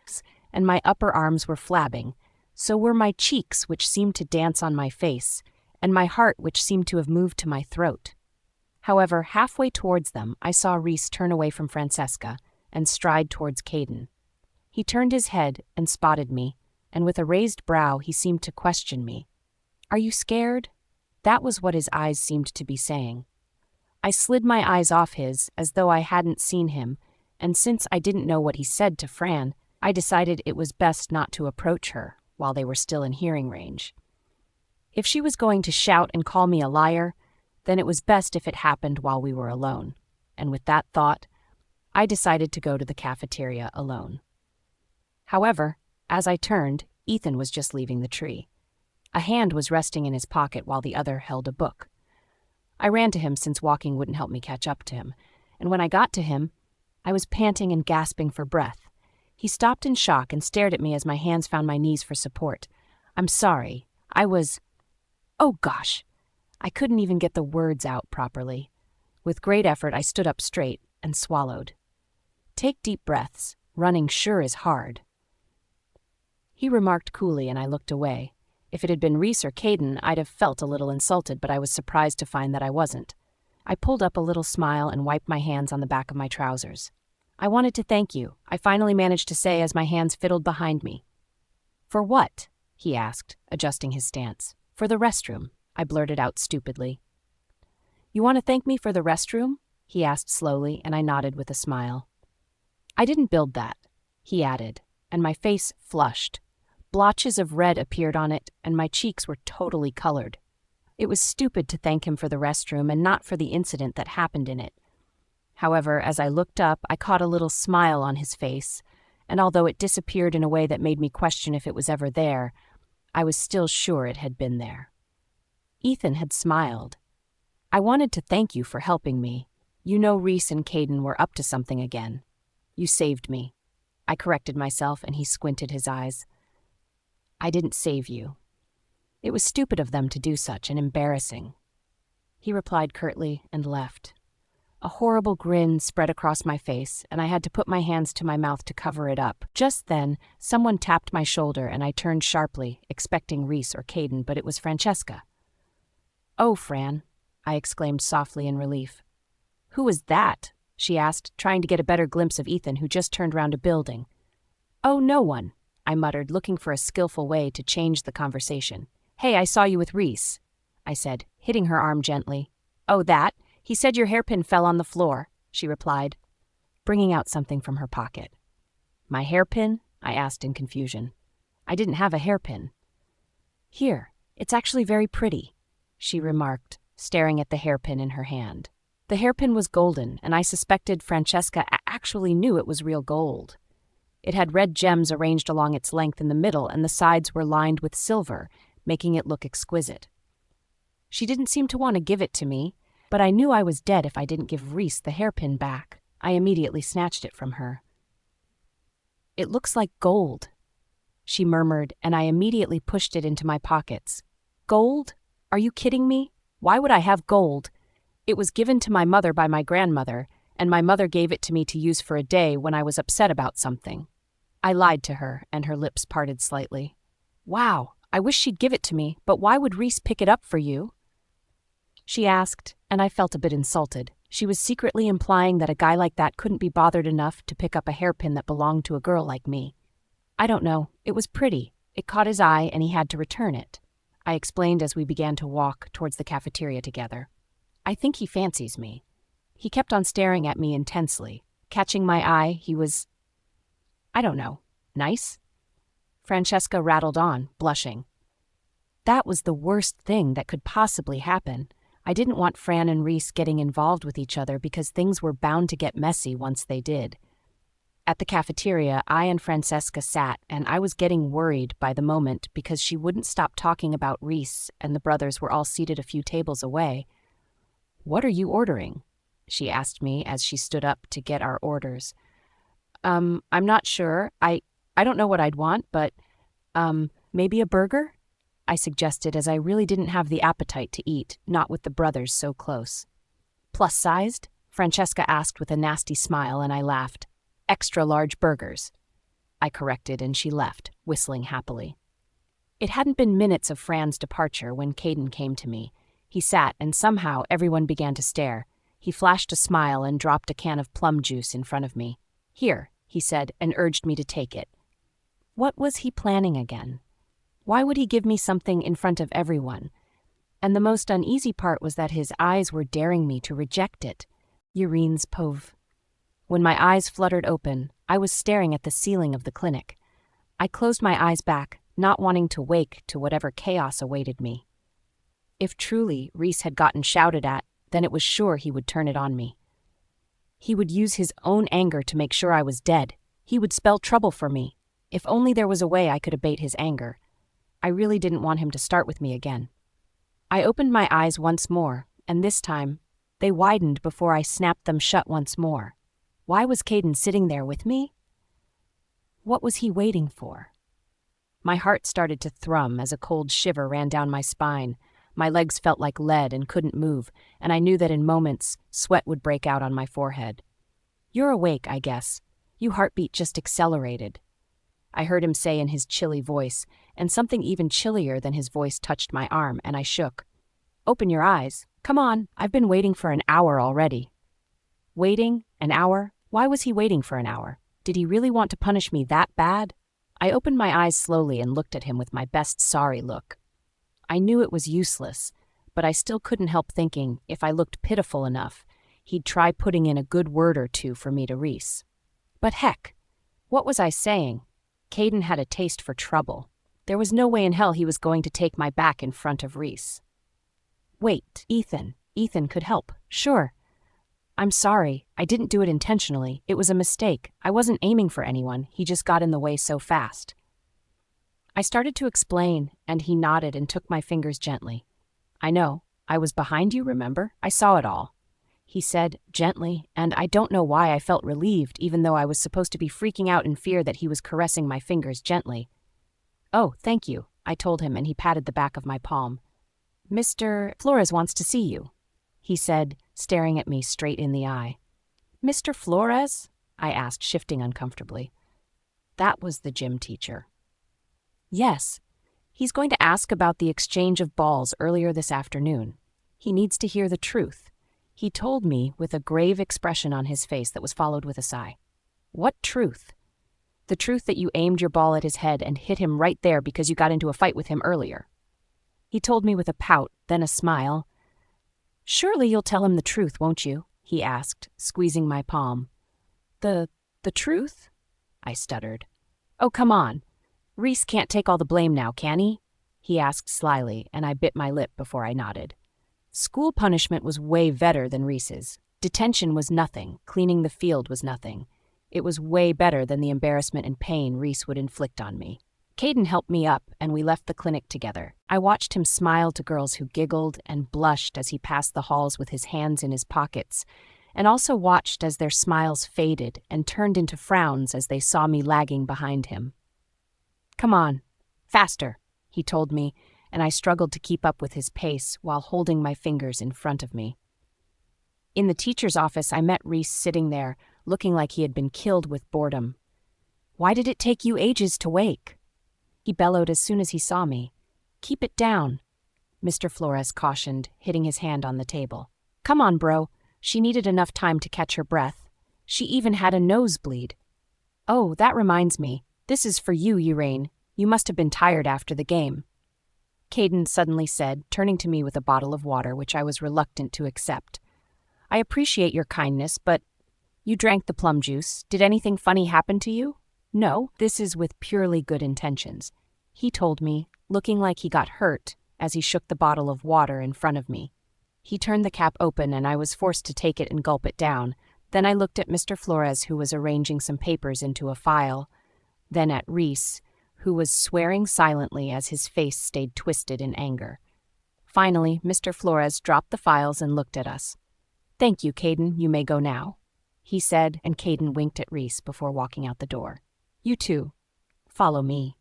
and my upper arms were flabbing. So were my cheeks, which seemed to dance on my face, and my heart, which seemed to have moved to my throat. However, halfway towards them, I saw Reese turn away from Francesca and stride towards Caden. He turned his head and spotted me, and with a raised brow he seemed to question me. "Are you scared?" That was what his eyes seemed to be saying. I slid my eyes off his, as though I hadn't seen him, and since I didn't know what he said to Fran, I decided it was best not to approach her while they were still in hearing range. If she was going to shout and call me a liar, then it was best if it happened while we were alone, and with that thought, I decided to go to the cafeteria alone. However, as I turned, Ethan was just leaving the tree. A hand was resting in his pocket while the other held a book. I ran to him since walking wouldn't help me catch up to him, and when I got to him, I was panting and gasping for breath. He stopped in shock and stared at me as my hands found my knees for support. "I'm sorry. Oh gosh." I couldn't even get the words out properly. With great effort, I stood up straight and swallowed. "Take deep breaths. Running sure is hard." He remarked coolly, and I looked away. If it had been Reese or Caden, I'd have felt a little insulted, but I was surprised to find that I wasn't. I pulled up a little smile and wiped my hands on the back of my trousers. "I wanted to thank you," I finally managed to say as my hands fiddled behind me. "For what?" he asked, adjusting his stance. "For the restroom," I blurted out stupidly. "You want to thank me for the restroom?" he asked slowly, and I nodded with a smile. "I didn't build that," he added, and my face flushed. Blotches of red appeared on it, and my cheeks were totally colored. It was stupid to thank him for the restroom and not for the incident that happened in it. However, as I looked up, I caught a little smile on his face, and although it disappeared in a way that made me question if it was ever there, I was still sure it had been there. Ethan had smiled. "I wanted to thank you for helping me. You know Reese and Caden were up to something again. You saved me." I corrected myself, and he squinted his eyes. "I didn't save you. It was stupid of them to do such and embarrassing." He replied curtly and left. A horrible grin spread across my face, and I had to put my hands to my mouth to cover it up. Just then, someone tapped my shoulder, and I turned sharply, expecting Reese or Caden, but it was Francesca. "Oh, Fran," I exclaimed softly in relief. "Who was that?" she asked, trying to get a better glimpse of Ethan, who just turned round a building. "Oh, no one," I muttered, looking for a skillful way to change the conversation. "Hey, I saw you with Reese," I said, hitting her arm gently. "Oh, that? He said your hairpin fell on the floor," she replied, bringing out something from her pocket. "My hairpin?" I asked in confusion. I didn't have a hairpin. "Here, it's actually very pretty," she remarked, staring at the hairpin in her hand. The hairpin was golden, and I suspected Francesca actually knew it was real gold. It had red gems arranged along its length in the middle, and the sides were lined with silver, making it look exquisite. She didn't seem to want to give it to me, but I knew I was dead if I didn't give Reese the hairpin back. I immediately snatched it from her. "It looks like gold," she murmured, and I immediately pushed it into my pockets. "Gold? Are you kidding me? Why would I have gold? It was given to my mother by my grandmother, and my mother gave it to me to use for a day when I was upset about something." I lied to her, and her lips parted slightly. "Wow, I wish she'd give it to me, but why would Reese pick it up for you?" she asked, and I felt a bit insulted. She was secretly implying that a guy like that couldn't be bothered enough to pick up a hairpin that belonged to a girl like me. "I don't know. It was pretty. It caught his eye, and he had to return it," I explained as we began to walk towards the cafeteria together. "I think he fancies me." He kept on staring at me intensely. Catching my eye, he was, I don't know, nice? Francesca rattled on, blushing. That was the worst thing that could possibly happen. I didn't want Fran and Reese getting involved with each other because things were bound to get messy once they did. At the cafeteria, I and Francesca sat, and I was getting worried by the moment because she wouldn't stop talking about Reese, and the brothers were all seated a few tables away. "What are you ordering?" she asked me as she stood up to get our orders. I'm not sure. I don't know what I'd want, but, maybe a burger?" I suggested as I really didn't have the appetite to eat, not with the brothers so close. "Plus-sized?" Francesca asked with a nasty smile, and I laughed. "Extra large burgers," I corrected, and she left, whistling happily. It hadn't been minutes of Fran's departure when Caden came to me. He sat, and somehow everyone began to stare. He flashed a smile and dropped a can of plum juice in front of me. "Here," he said, and urged me to take it. What was he planning again? Why would he give me something in front of everyone? And the most uneasy part was that his eyes were daring me to reject it. Urine's pov. When my eyes fluttered open, I was staring at the ceiling of the clinic. I closed my eyes back, not wanting to wake to whatever chaos awaited me. If truly Reese had gotten shouted at, then it was sure he would turn it on me. He would use his own anger to make sure I was dead. He would spell trouble for me. If only there was a way I could abate his anger. I really didn't want him to start with me again. I opened my eyes once more, and this time, they widened before I snapped them shut once more. Why was Caden sitting there with me? What was he waiting for? My heart started to thrum as a cold shiver ran down my spine. My legs felt like lead and couldn't move, and I knew that in moments, sweat would break out on my forehead. "You're awake, I guess. Your heartbeat just accelerated," I heard him say in his chilly voice, and something even chillier than his voice touched my arm, and I shook. "Open your eyes. Come on, I've been waiting for an hour already." Waiting? An hour? Why was he waiting for an hour? Did he really want to punish me that bad? I opened my eyes slowly and looked at him with my best sorry look. I knew it was useless, but I still couldn't help thinking if I looked pitiful enough, he'd try putting in a good word or two for me to Reese. But heck, what was I saying? Caden had a taste for trouble. There was no way in hell he was going to take my back in front of Reese. "Wait, Ethan. Ethan could help. Sure. I'm sorry. I didn't do it intentionally. It was a mistake. I wasn't aiming for anyone. He just got in the way so fast." I started to explain, and he nodded and took my fingers gently. "I know. I was behind you, remember? I saw it all," he said, gently, and I don't know why I felt relieved, even though I was supposed to be freaking out in fear that he was caressing my fingers gently. "Oh, thank you," I told him, and he patted the back of my palm. "Mr. Flores wants to see you," he said, staring at me straight in the eye. "Mr. Flores?" I asked, shifting uncomfortably. That was the gym teacher. "Yes. He's going to ask about the exchange of balls earlier this afternoon. He needs to hear the truth," he told me with a grave expression on his face that was followed with a sigh. "What truth?" "The truth that you aimed your ball at his head and hit him right there because you got into a fight with him earlier." He told me with a pout, then a smile. "Surely you'll tell him the truth, won't you?" he asked, squeezing my palm. The truth?" I stuttered. "Oh, come on. Reese can't take all the blame now, can he?" he asked slyly, and I bit my lip before I nodded. School punishment was way better than Reese's. Detention was nothing. Cleaning the field was nothing. It was way better than the embarrassment and pain Reese would inflict on me. Caden helped me up, and we left the clinic together. I watched him smile to girls who giggled and blushed as he passed the halls with his hands in his pockets, and also watched as their smiles faded and turned into frowns as they saw me lagging behind him. "Come on, faster," he told me, and I struggled to keep up with his pace while holding my fingers in front of me. In the teacher's office, I met Reese sitting there, looking like he had been killed with boredom. "Why did it take you ages to wake?" he bellowed as soon as he saw me. "Keep it down," Mr. Flores cautioned, hitting his hand on the table. "Come on, bro. She needed enough time to catch her breath. She even had a nosebleed. Oh, that reminds me. This is for you, Urain. You must have been tired after the game," Caden suddenly said, turning to me with a bottle of water, which I was reluctant to accept. "I appreciate your kindness, but you drank the plum juice. Did anything funny happen to you?" "No, this is with purely good intentions," he told me, looking like he got hurt as he shook the bottle of water in front of me. He turned the cap open and I was forced to take it and gulp it down. Then I looked at Mr. Flores, who was arranging some papers into a file. Then at Reese, who was swearing silently as his face stayed twisted in anger. Finally, Mr. Flores dropped the files and looked at us. "Thank you, Caden. You may go now," he said, and Caden winked at Reese before walking out the door. "You too. Follow me,"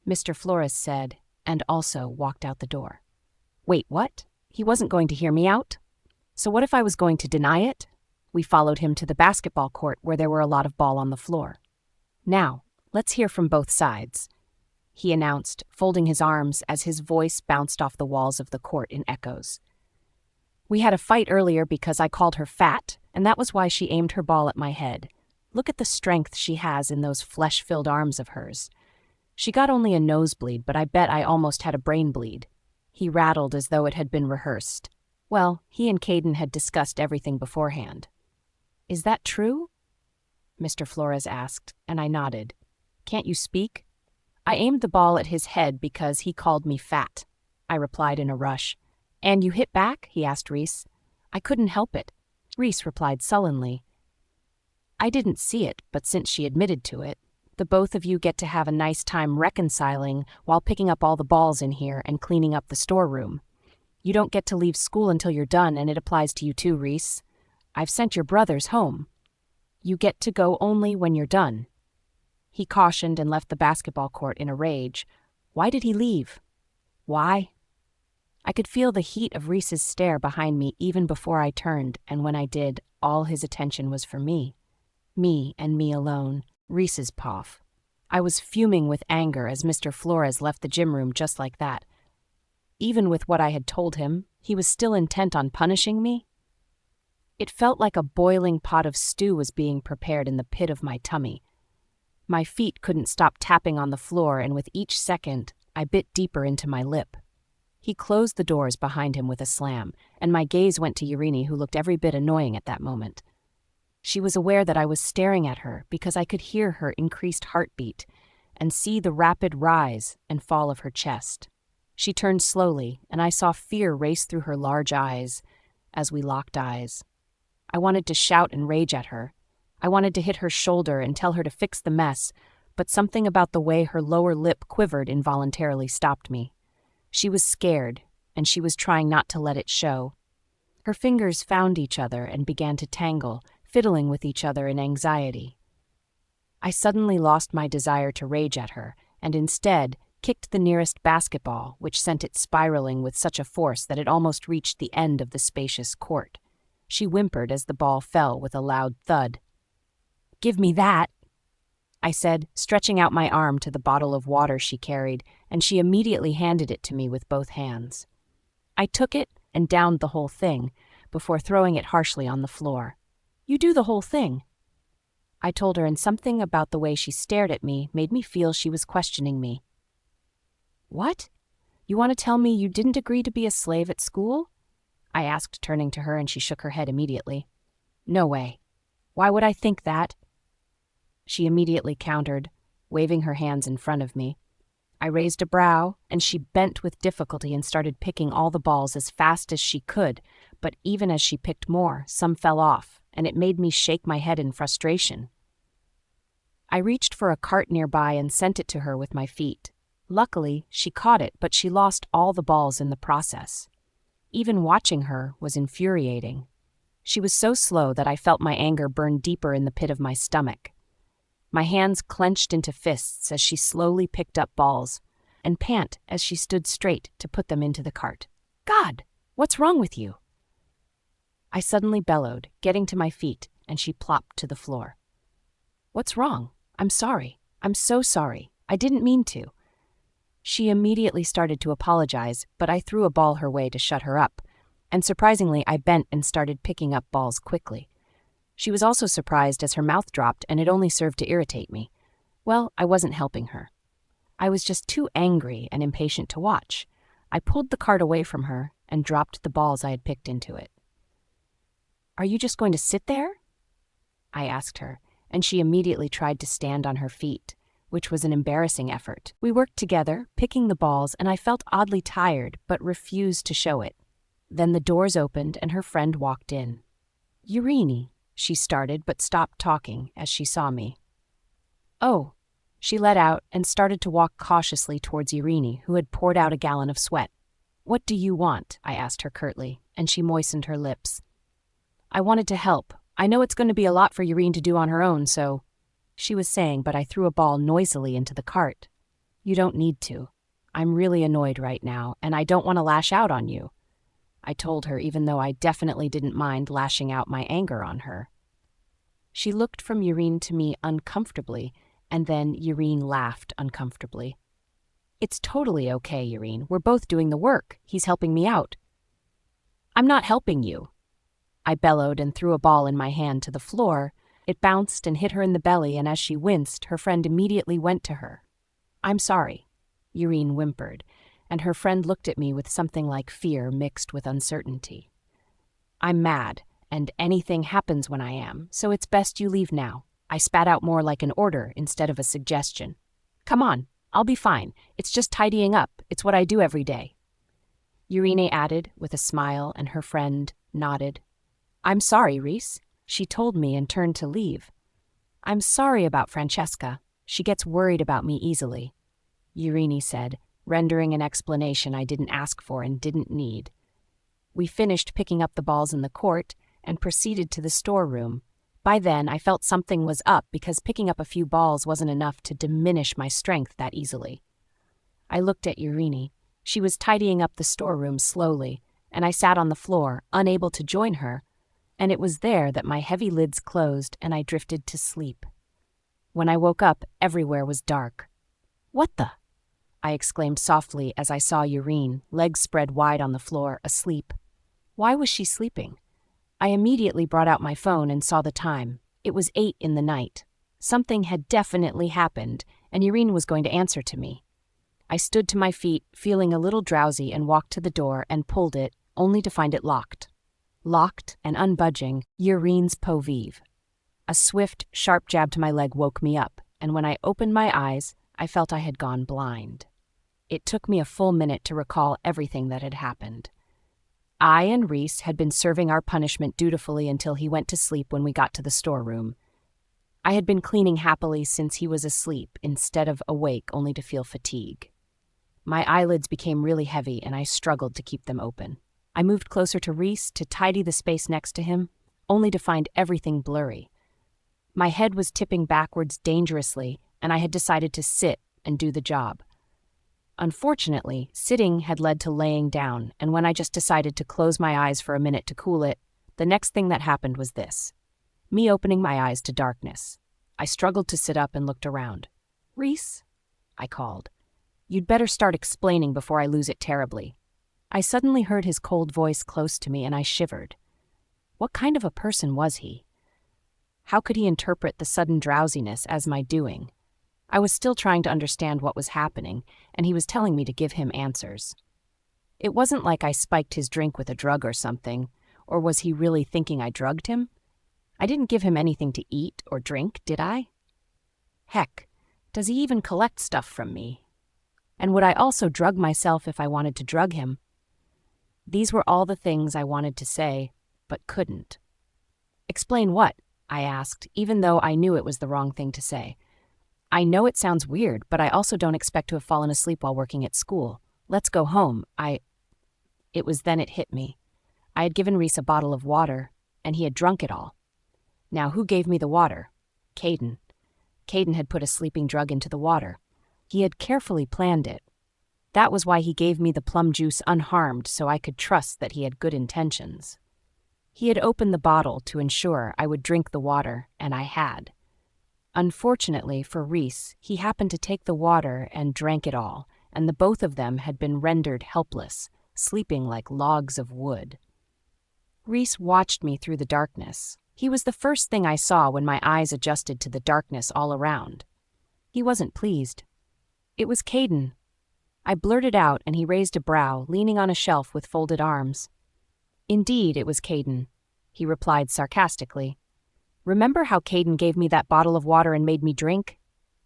Mr. Flores said, and also walked out the door. Wait, what? He wasn't going to hear me out? So what if I was going to deny it? We followed him to the basketball court where there were a lot of ball on the floor. "Now, let's hear from both sides," he announced, folding his arms as his voice bounced off the walls of the court in echoes. "We had a fight earlier because I called her fat, and that was why she aimed her ball at my head. Look at the strength she has in those flesh-filled arms of hers. She got only a nosebleed, but I bet I almost had a brain bleed." He rattled as though it had been rehearsed. Well, he and Caden had discussed everything beforehand. "Is that true?" Mr. Flores asked, and I nodded. "Can't you speak?" "I aimed the ball at his head because he called me fat," I replied in a rush. "And you hit back?" he asked Reese. "I couldn't help it," Reese replied sullenly. "I didn't see it, but since she admitted to it, The both of you get to have a nice time reconciling while picking up all the balls in here and cleaning up the storeroom. You don't get to leave school until you're done, and it applies to you too, Reese. I've sent your brothers home. You get to go only when you're done." He cautioned and left the basketball court in a rage. Why did he leave? Why? I could feel the heat of Reese's stare behind me even before I turned, and when I did, all his attention was for me. Me and me alone. Reese's Poff. I was fuming with anger as Mr. Flores left the gym room just like that. Even with what I had told him, he was still intent on punishing me. It felt like a boiling pot of stew was being prepared in the pit of my tummy. My feet couldn't stop tapping on the floor, and with each second, I bit deeper into my lip. He closed the doors behind him with a slam, and my gaze went to Irini, who looked every bit annoying at that moment. She was aware that I was staring at her because I could hear her increased heartbeat and see the rapid rise and fall of her chest. She turned slowly, and I saw fear race through her large eyes as we locked eyes. I wanted to shout and rage at her. I wanted to hit her shoulder and tell her to fix the mess, but something about the way her lower lip quivered involuntarily stopped me. She was scared, and she was trying not to let it show. Her fingers found each other and began to tangle, fiddling with each other in anxiety. I suddenly lost my desire to rage at her, and instead kicked the nearest basketball, which sent it spiraling with such a force that it almost reached the end of the spacious court. She whimpered as the ball fell with a loud thud. "Give me that," I said, stretching out my arm to the bottle of water she carried, and she immediately handed it to me with both hands. I took it and downed the whole thing, before throwing it harshly on the floor. "You do the whole thing," I told her, and something about the way she stared at me made me feel she was questioning me. "What? You want to tell me you didn't agree to be a slave at school?" I asked, turning to her, and she shook her head immediately. "No way. Why would I think that?" She immediately countered, waving her hands in front of me. I raised a brow, and she bent with difficulty and started picking all the balls as fast as she could, but even as she picked more, some fell off, and it made me shake my head in frustration. I reached for a cart nearby and sent it to her with my feet. Luckily, she caught it, but she lost all the balls in the process. Even watching her was infuriating. She was so slow that I felt my anger burn deeper in the pit of my stomach. My hands clenched into fists as she slowly picked up balls, and pant as she stood straight to put them into the cart. "God, what's wrong with you?" I suddenly bellowed, getting to my feet, and she plopped to the floor. "What's wrong? I'm sorry. I'm so sorry. I didn't mean to." She immediately started to apologize, but I threw a ball her way to shut her up, and surprisingly I bent and started picking up balls quickly. She was also surprised as her mouth dropped, and it only served to irritate me. Well, I wasn't helping her. I was just too angry and impatient to watch. I pulled the cart away from her and dropped the balls I had picked into it. "Are you just going to sit there?" I asked her, and she immediately tried to stand on her feet, which was an embarrassing effort. We worked together, picking the balls, and I felt oddly tired, but refused to show it. Then the doors opened and her friend walked in. "Irini," she started, but stopped talking as she saw me. "Oh," she let out and started to walk cautiously towards Irini, who had poured out a gallon of sweat. "What do you want?" I asked her curtly, and she moistened her lips. "I wanted to help. I know it's going to be a lot for Irini to do on her own, so," she was saying, but I threw a ball noisily into the cart. "You don't need to. I'm really annoyed right now, and I don't want to lash out on you," I told her, even though I definitely didn't mind lashing out my anger on her. She looked from Irini to me uncomfortably, and then Irini laughed uncomfortably. "It's totally okay, Irini. We're both doing the work. He's helping me out." "I'm not helping you," I bellowed and threw a ball in my hand to the floor. It bounced and hit her in the belly, and as she winced, her friend immediately went to her. "I'm sorry," Irini whimpered, and her friend looked at me with something like fear mixed with uncertainty. "I'm mad, and anything happens when I am, so it's best you leave now." I spat out more like an order instead of a suggestion. "Come on, I'll be fine. It's just tidying up. It's what I do every day," Irini added with a smile, and her friend nodded. "I'm sorry, Reese," she told me and turned to leave. "I'm sorry about Francesca," She gets worried about me easily," Yurini said, rendering an explanation I didn't ask for and didn't need. We finished picking up the balls in the court and proceeded to the storeroom. By then, I felt something was up because picking up a few balls wasn't enough to diminish my strength that easily. I looked at Yurini. She was tidying up the storeroom slowly, and I sat on the floor, unable to join her, and it was there that my heavy lids closed and I drifted to sleep. When I woke up, everywhere was dark. "What the?" I exclaimed softly as I saw Yurini, legs spread wide on the floor, asleep. Why was she sleeping? I immediately brought out my phone and saw the time. It was 8 in the night. Something had definitely happened, and Yurini was going to answer to me. I stood to my feet, feeling a little drowsy, and walked to the door and pulled it, only to find it locked. Locked and unbudging, Yurini's peau vive. A swift, sharp jab to my leg woke me up, and when I opened my eyes, I felt I had gone blind. It took me a full minute to recall everything that had happened. I and Reese had been serving our punishment dutifully until he went to sleep when we got to the storeroom. I had been cleaning happily since he was asleep instead of awake only to feel fatigue. My eyelids became really heavy and I struggled to keep them open. I moved closer to Reese to tidy the space next to him, only to find everything blurry. My head was tipping backwards dangerously, and I had decided to sit and do the job. Unfortunately, sitting had led to laying down, and when I just decided to close my eyes for a minute to cool it, the next thing that happened was this. Me opening my eyes to darkness. I struggled to sit up and looked around. "Reese?" I called. "You'd better start explaining before I lose it terribly." I suddenly heard his cold voice close to me and I shivered. What kind of a person was he? How could he interpret the sudden drowsiness as my doing? I was still trying to understand what was happening, and he was telling me to give him answers. It wasn't like I spiked his drink with a drug or something, or was he really thinking I drugged him? I didn't give him anything to eat or drink, did I? Heck, does he even collect stuff from me? And would I also drug myself if I wanted to drug him? These were all the things I wanted to say, but couldn't. "Explain what?" I asked, even though I knew it was the wrong thing to say. "I know it sounds weird, but I also don't expect to have fallen asleep while working at school. Let's go home. It was then it hit me. I had given Reese a bottle of water, and he had drunk it all. Now, who gave me the water? Caden. Caden had put a sleeping drug into the water. He had carefully planned it. That was why he gave me the plum juice unharmed, so I could trust that he had good intentions. He had opened the bottle to ensure I would drink the water, and I had. Unfortunately for Reese, he happened to take the water and drank it all, and the both of them had been rendered helpless, sleeping like logs of wood. Reese watched me through the darkness. He was the first thing I saw when my eyes adjusted to the darkness all around. He wasn't pleased. It was Caden. I blurted out, and he raised a brow, leaning on a shelf with folded arms. "Indeed, it was Caden," he replied sarcastically. "Remember how Caden gave me that bottle of water and made me drink?"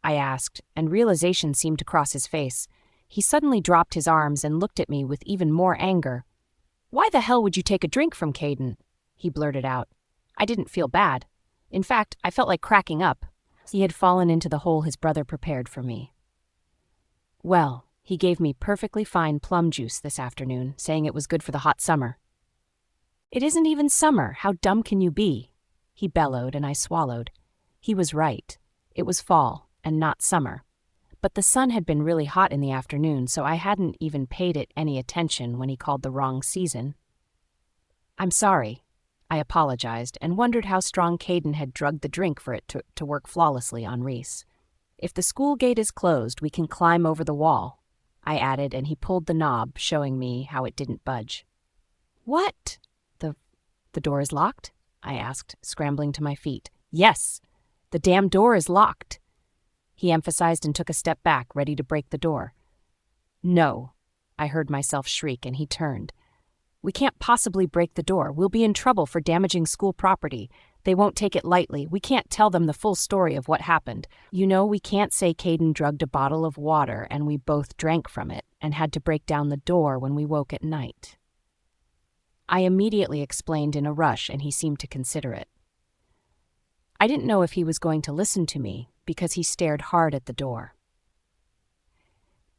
I asked, and realization seemed to cross his face. He suddenly dropped his arms and looked at me with even more anger. "Why the hell would you take a drink from Caden?" he blurted out. I didn't feel bad. In fact, I felt like cracking up. He had fallen into the hole his brother prepared for me. "Well, he gave me perfectly fine plum juice this afternoon, saying it was good for the hot summer." "It isn't even summer. How dumb can you be?" He bellowed, and I swallowed. He was right. It was fall, and not summer. But the sun had been really hot in the afternoon, so I hadn't even paid it any attention when he called the wrong season. "I'm sorry." I apologized and wondered how strong Caden had drugged the drink for it to work flawlessly on Reese. "If the school gate is closed, we can climb over the wall," I added, and he pulled the knob, showing me how it didn't budge. "What? The door is locked?" I asked, scrambling to my feet. "Yes, the damn door is locked." He emphasized and took a step back, ready to break the door. "No," I heard myself shriek, and he turned. "We can't possibly break the door. We'll be in trouble for damaging school property. They won't take it lightly. We can't tell them the full story of what happened. You know, we can't say Caden drugged a bottle of water and we both drank from it and had to break down the door when we woke at night." I immediately explained in a rush, and he seemed to consider it. I didn't know if he was going to listen to me because he stared hard at the door.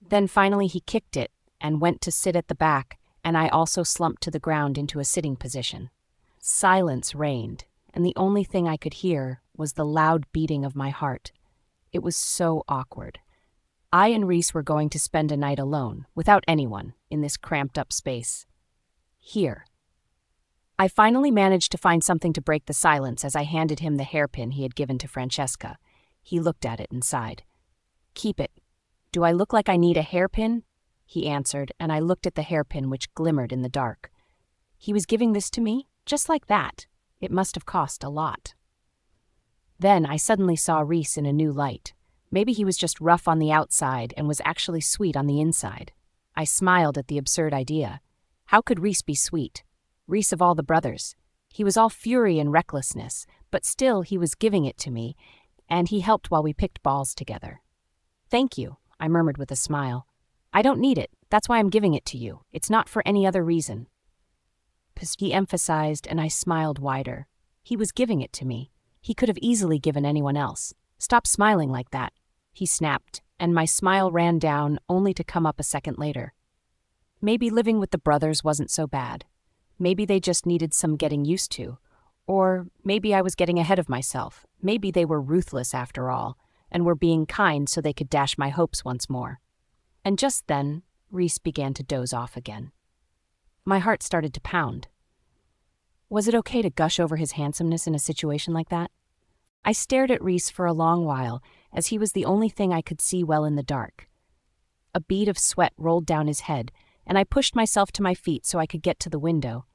Then finally he kicked it and went to sit at the back, and I also slumped to the ground into a sitting position. Silence reigned, and the only thing I could hear was the loud beating of my heart. It was so awkward. I and Reese were going to spend a night alone, without anyone, in this cramped-up space. Here. I finally managed to find something to break the silence as I handed him the hairpin he had given to Francesca. He looked at it and sighed. "Keep it. Do I look like I need a hairpin?" He answered, and I looked at the hairpin which glimmered in the dark. He was giving this to me, just like that. It must have cost a lot. Then I suddenly saw Reese in a new light. Maybe he was just rough on the outside and was actually sweet on the inside. I smiled at the absurd idea. How could Reese be sweet? Reese of all the brothers. He was all fury and recklessness, but still he was giving it to me, and he helped while we picked balls together. "Thank you," I murmured with a smile. "I don't need it. That's why I'm giving it to you. It's not for any other reason." He emphasized, and I smiled wider. He was giving it to me. He could have easily given anyone else. "Stop smiling like that," he snapped, and my smile ran down only to come up a second later. Maybe living with the brothers wasn't so bad. Maybe they just needed some getting used to. Or maybe I was getting ahead of myself. Maybe they were ruthless after all, and were being kind so they could dash my hopes once more. And just then, Reese began to doze off again. My heart started to pound. Was it okay to gush over his handsomeness in a situation like that? I stared at Reese for a long while, as he was the only thing I could see well in the dark. A bead of sweat rolled down his head, and I pushed myself to my feet so I could get to the window.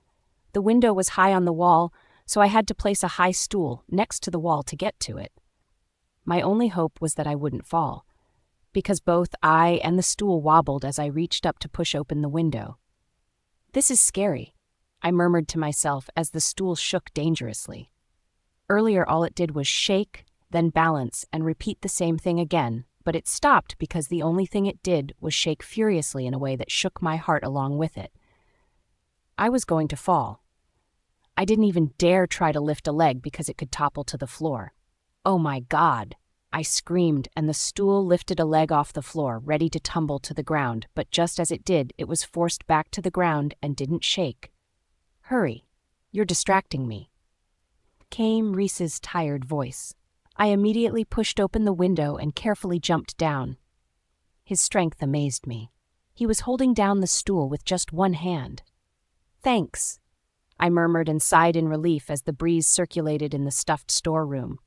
The window was high on the wall, so I had to place a high stool next to the wall to get to it. My only hope was that I wouldn't fall, because both I and the stool wobbled as I reached up to push open the window. "This is scary," I murmured to myself as the stool shook dangerously. Earlier all it did was shake, then balance, and repeat the same thing again, but it stopped because the only thing it did was shake furiously in a way that shook my heart along with it. I was going to fall. I didn't even dare try to lift a leg because it could topple to the floor. "Oh my God!" I screamed, and the stool lifted a leg off the floor, ready to tumble to the ground, but just as it did, it was forced back to the ground and didn't shake. "Hurry, you're distracting me," came Reese's tired voice. I immediately pushed open the window and carefully jumped down. His strength amazed me. He was holding down the stool with just one hand. "Thanks," I murmured and sighed in relief as the breeze circulated in the stuffed storeroom.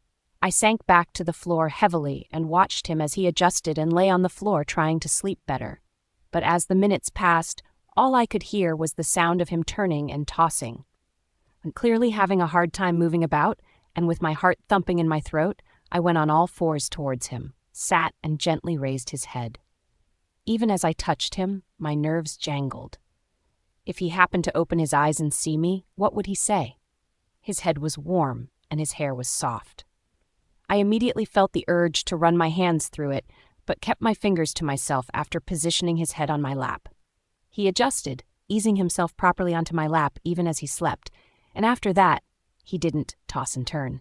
I sank back to the floor heavily and watched him as he adjusted and lay on the floor trying to sleep better. But as the minutes passed, all I could hear was the sound of him turning and tossing. And clearly having a hard time moving about, and with my heart thumping in my throat, I went on all fours towards him, sat and gently raised his head. Even as I touched him, my nerves jangled. If he happened to open his eyes and see me, what would he say? His head was warm, and his hair was soft. I immediately felt the urge to run my hands through it, but kept my fingers to myself after positioning his head on my lap. He adjusted, easing himself properly onto my lap even as he slept, and after that, he didn't toss and turn.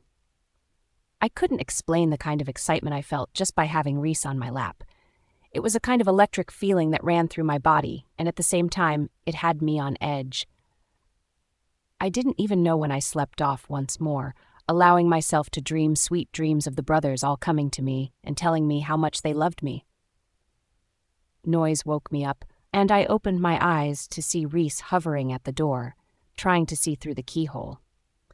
I couldn't explain the kind of excitement I felt just by having Reese on my lap. It was a kind of electric feeling that ran through my body, and at the same time, it had me on edge. I didn't even know when I slept off once more, allowing myself to dream sweet dreams of the brothers all coming to me and telling me how much they loved me. Noise woke me up, and I opened my eyes to see Reese hovering at the door, trying to see through the keyhole.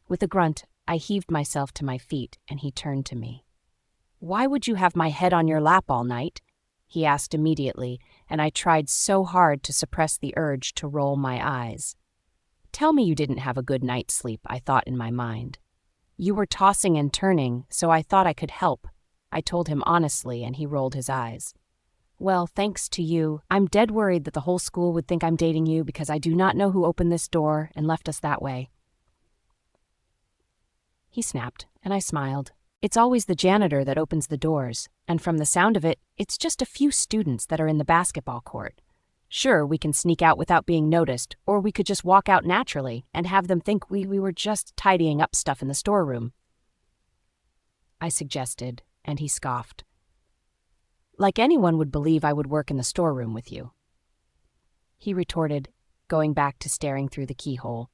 With a grunt, I heaved myself to my feet, and he turned to me. "Why would you have my head on your lap all night?" he asked immediately, and I tried so hard to suppress the urge to roll my eyes. "Tell me you didn't have a good night's sleep," I thought in my mind. "You were tossing and turning, so I thought I could help," I told him honestly, and he rolled his eyes. "Well, thanks to you, I'm dead worried that the whole school would think I'm dating you because I do not know who opened this door and left us that way." He snapped, and I smiled. It's always the janitor that opens the doors, and from the sound of it, it's just a few students that are in the basketball court. Sure, we can sneak out without being noticed, or we could just walk out naturally and have them think we were just tidying up stuff in the storeroom. I suggested, and he scoffed. Like anyone would believe I would work in the storeroom with you. He retorted, going back to staring through the keyhole.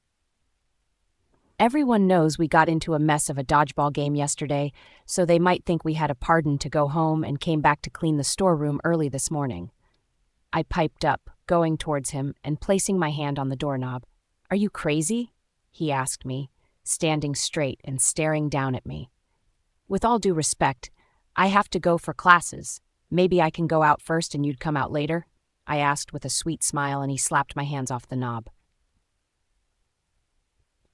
Everyone knows we got into a mess of a dodgeball game yesterday, so they might think we had a pardon to go home and came back to clean the storeroom early this morning. I piped up, going towards him and placing my hand on the doorknob. Are you crazy? He asked me, standing straight and staring down at me. With all due respect, I have to go for classes. Maybe I can go out first and you'd come out later? I asked with a sweet smile, and he slapped my hands off the knob.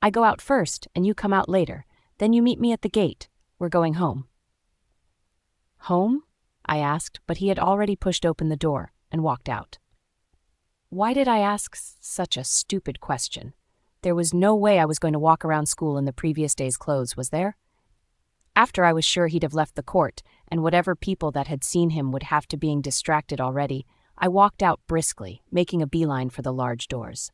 I go out first and you come out later. Then you meet me at the gate. We're going home. Home? I asked, but he had already pushed open the door and walked out. Why did I ask such a stupid question? There was no way I was going to walk around school in the previous day's clothes, was there? After I was sure he'd have left the court, and whatever people that had seen him would have to being distracted already, I walked out briskly, making a beeline for the large doors.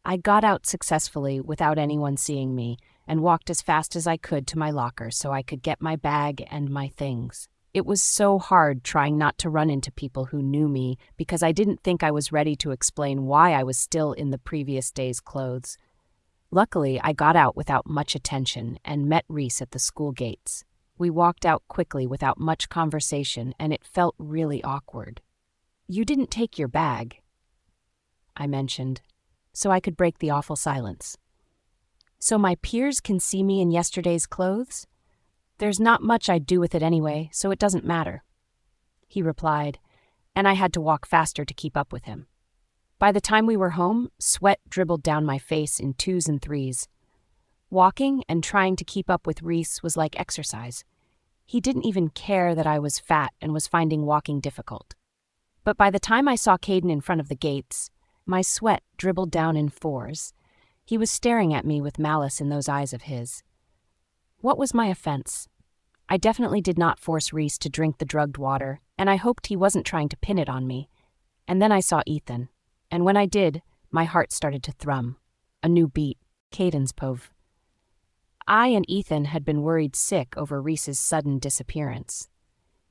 I got out successfully without anyone seeing me and walked as fast as I could to my locker so I could get my bag and my things. It was so hard trying not to run into people who knew me because I didn't think I was ready to explain why I was still in the previous day's clothes. Luckily, I got out without much attention and met Reese at the school gates. We walked out quickly without much conversation, and it felt really awkward. You didn't take your bag, I mentioned, so I could break the awful silence. So my peers can see me in yesterday's clothes? There's not much I'd do with it anyway, so it doesn't matter, he replied, and I had to walk faster to keep up with him. By the time we were home, sweat dribbled down my face in 2s and 3s. Walking and trying to keep up with Reese was like exercise. He didn't even care that I was fat and was finding walking difficult. But by the time I saw Caden in front of the gates, my sweat dribbled down in 4s. He was staring at me with malice in those eyes of his. What was my offense? I definitely did not force Reese to drink the drugged water, and I hoped he wasn't trying to pin it on me. And then I saw Ethan. And when I did, my heart started to thrum. A new beat, Caden's pove. I and Ethan had been worried sick over Reese's sudden disappearance.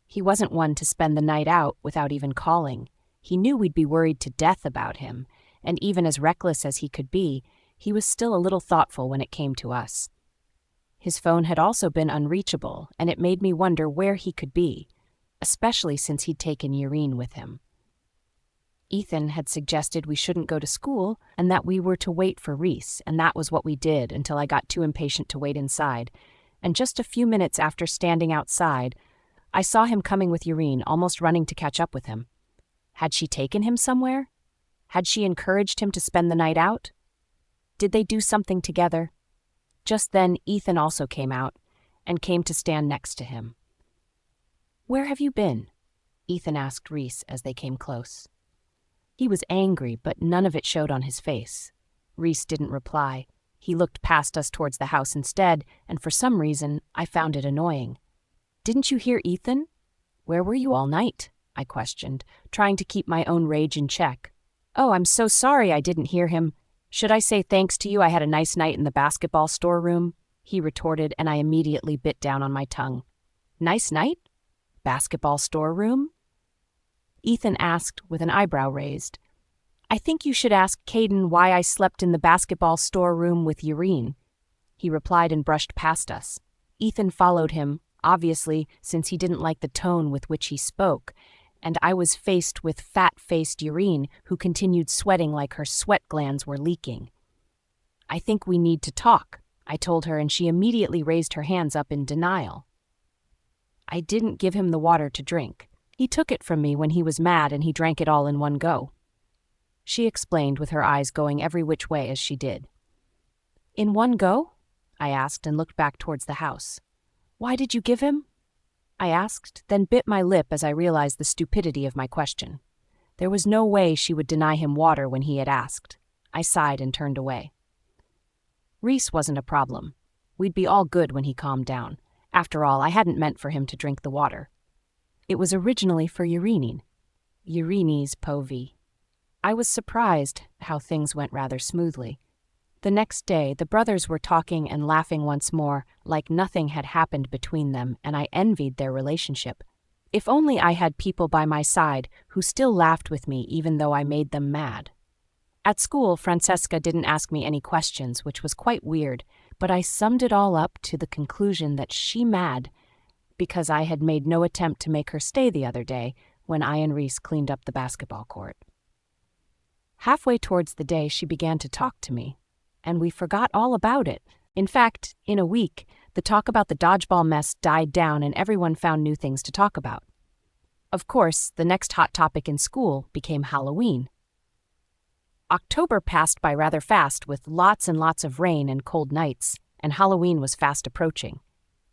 He wasn't one to spend the night out without even calling. He knew we'd be worried to death about him, and even as reckless as he could be, he was still a little thoughtful when it came to us. His phone had also been unreachable, and it made me wonder where he could be, especially since he'd taken Urine with him. Ethan had suggested we shouldn't go to school and that we were to wait for Reese, and that was what we did until I got too impatient to wait inside. And just a few minutes after standing outside, I saw him coming with Urine, almost running to catch up with him. Had she taken him somewhere? Had she encouraged him to spend the night out? Did they do something together? Just then, Ethan also came out and came to stand next to him. "Where have you been?" Ethan asked Reese as they came close. He was angry, but none of it showed on his face. Reese didn't reply. He looked past us towards the house instead, and for some reason, I found it annoying. "Didn't you hear Ethan? Where were you all night?" I questioned, trying to keep my own rage in check. "Oh, I'm so sorry I didn't hear him. Should I say thanks to you I had a nice night in the basketball storeroom?" He retorted, and I immediately bit down on my tongue. "Nice night? Basketball storeroom?" Ethan asked with an eyebrow raised. "I think you should ask Caden why I slept in the basketball storeroom with Urine." He replied and brushed past us. Ethan followed him, obviously, since he didn't like the tone with which he spoke, and I was faced with fat-faced Urine, who continued sweating like her sweat glands were leaking. "I think we need to talk," I told her, and she immediately raised her hands up in denial. I didn't give him the water to drink. He took it from me when he was mad, and he drank it all in one go. She explained with her eyes going every which way as she did. "In one go?" I asked and looked back towards the house. "Why did you give him?" I asked, then bit my lip as I realized the stupidity of my question. There was no way she would deny him water when he had asked. I sighed and turned away. Reese wasn't a problem. We'd be all good when he calmed down. After all, I hadn't meant for him to drink the water. It was originally for Urine. Urine's povey. I was surprised how things went rather smoothly. The next day, the brothers were talking and laughing once more, like nothing had happened between them, and I envied their relationship. If only I had people by my side who still laughed with me even though I made them mad. At school, Francesca didn't ask me any questions, which was quite weird, but I summed it all up to the conclusion that she mad because I had made no attempt to make her stay the other day when I and Reese cleaned up the basketball court. Halfway towards the day, she began to talk to me, and we forgot all about it. In fact, in a week, the talk about the dodgeball mess died down and everyone found new things to talk about. Of course, the next hot topic in school became Halloween. October passed by rather fast with lots and lots of rain and cold nights, and Halloween was fast approaching.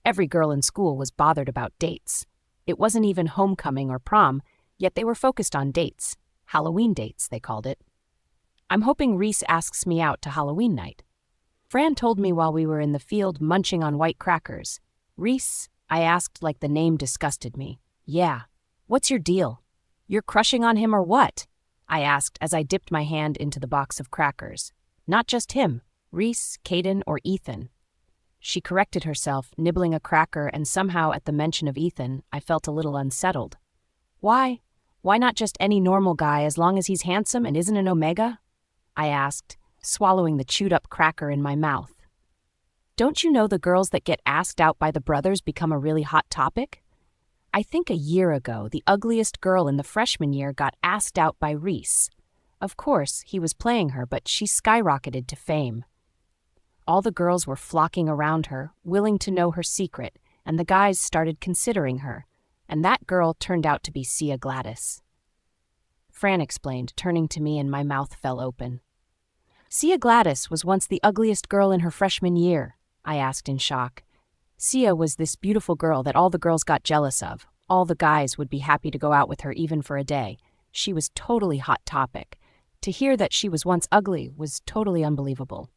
Every girl in school was bothered about dates. It wasn't even homecoming or prom, yet they were focused on dates. Halloween dates, they called it. I'm hoping Reese asks me out to Halloween night. Fran told me while we were in the field munching on white crackers. Reese, I asked like the name disgusted me. Yeah. What's your deal? You're crushing on him or what? I asked as I dipped my hand into the box of crackers. Not just him. Reese, Caden, or Ethan. She corrected herself, nibbling a cracker, and somehow at the mention of Ethan, I felt a little unsettled. Why? Why not just any normal guy as long as he's handsome and isn't an omega? I asked, swallowing the chewed-up cracker in my mouth. Don't you know the girls that get asked out by the brothers become a really hot topic? I think a year ago, the ugliest girl in the freshman year got asked out by Reese. Of course, he was playing her, but she skyrocketed to fame. All the girls were flocking around her, willing to know her secret, and the guys started considering her, and that girl turned out to be Sia Gladys. Fran explained, turning to me, and my mouth fell open. Sia Gladys was once the ugliest girl in her freshman year, I asked in shock. Sia was this beautiful girl that all the girls got jealous of. All the guys would be happy to go out with her even for a day. She was totally hot topic. To hear that she was once ugly was totally unbelievable.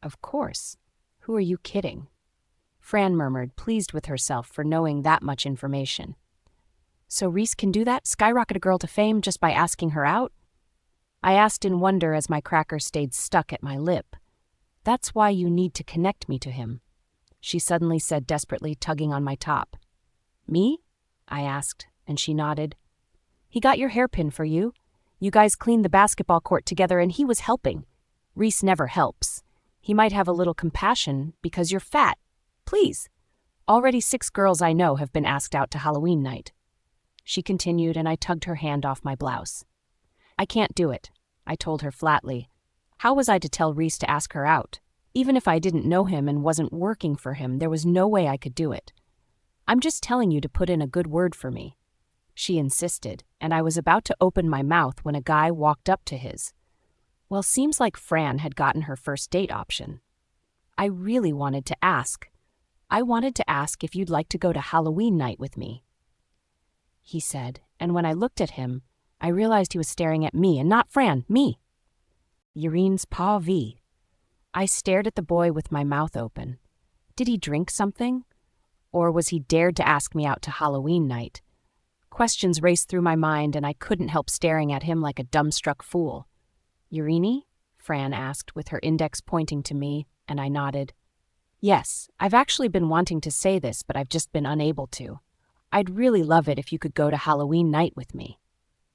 Of course. Who are you kidding? Fran murmured, pleased with herself for knowing that much information. So Reese can do that? Skyrocket a girl to fame just by asking her out? I asked in wonder as my cracker stayed stuck at my lip. That's why you need to connect me to him, she suddenly said desperately, tugging on my top. Me? I asked, and she nodded. He got your hairpin for you. You guys cleaned the basketball court together and he was helping. Reese never helps. He might have a little compassion because you're fat. Please. Already 6 girls I know have been asked out to Halloween night. She continued, and I tugged her hand off my blouse. I can't do it, I told her flatly. How was I to tell Reese to ask her out? Even if I didn't know him and wasn't working for him, there was no way I could do it. I'm just telling you to put in a good word for me. She insisted, and I was about to open my mouth when a guy walked up to his. Well, seems like Fran had gotten her first date option. I really wanted to ask. I wanted to ask if you'd like to go to Halloween night with me, he said, and when I looked at him, I realized he was staring at me, and not Fran, me. Yurine's pa V. I stared at the boy with my mouth open. Did he drink something? Or was he dared to ask me out to Halloween night? Questions raced through my mind, and I couldn't help staring at him like a dumbstruck fool. Urine? Fran asked, with her index pointing to me, and I nodded. Yes, I've actually been wanting to say this, but I've just been unable to. I'd really love it if you could go to Halloween night with me,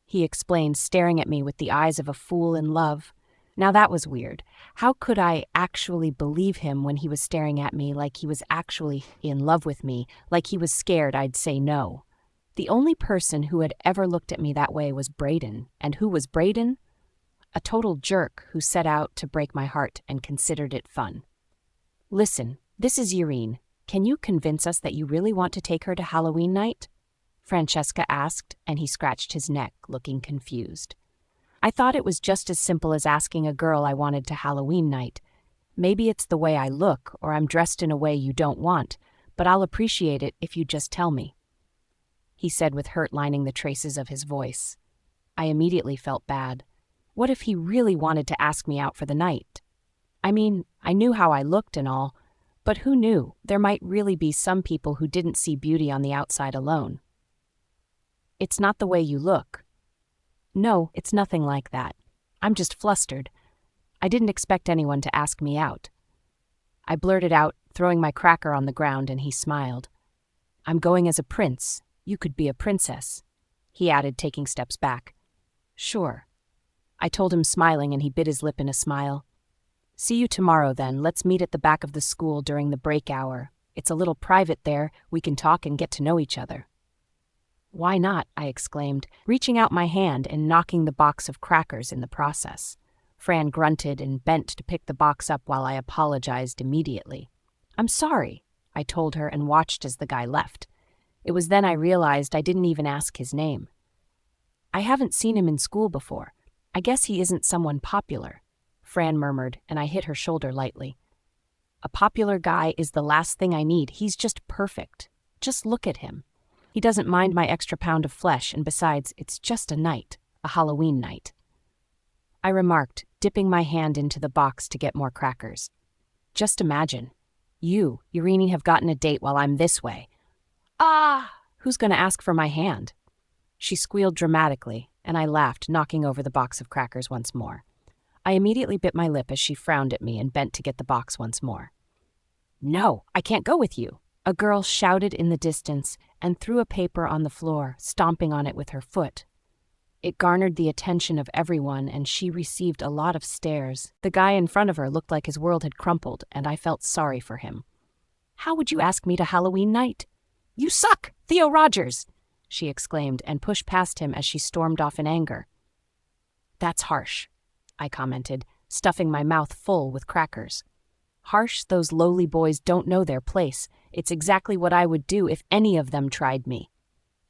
he explained, staring at me with the eyes of a fool in love. Now that was weird. How could I actually believe him when he was staring at me like he was actually in love with me, like he was scared I'd say no? The only person who had ever looked at me that way was Brayden. And who was Brayden? A total jerk who set out to break my heart and considered it fun. Listen, this is Urine. Can you convince us that you really want to take her to Halloween night? Francesca asked, and he scratched his neck, looking confused. I thought it was just as simple as asking a girl I wanted to Halloween night. Maybe it's the way I look, or I'm dressed in a way you don't want, but I'll appreciate it if you just tell me, he said with hurt lining the traces of his voice. I immediately felt bad. What if he really wanted to ask me out for the night? I mean, I knew how I looked and all, but who knew there might really be some people who didn't see beauty on the outside alone. It's not the way you look. No, it's nothing like that. I'm just flustered. I didn't expect anyone to ask me out. I blurted out, throwing my cracker on the ground, and he smiled. I'm going as a prince. You could be a princess, he added, taking steps back. Sure. I told him, smiling, and he bit his lip in a smile. See you tomorrow, then. Let's meet at the back of the school during the break hour. It's a little private there. We can talk and get to know each other. Why not? I exclaimed, reaching out my hand and knocking the box of crackers in the process. Fran grunted and bent to pick the box up while I apologized immediately. I'm sorry, I told her and watched as the guy left. It was then I realized I didn't even ask his name. I haven't seen him in school before. I guess he isn't someone popular, Fran murmured, and I hit her shoulder lightly. A popular guy is the last thing I need. He's just perfect. Just look at him. He doesn't mind my extra pound of flesh, and besides, it's just a night, a Halloween night. I remarked, dipping my hand into the box to get more crackers. Just imagine. You, Irene, have gotten a date while I'm this way. Ah! Who's going to ask for my hand? She squealed dramatically, and I laughed, knocking over the box of crackers once more. I immediately bit my lip as she frowned at me and bent to get the box once more. No, I can't go with you, a girl shouted in the distance and threw a paper on the floor, stomping on it with her foot. It garnered the attention of everyone, and she received a lot of stares. The guy in front of her looked like his world had crumpled, and I felt sorry for him. How would you ask me to Halloween night? You suck, Theo Rogers, she exclaimed and pushed past him as she stormed off in anger. That's harsh, I commented, stuffing my mouth full with crackers. Harsh? Those lowly boys don't know their place. It's exactly what I would do if any of them tried me,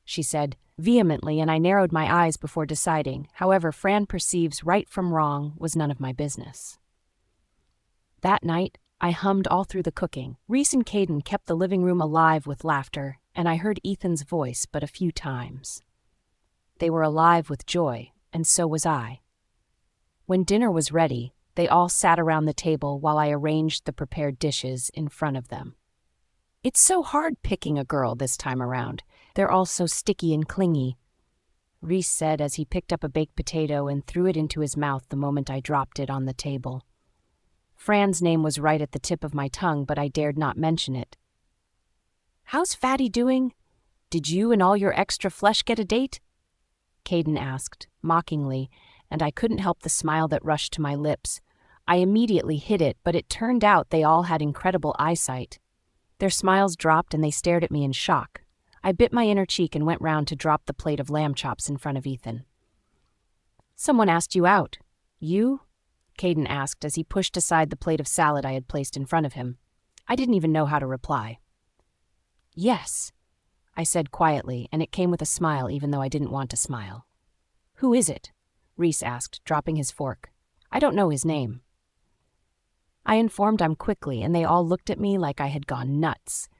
she said vehemently, and I narrowed my eyes before deciding. However Fran perceives right from wrong was none of my business. That night, I hummed all through the cooking. Reese and Caden kept the living room alive with laughter, and I heard Ethan's voice but a few times. They were alive with joy, and so was I. When dinner was ready, they all sat around the table while I arranged the prepared dishes in front of them. It's so hard picking a girl this time around. They're all so sticky and clingy, Reese said as he picked up a baked potato and threw it into his mouth the moment I dropped it on the table. Fran's name was right at the tip of my tongue, but I dared not mention it. How's Fatty doing? Did you and all your extra flesh get a date? Caden asked, mockingly, and I couldn't help the smile that rushed to my lips. I immediately hid it, but it turned out they all had incredible eyesight. Their smiles dropped and they stared at me in shock. I bit my inner cheek and went round to drop the plate of lamb chops in front of Ethan. Someone asked you out. You? Caden asked as he pushed aside the plate of salad I had placed in front of him. I didn't even know how to reply. Yes, I said quietly, and it came with a smile even though I didn't want to smile. Who is it? Reese asked, dropping his fork. I don't know his name. I informed him quickly, and they all looked at me like I had gone nuts.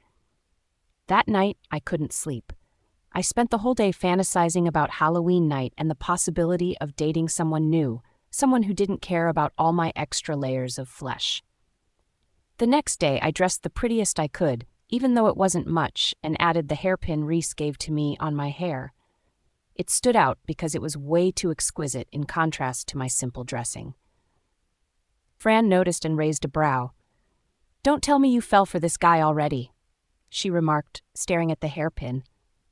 That night, I couldn't sleep. I spent the whole day fantasizing about Halloween night and the possibility of dating someone new, someone who didn't care about all my extra layers of flesh. The next day, I dressed the prettiest I could, even though it wasn't much, and added the hairpin Reese gave to me on my hair. It stood out because it was way too exquisite in contrast to my simple dressing. Fran noticed and raised a brow. Don't tell me you fell for this guy already, she remarked, staring at the hairpin.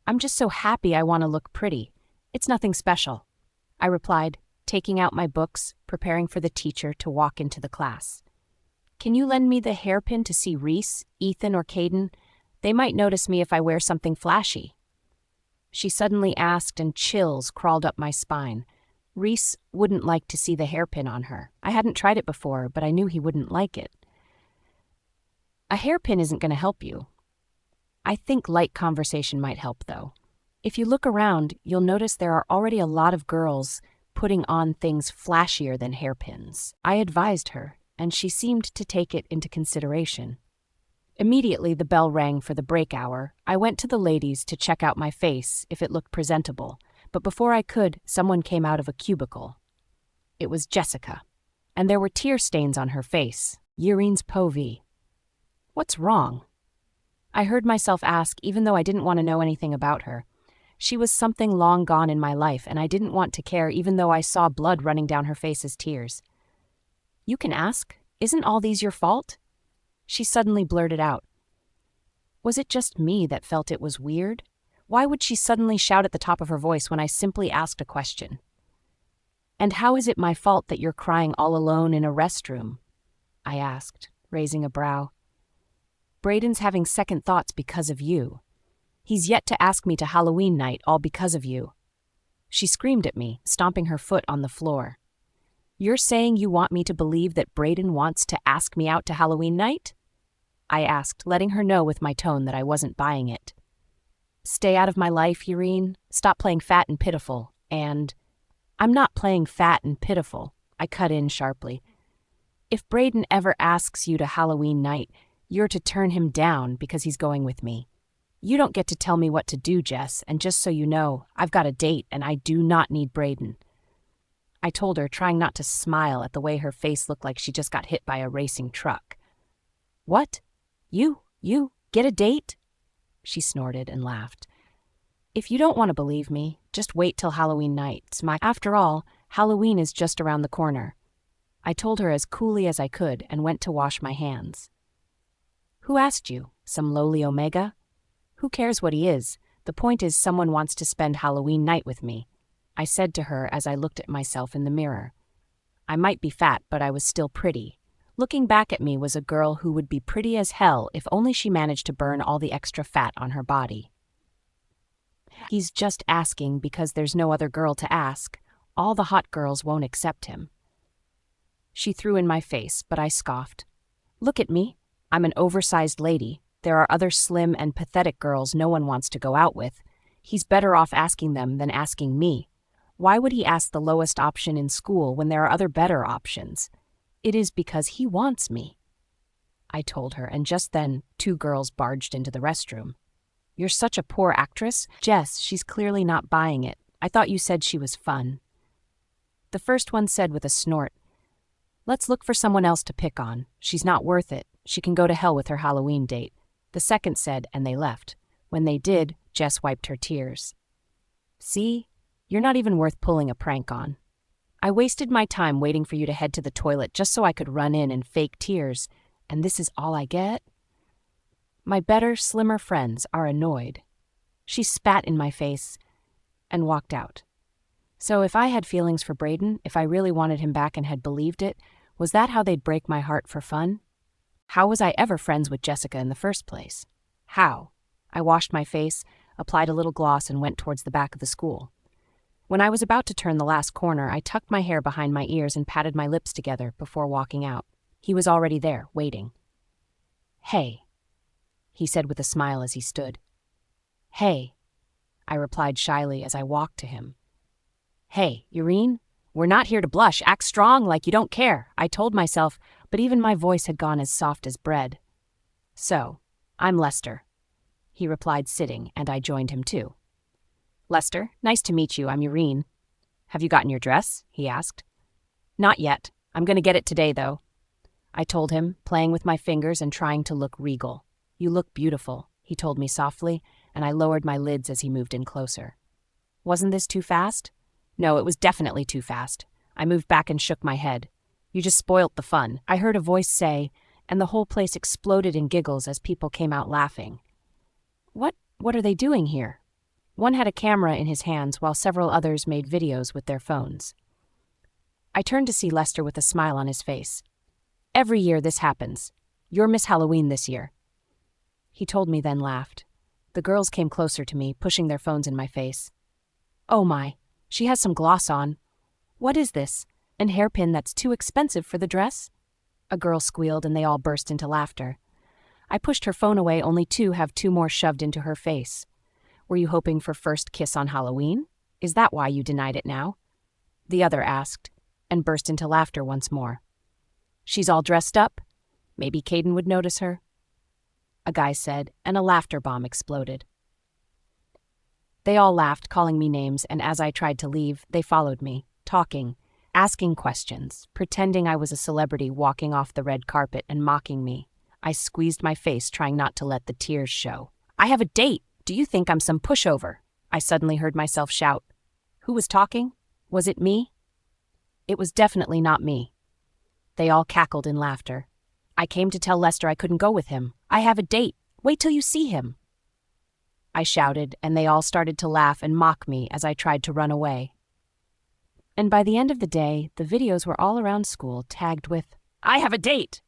I'm just so happy I want to look pretty. It's nothing special, I replied, taking out my books, preparing for the teacher to walk into the class. Can you lend me the hairpin to see Reese, Ethan, or Caden? They might notice me if I wear something flashy. She suddenly asked, and chills crawled up my spine. Reese wouldn't like to see the hairpin on her. I hadn't tried it before, but I knew he wouldn't like it. A hairpin isn't going to help you. I think light conversation might help, though. If you look around, you'll notice there are already a lot of girls putting on things flashier than hairpins. I advised her, and she seemed to take it into consideration. Immediately the bell rang for the break hour. I went to the ladies to check out my face if it looked presentable, but before I could, someone came out of a cubicle. It was Jessica, and there were tear stains on her face. Yurine's povey. What's wrong? I heard myself ask, even though I didn't want to know anything about her. She was something long gone in my life, and I didn't want to care even though I saw blood running down her face as tears. You can ask. Isn't all these your fault? She suddenly blurted out. Was it just me that felt it was weird? Why would she suddenly shout at the top of her voice when I simply asked a question? And how is it my fault that you're crying all alone in a restroom? I asked, raising a brow. Braden's having second thoughts because of you. He's yet to ask me to Halloween night all because of you. She screamed at me, stomping her foot on the floor. You're saying you want me to believe that Braden wants to ask me out to Halloween night? I asked, letting her know with my tone that I wasn't buying it. Stay out of my life, Irene. Stop playing fat and pitiful. And I'm not playing fat and pitiful, I cut in sharply. If Braden ever asks you to Halloween night, you're to turn him down because he's going with me. You don't get to tell me what to do, Jess, and just so you know, I've got a date and I do not need Braden. I told her, trying not to smile at the way her face looked like she just got hit by a racing truck. What? You get a date? She snorted and laughed. If you don't want to believe me, just wait till Halloween night. After all, Halloween is just around the corner. I told her as coolly as I could and went to wash my hands. Who asked you? Some lowly Omega? Who cares what he is? The point is someone wants to spend Halloween night with me, I said to her as I looked at myself in the mirror. I might be fat, but I was still pretty. Looking back at me was a girl who would be pretty as hell if only she managed to burn all the extra fat on her body. He's just asking because there's no other girl to ask. All the hot girls won't accept him. She threw in my face, but I scoffed. Look at me. I'm an oversized lady. There are other slim and pathetic girls no one wants to go out with. He's better off asking them than asking me. Why would he ask the lowest option in school when there are other better options? It is because he wants me, I told her, and just then 2 girls barged into the restroom. You're such a poor actress. Jess, she's clearly not buying it. I thought you said she was fun. The first one said with a snort, Let's look for someone else to pick on. She's not worth it. She can go to hell with her Halloween date. The second said, and they left. When they did, Jess wiped her tears. See? You're not even worth pulling a prank on. I wasted my time waiting for you to head to the toilet just so I could run in and fake tears, and this is all I get? My better, slimmer friends are annoyed. She spat in my face and walked out. So if I had feelings for Braden, if I really wanted him back and had believed it, was that how they'd break my heart for fun? How was I ever friends with Jessica in the first place? How? I washed my face, applied a little gloss, and went towards the back of the school. When I was about to turn the last corner, I tucked my hair behind my ears and patted my lips together before walking out. He was already there, waiting. Hey, he said with a smile as he stood. Hey, I replied shyly as I walked to him. Hey, Irene, we're not here to blush. Act strong like you don't care, I told myself, but even my voice had gone as soft as bread. So, I'm Lester, he replied, sitting, and I joined him too. Lester, nice to meet you. I'm Irene. Have you gotten your dress? He asked. Not yet. I'm going to get it today, though, I told him, playing with my fingers and trying to look regal. You look beautiful, he told me softly, and I lowered my lids as he moved in closer. Wasn't this too fast? No, it was definitely too fast. I moved back and shook my head. You just spoilt the fun, I heard a voice say, and the whole place exploded in giggles as people came out laughing. What are they doing here? One had a camera in his hands while several others made videos with their phones. I turned to see Lester with a smile on his face. Every year this happens. You're Miss Halloween this year. He told me, then laughed. The girls came closer to me, pushing their phones in my face. Oh my, she has some gloss on. What is this? An hairpin that's too expensive for the dress? A girl squealed and they all burst into laughter. I pushed her phone away only to have 2 more shoved into her face. Were you hoping for first kiss on Halloween? Is that why you denied it now? The other asked, and burst into laughter once more. She's all dressed up? Maybe Caden would notice her? A guy said, and a laughter bomb exploded. They all laughed, calling me names, and as I tried to leave, they followed me, talking, asking questions, pretending I was a celebrity walking off the red carpet and mocking me. I squeezed my face, trying not to let the tears show. I have a date! Do you think I'm some pushover? I suddenly heard myself shout. Who was talking? Was it me? It was definitely not me. They all cackled in laughter. I came to tell Lester I couldn't go with him. I have a date. Wait till you see him. I shouted, and they all started to laugh and mock me as I tried to run away. And by the end of the day, the videos were all around school tagged with, "I have a date!"